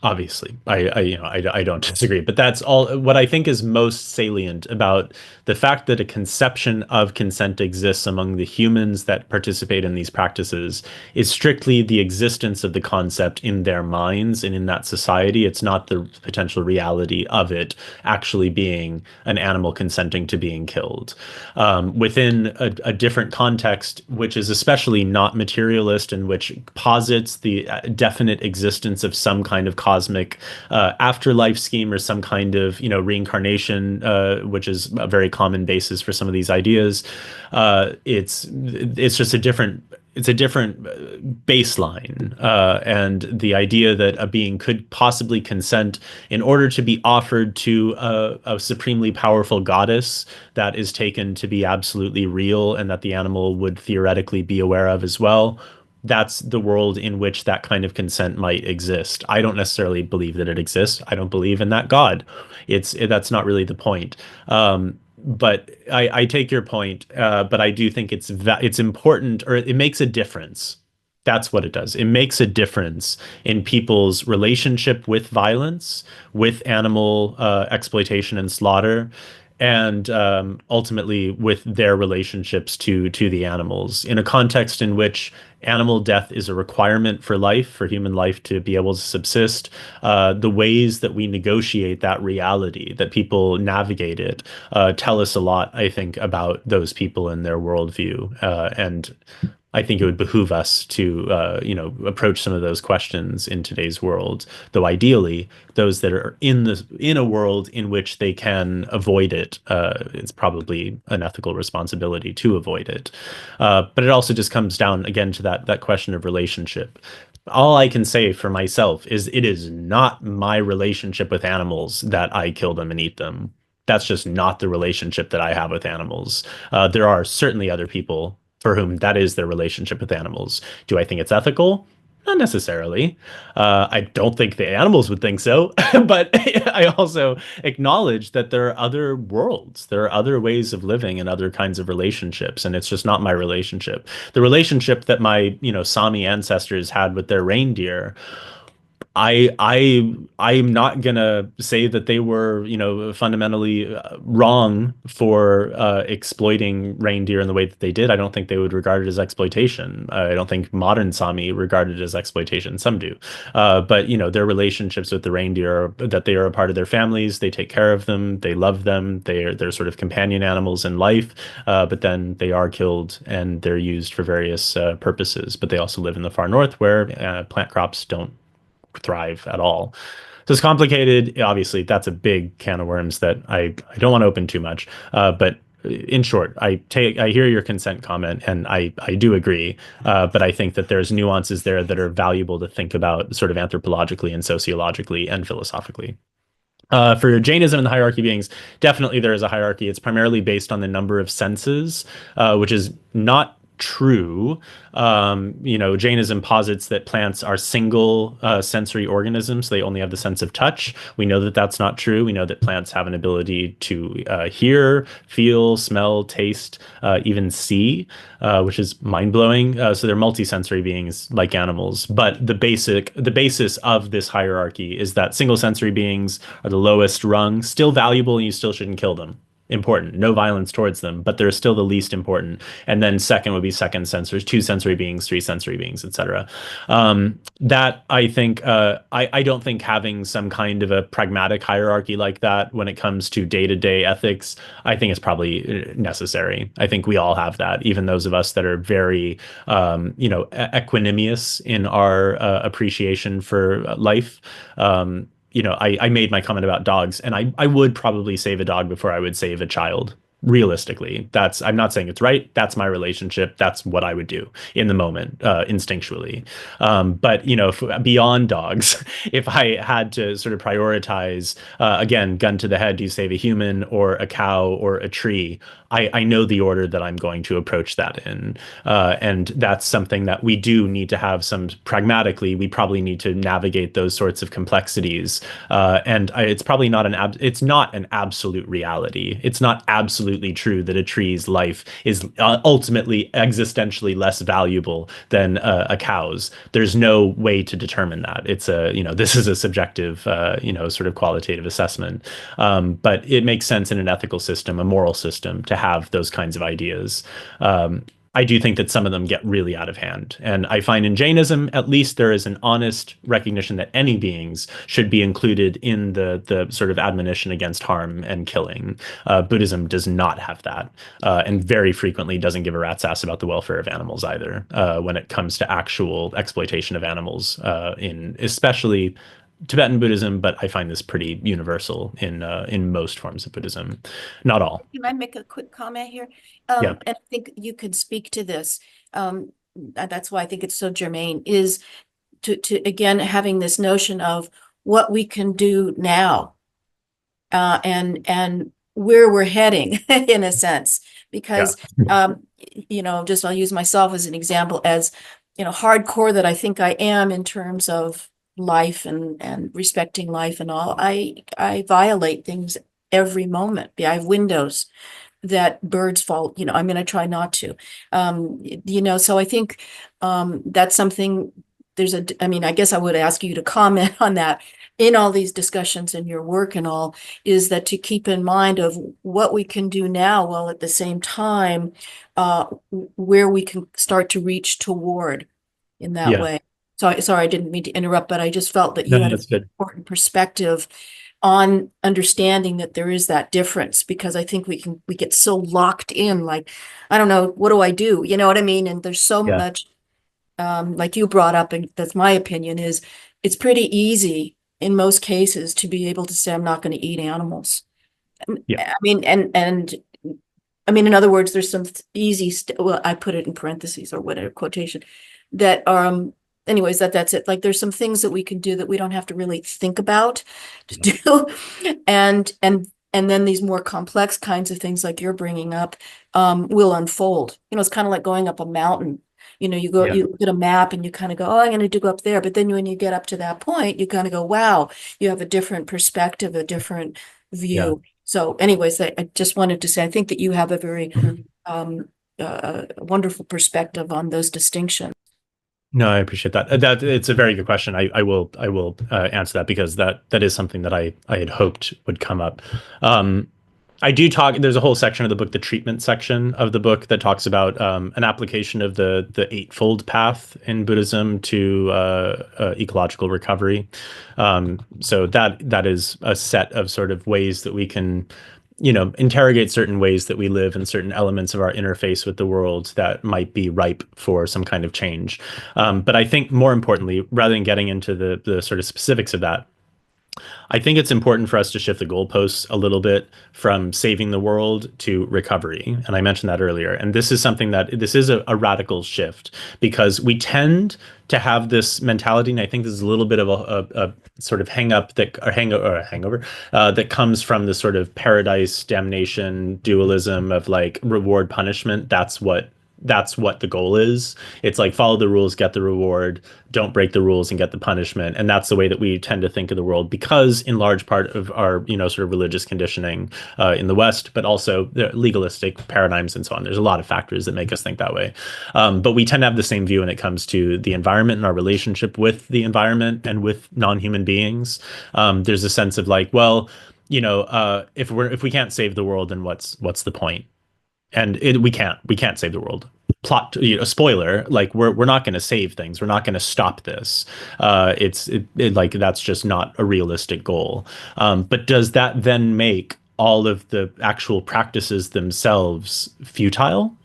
Obviously, I don't disagree, but that's all. What I think is most salient about the fact that a conception of consent exists among the humans that participate in these practices is strictly the existence of the concept in their minds and in that society. It's not the potential reality of it actually being an animal consenting to being killed. Within a different context, which is especially not materialist and which posits the definite existence of some kind of cosmic afterlife scheme or some kind of reincarnation, which is a very common basis for some of these ideas. It's just a different baseline, and the idea that a being could possibly consent in order to be offered to a supremely powerful goddess that is taken to be absolutely real and that the animal would theoretically be aware of as well. That's the world in which that kind of consent might exist. I don't necessarily believe that it exists. I don't believe in that God. That's not really the point. But I take your point. But I do think it's important, or it makes a difference. That's what it does. It makes a difference in people's relationship with violence, with animal exploitation and slaughter, and ultimately with their relationships to the animals in a context in which animal death is a requirement for life, for human life to be able to subsist. The ways that we negotiate that reality, that people navigate it, tell us a lot, I think, about those people and their worldview. And I think it would behoove us to, approach some of those questions in today's world. Though ideally, those that are in a world in which they can avoid it, it's probably an ethical responsibility to avoid it. But it also just comes down again to that question of relationship. All I can say for myself is it is not my relationship with animals that I kill them and eat them. That's just not the relationship that I have with animals. There are certainly other people for whom that is their relationship with animals. Do I think it's ethical? Not necessarily. I don't think the animals would think so, but I also acknowledge that there are other worlds, there are other ways of living and other kinds of relationships, and it's just not my relationship. The relationship that my, Sami ancestors had with their reindeer, I'm not gonna say that they were, fundamentally wrong for exploiting reindeer in the way that they did. I don't think they would regard it as exploitation. I don't think modern Sami regard it as exploitation. Some do, but their relationships with the reindeer are that they are a part of their families. They take care of them. They love them. They're sort of companion animals in life. But then they are killed and they're used for various purposes. But they also live in the far north where plant crops don't thrive at all. So it's complicated. Obviously, that's a big can of worms that I don't want to open too much. But in short, I hear your consent comment, and I do agree. But I think that there's nuances there that are valuable to think about, sort of anthropologically and sociologically and philosophically. For Jainism and the hierarchy beings, definitely there is a hierarchy. It's primarily based on the number of senses, which is not true. Jainism posits that plants are single sensory organisms. They only have the sense of touch. We know that that's not true. We know that plants have an ability to hear, feel, smell, taste, even see, which is mind-blowing. So they're multisensory beings like animals. But the basis of this hierarchy is that single sensory beings are the lowest rung, still valuable, and you still shouldn't kill them. Important, no violence towards them, but they're still the least important. And then second would be second sensors, two sensory beings, three sensory beings, etc. That I think I don't think having some kind of a pragmatic hierarchy like that when it comes to day-to-day ethics, I think is probably necessary. I think we all have that, even those of us that are very equanimous in our appreciation for life. I made my comment about dogs, and I would probably save a dog before I would save a child. Realistically, I'm not saying it's right. That's my relationship. That's what I would do in the moment, instinctually. But beyond dogs, if I had to sort of prioritize, again, gun to the head, do you save a human or a cow or a tree? I know the order that I'm going to approach that in. And that's something that we do need to have pragmatically, we probably need to navigate those sorts of complexities. It's probably not an absolute reality. It's not absolutely true that a tree's life is ultimately existentially less valuable than a cow's. There's no way to determine that. This is a subjective, sort of qualitative assessment. But it makes sense in an ethical system, a moral system, to have those kinds of ideas. I do think that some of them get really out of hand. And I find in Jainism, at least, there is an honest recognition that any beings should be included in the sort of admonition against harm and killing. Buddhism does not have that, and very frequently doesn't give a rat's ass about the welfare of animals either, when it comes to actual exploitation of animals, in especially Tibetan Buddhism, but I find this pretty universal in most forms of Buddhism. Not all. Can I make a quick comment here? Yeah. And I think you could speak to this. That's why I think it's so germane, is to again having this notion of what we can do now, and where we're heading in a sense. Because just I'll use myself as an example, as hardcore that I think I am in terms of life and respecting life and all. I violate things every moment. I have windows that birds fall, I'm going to try not to, so I think that's something. I guess I would ask you to comment on that in all these discussions in your work and all, is that to keep in mind of what we can do now, while at the same time, where we can start to reach toward in that way. Sorry, I didn't mean to interrupt, but I just felt that you had an important perspective on understanding that there is that difference, because I think we get so locked in, like, I don't know, what do I do? You know what I mean? And there's so much, like you brought up, and that's my opinion, is it's pretty easy in most cases to be able to say, I'm not going to eat animals. I mean, in other words, there's some easy, well, I put it in parentheses or whatever, quotation, that anyways, that's it. Like, there's some things that we can do that we don't have to really think about to do. And then these more complex kinds of things like you're bringing up will unfold. It's kind of like going up a mountain. You look at a map and you kind of go, oh, I'm going to go up there. But then when you get up to that point, you kind of go, wow, you have a different perspective, a different view. So anyways, I just wanted to say, I think that you have a very wonderful perspective on those distinctions. No, I appreciate that. That it's a very good question. I will answer that, because that is something that I had hoped would come up. I do talk. There's a whole section of the book, the treatment section of the book, that talks about an application of the eightfold path in Buddhism to ecological recovery. So that is a set of sort of ways that we can interrogate certain ways that we live and certain elements of our interface with the world that might be ripe for some kind of change. But I think more importantly, rather than getting into the sort of specifics of that, I think it's important for us to shift the goalposts a little bit from saving the world to recovery. And I mentioned that earlier. And this is something that this is a radical shift because we tend to have this mentality. And I think this is a little bit of a sort of hang up that or hangover that comes from the sort of paradise damnation dualism of like reward punishment. That's what the goal is. It's like follow the rules, get the reward, don't break the rules and get the punishment. And that's the way that we tend to think of the world because in large part of our, sort of religious conditioning in the West, but also the legalistic paradigms and so on. There's a lot of factors that make us think that way. But we tend to have the same view when it comes to the environment and our relationship with the environment and with non-human beings. There's a sense of like, well, if we can't save the world, then what's the point? And we can't save the world. Plot, spoiler, like we're not going to save things. We're not going to stop this. Like that's just not a realistic goal. But does that then make all of the actual practices themselves futile?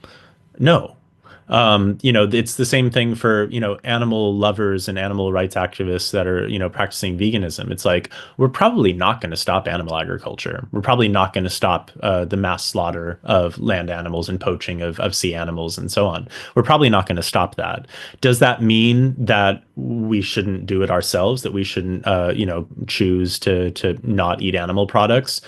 No. It's the same thing for, animal lovers and animal rights activists that are, practicing veganism. It's like, we're probably not going to stop animal agriculture. We're probably not going to stop the mass slaughter of land animals and poaching of sea animals and so on. We're probably not going to stop that. Does that mean that we shouldn't do it ourselves, that we shouldn't, choose to not eat animal products?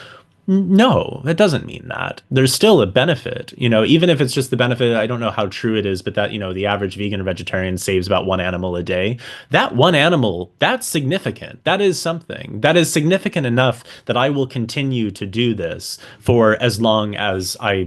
No, that doesn't mean that. There's still a benefit, even if it's just the benefit, I don't know how true it is, but that, the average vegan or vegetarian saves about one animal a day. That one animal, that's significant. That is something. That is significant enough that I will continue to do this for as long as I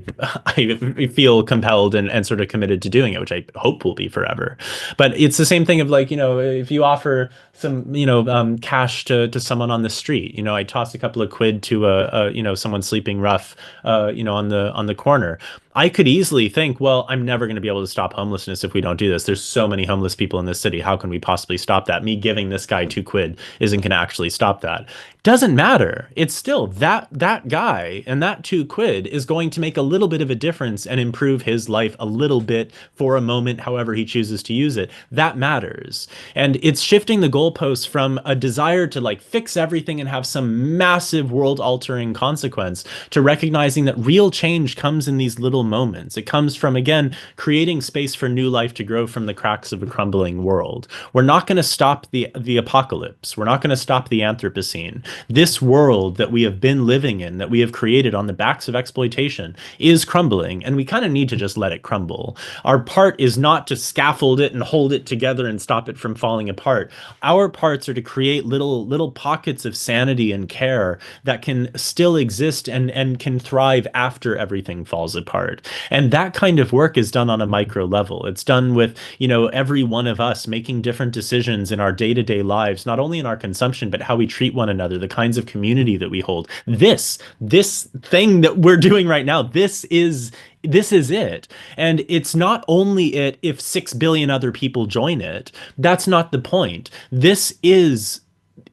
feel compelled and sort of committed to doing it, which I hope will be forever. But it's the same thing of like, if you offer some, cash to someone on the street, I toss a couple of quid to someone sleeping rough, on the corner. I could easily think, well, I'm never going to be able to stop homelessness if we don't do this. There's so many homeless people in this city. How can we possibly stop that? Me giving this guy 2 quid isn't going to actually stop that. Doesn't matter. It's still that guy and that 2 quid is going to make a little bit of a difference and improve his life a little bit for a moment, however he chooses to use it. That matters. And it's shifting the goalposts from a desire to like fix everything and have some massive world altering consequence to recognizing that real change comes in these little moments. It comes from, again, creating space for new life to grow from the cracks of a crumbling world. We're not going to stop the apocalypse. We're not going to stop the Anthropocene. This world that we have been living in, that we have created on the backs of exploitation, is crumbling, and we kind of need to just let it crumble. Our part is not to scaffold it and hold it together and stop it from falling apart. Our parts are to create little pockets of sanity and care that can still exist and can thrive after everything falls apart. And that kind of work is done on a micro level. It's done with, every one of us making different decisions in our day-to-day lives, not only in our consumption, but how we treat one another, the kinds of community that we hold. This thing that we're doing right now, this is it. And it's not only it if 6 billion other people join it. That's not the point. This is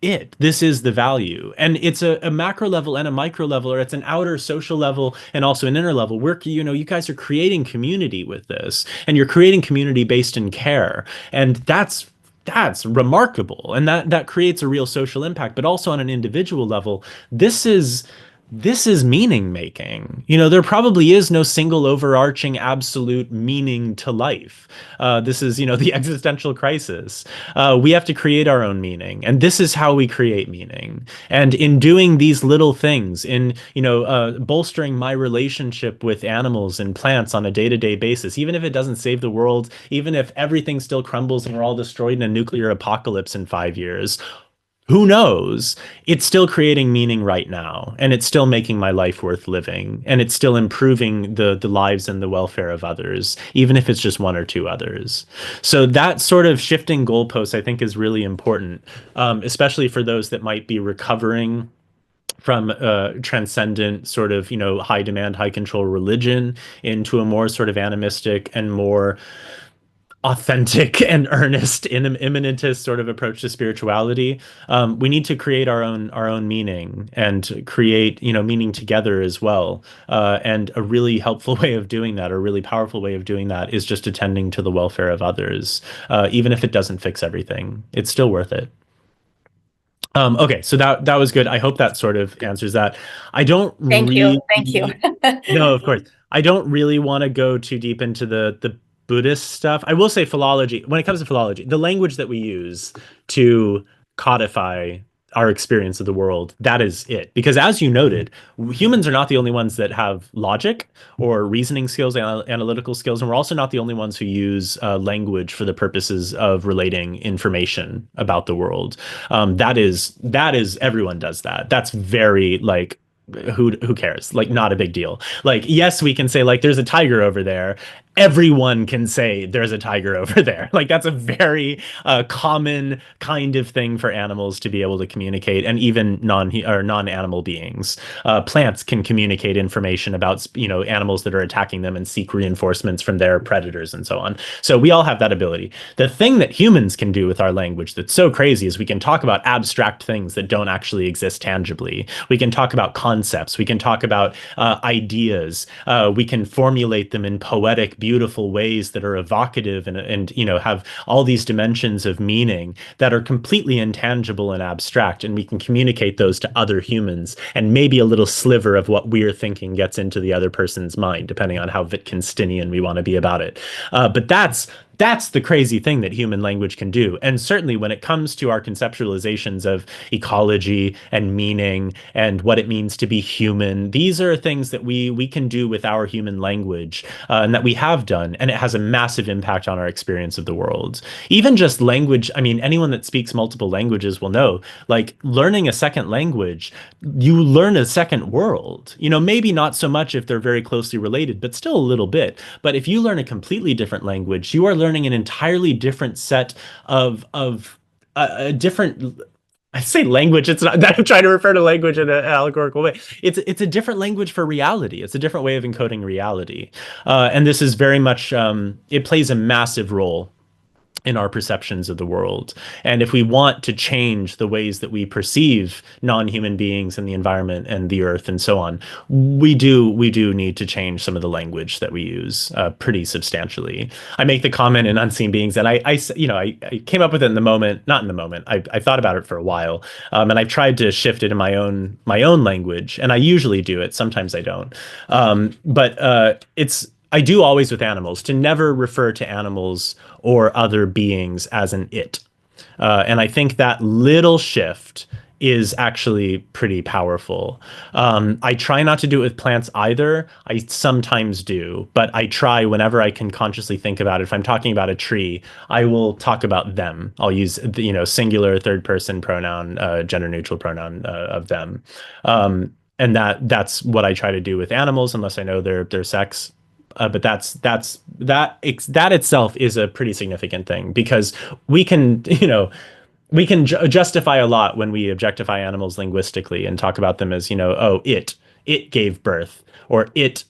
it. This is the value. And it's a macro level and a micro level, or it's an outer social level and also an inner level. You guys are creating community with this, and you're creating community based in care. And that's remarkable. And that creates a real social impact. But also on an individual level, this is meaning making. There probably is no single overarching absolute meaning to life. This is, the existential crisis. We have to create our own meaning. And this is how we create meaning. And in doing these little things, in, bolstering my relationship with animals and plants on a day-to-day basis, even if it doesn't save the world, even if everything still crumbles and we're all destroyed in a nuclear apocalypse in 5 years, who knows? It's still creating meaning right now, and it's still making my life worth living, and it's still improving the lives and the welfare of others, even if it's just one or two others. So that sort of shifting goalposts, I think, is really important, especially for those that might be recovering from transcendent sort of, high demand, high control religion into a more sort of animistic and more authentic and earnest immanentist sort of approach to spirituality. We need to create our own meaning and create meaning together as well. And a really helpful way of doing that, or a really powerful way of doing that, is just attending to the welfare of others. Even if it doesn't fix everything, it's still worth it. Okay, so that was good. I hope that sort of answers that. I don't Thank really, you. Thank you. no, of course. I don't really want to go too deep into the Buddhist stuff. I will say philology, when it comes to philology, the language that we use to codify our experience of the world, that is it. Because as you noted, humans are not the only ones that have logic or reasoning skills, analytical skills, and we're also not the only ones who use language for the purposes of relating information about the world. That is everyone does that. That's very like who cares? Like not a big deal. Like yes, we can say like there's a tiger over there. Everyone can say there's a tiger over there. Like that's a very common kind of thing for animals to be able to communicate, and even non-animal beings. Plants can communicate information about animals that are attacking them and seek reinforcements from their predators and so on. So we all have that ability. The thing that humans can do with our language that's so crazy is we can talk about abstract things that don't actually exist tangibly. We can talk about concepts. We can talk about ideas. We can formulate them in poetic, beautiful ways that are evocative and have all these dimensions of meaning that are completely intangible and abstract, and we can communicate those to other humans, and maybe a little sliver of what we're thinking gets into the other person's mind, depending on how Wittgensteinian we want to be about it. But that's the crazy thing that human language can do. And certainly when it comes to our conceptualizations of ecology and meaning and what it means to be human, these are things that we can do with our human language, and that we have done. And it has a massive impact on our experience of the world. Even just language, I mean, anyone that speaks multiple languages will know, like learning a second language, you learn a second world. Maybe not so much if they're very closely related, but still a little bit. But if you learn a completely different language, you are learning an entirely different set of a different. I say language. It's not that I'm trying to refer to language in an allegorical way. It's a different language for reality. It's a different way of encoding reality, and this is very much. It plays a massive role in our perceptions of the world. And if we want to change the ways that we perceive non-human beings and the environment and the earth and so on, we do need to change some of the language that we use pretty substantially. I make the comment in Unseen Beings, and I came up with it in the moment, not in the moment. I thought about it for a while, and I've tried to shift it in my own language, and I usually do it. Sometimes I don't, but I do always with animals to never refer to animals or other beings as an it. And I think that little shift is actually pretty powerful. I try not to do it with plants either. I sometimes do, but I try whenever I can consciously think about it. If I'm talking about a tree, I will talk about them. I'll use singular third person pronoun, gender neutral pronoun of them. And that's what I try to do with animals, unless I know their sex. But that itself is a pretty significant thing, because we can justify a lot when we objectify animals linguistically and talk about them as it gave birth, or it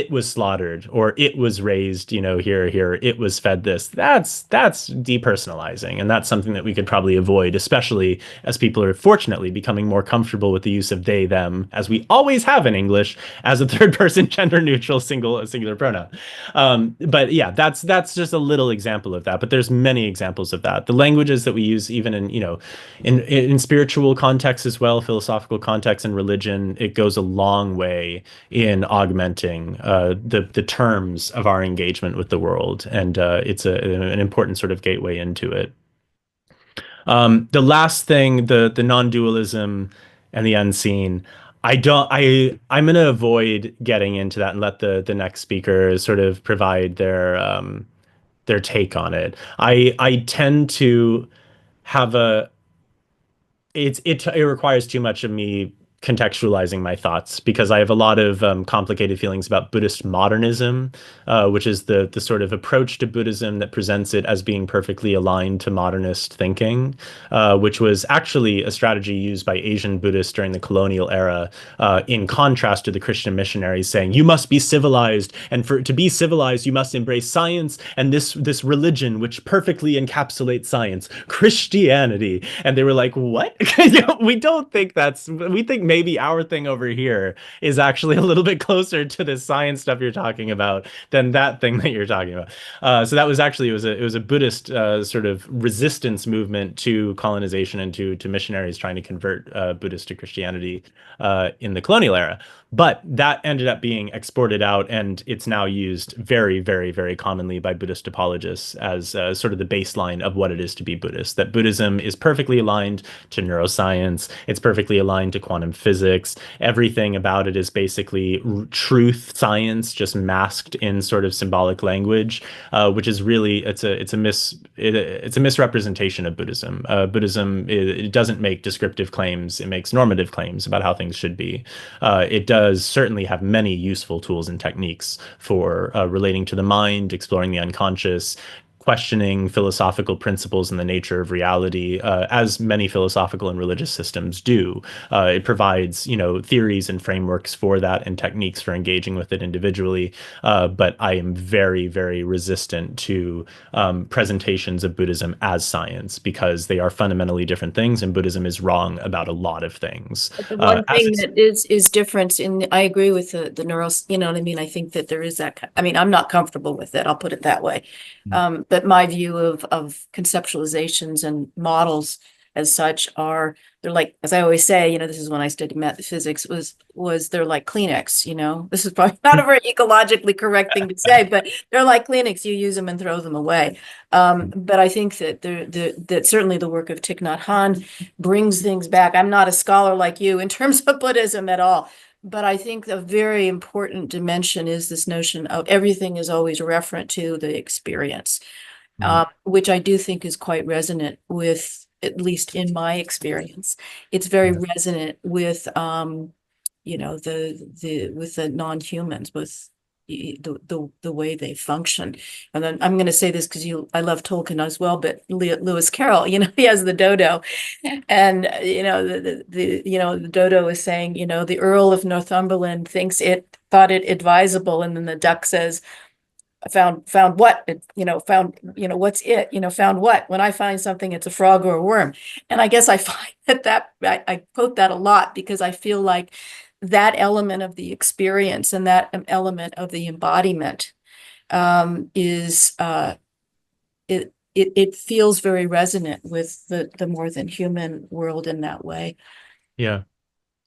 was slaughtered, or it was raised here, it was fed this. That's depersonalizing, and that's something that we could probably avoid, especially as people are fortunately becoming more comfortable with the use of they them, as we always have in English, as a third person gender neutral singular pronoun. But yeah, that's just a little example of that, but there's many examples of that. The languages that we use even in spiritual contexts as well, philosophical contexts and religion, it goes a long way in augmenting the terms of our engagement with the world, and it's an important sort of gateway into it. The last thing, the non-dualism and the unseen, I'm going to avoid getting into that and let the next speaker sort of provide their take on it. I tend to have it requires too much of me contextualizing my thoughts, because I have a lot of complicated feelings about Buddhist modernism, which is the sort of approach to Buddhism that presents it as being perfectly aligned to modernist thinking, which was actually a strategy used by Asian Buddhists during the colonial era, in contrast to the Christian missionaries saying, you must be civilized, and to be civilized, you must embrace science and this religion which perfectly encapsulates science, Christianity. And they were like, what? We don't think we think maybe our thing over here is actually a little bit closer to the science stuff you're talking about than that thing that you're talking about. So that was actually it was a Buddhist sort of resistance movement to colonization and to missionaries trying to convert Buddhists to Christianity in the colonial era. But that ended up being exported out, and it's now used very, very, very commonly by Buddhist apologists as sort of the baseline of what it is to be Buddhist. That Buddhism is perfectly aligned to neuroscience, it's perfectly aligned to quantum physics. Everything about it is basically truth science, just masked in sort of symbolic language, which is really it's a misrepresentation of Buddhism. Buddhism it doesn't make descriptive claims; it makes normative claims about how things should be. It does certainly have many useful tools and techniques for relating to the mind, exploring the unconscious, questioning philosophical principles and the nature of reality, as many philosophical and religious systems do. It provides, theories and frameworks for that and techniques for engaging with it individually. But I am very, very resistant to presentations of Buddhism as science because they are fundamentally different things, and Buddhism is wrong about a lot of things. But the one thing that is different I agree with the neuro, you know what I mean? I think that there is that, I'm not comfortable with it. I'll put it that way. But my view of conceptualizations and models as such they're like, as I always say, this is when I studied metaphysics, was they're like Kleenex, this is probably not a very ecologically correct thing to say, but they're like Kleenex, you use them and throw them away. But I think that that certainly the work of Thich Nhat Hanh brings things back. I'm not a scholar like you in terms of Buddhism at all, but I think a very important dimension is this notion of everything is always referent to the experience, which I do think is quite resonant with, at least in my experience. It's very resonant with, with the non-humans, with the way they function. And then I'm going to say this because I love Tolkien as well, but Lewis Carroll, he has the dodo, and the dodo is saying, the Earl of Northumberland thought it advisable, and then the duck says, found what, what's it, found what? When I find something, it's a frog or a worm. And I guess I find that I quote that a lot because I feel like that element of the experience and that element of the embodiment is it feels very resonant with the more than human world in that way. Yeah.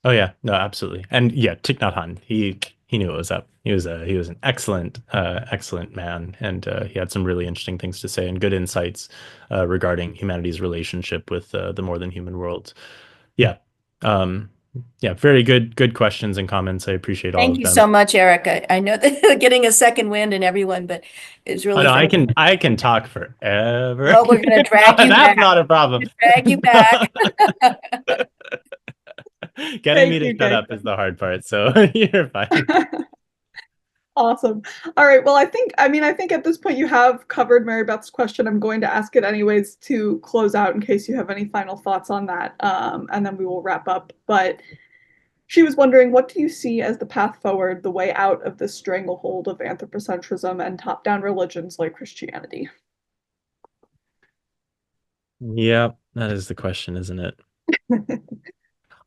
Oh yeah. No, absolutely. And yeah, Thich Nhat Hanh, he knew what was up. He was an excellent man, and he had some really interesting things to say and good insights regarding humanity's relationship with the more than human world. Yeah. Yeah, very good questions and comments. I appreciate all of them. Thank you so much, Eric. I know that getting a second wind and everyone, but it's really. I can talk forever. Well, we're going to drag you back. That's not a problem. Drag you back. Getting me to shut up is the hard part, so you're fine. Awesome. All right. Well, I think at this point you have covered Mary Beth's question. I'm going to ask it anyways to close out in case you have any final thoughts on that. And then we will wrap up. But she was wondering, what do you see as the path forward, the way out of this stranglehold of anthropocentrism and top-down religions like Christianity? Yeah, that is the question, isn't it?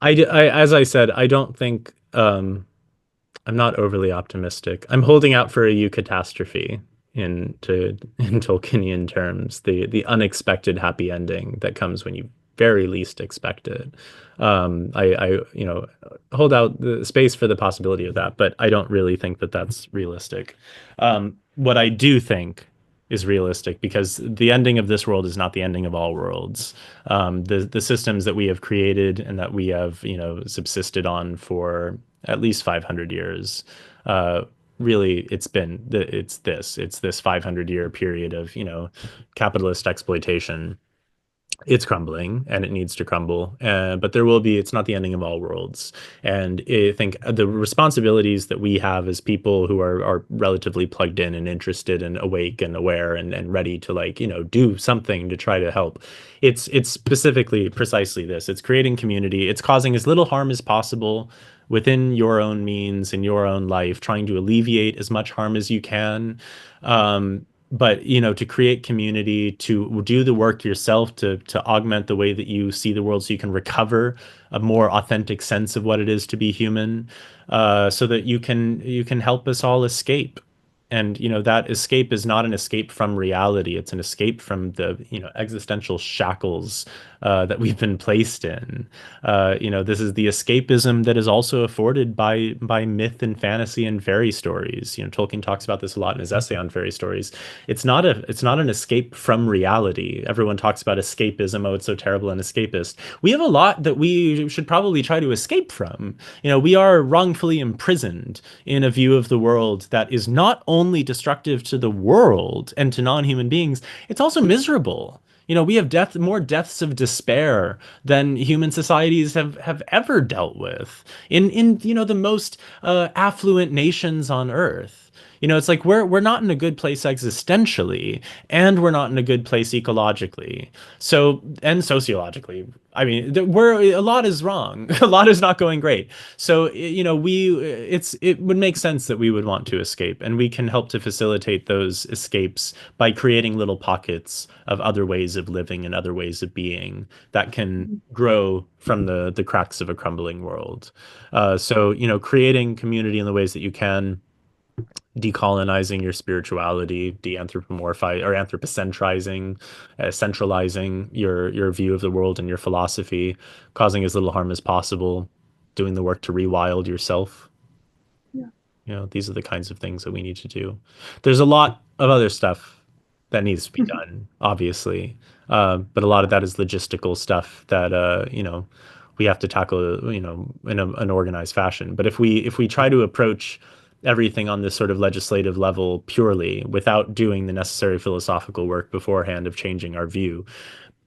As I said, I don't think I'm not overly optimistic. I'm holding out for a eucatastrophe in Tolkienian terms, the unexpected happy ending that comes when you very least expect it. I hold out the space for the possibility of that, but I don't really think that that's realistic. What I do think is realistic, because the ending of this world is not the ending of all worlds. The systems that we have created and that we have, subsisted on for at least 500 years, really, it's this 500-year period of, capitalist exploitation. It's crumbling and it needs to crumble, but it's not the ending of all worlds. And I think the responsibilities that we have as people who are relatively plugged in and interested and awake and aware and ready to do something to try to help. It's precisely this. It's creating community. It's causing as little harm as possible within your own means in your own life, trying to alleviate as much harm as you can. But, you know, to create community, to do the work yourself, to augment the way that you see the world so you can recover a more authentic sense of what it is to be human, so that you can help us all escape. And, you know, that escape is not an escape from reality. It's an escape from the, you know, existential shackles that we've been placed in. You know, this is the escapism that is also afforded by myth and fantasy and fairy stories. You know, Tolkien talks about this a lot in his essay on fairy stories. It's not an escape from reality. Everyone talks about escapism. Oh, it's so terrible and escapist. We have a lot that we should probably try to escape from. You know, we are wrongfully imprisoned in a view of the world that is not only destructive to the world and to non-human beings, it's also miserable. You know, we have more deaths of despair than human societies have ever dealt with in you know, the most affluent nations on Earth. You know, it's like we're not in a good place existentially, and we're not in a good place ecologically. So, and sociologically. I mean, a lot is wrong. A lot is not going great. So, you know, it would make sense that we would want to escape, and we can help to facilitate those escapes by creating little pockets of other ways of living and other ways of being that can grow from the cracks of a crumbling world. So, you know, creating community in the ways that you can, decolonizing your spirituality, de-anthropomorphizing or anthropocentrizing, centralizing your view of the world and your philosophy, causing as little harm as possible, doing the work to rewild yourself. Yeah. You know, these are the kinds of things that we need to do. There's a lot of other stuff that needs to be done, obviously, but a lot of that is logistical stuff that you know, we have to tackle, you know, in an organized fashion. But if we try to approach everything on this sort of legislative level purely without doing the necessary philosophical work beforehand of changing our view,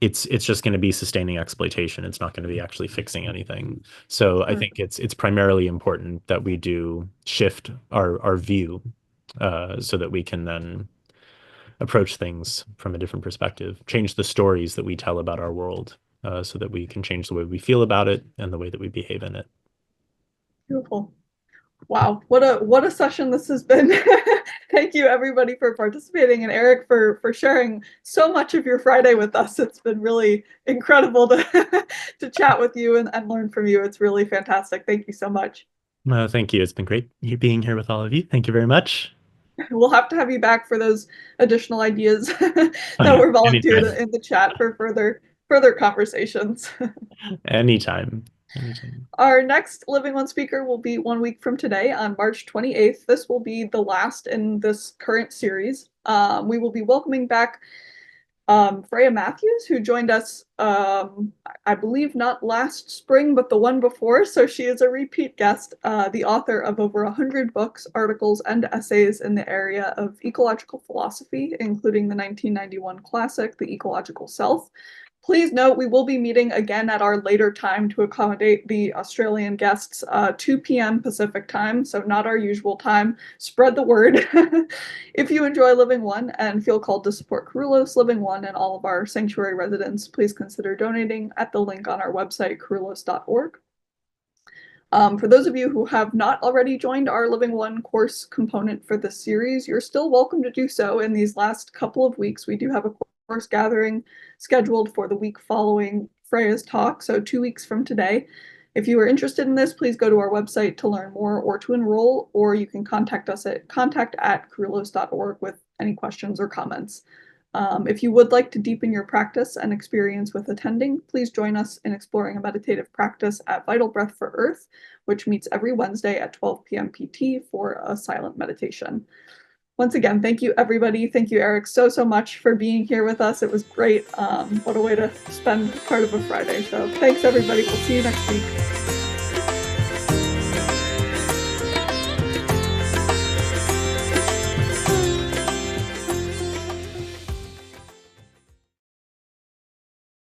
it's just going to be sustaining exploitation. It's not going to be actually fixing anything. So I think it's primarily important that we do shift our view, so that we can then approach things from a different perspective, change the stories that we tell about our world, so that we can change the way we feel about it and the way that we behave in it. Beautiful. Wow, what a session this has been. Thank you everybody for participating, and Erik for sharing so much of your Friday with us. It's been really incredible to to chat with you and learn from you. It's really fantastic. Thank you so much. Thank you. It's been great being here with all of you. Thank you very much. We'll have to have you back for those additional ideas that were volunteered in the chat for further conversations. Anytime. Our next Living One speaker will be 1 week from today on March 28th. This will be the last in this current series. We will be welcoming back Freya Matthews, who joined us, I believe not last spring, but the one before. So she is a repeat guest, the author of over 100 books, articles, and essays in the area of ecological philosophy, including the 1991 classic, The Ecological Self. Please note, we will be meeting again at our later time to accommodate the Australian guests, 2 p.m. Pacific time, so not our usual time. Spread the word. If you enjoy Living One and feel called to support Kerulos, Living One, and all of our sanctuary residents, please consider donating at the link on our website, kerulos.org. For those of you who have not already joined our Living One course component for this series, you're still welcome to do so in these last couple of weeks. We do have a course gathering scheduled for the week following Freya's talk, so 2 weeks from today. If you are interested in this, please go to our website to learn more or to enroll, or you can contact us at contact@kerulos.org with any questions or comments. If you would like to deepen your practice and experience with attending, please join us in exploring a meditative practice at Vital Breath for Earth, which meets every Wednesday at 12 p.m. PT for a silent meditation. Once again, thank you, everybody. Thank you, Erik, so much for being here with us. It was great. What a way to spend part of a Friday. So thanks, everybody. We'll see you next week.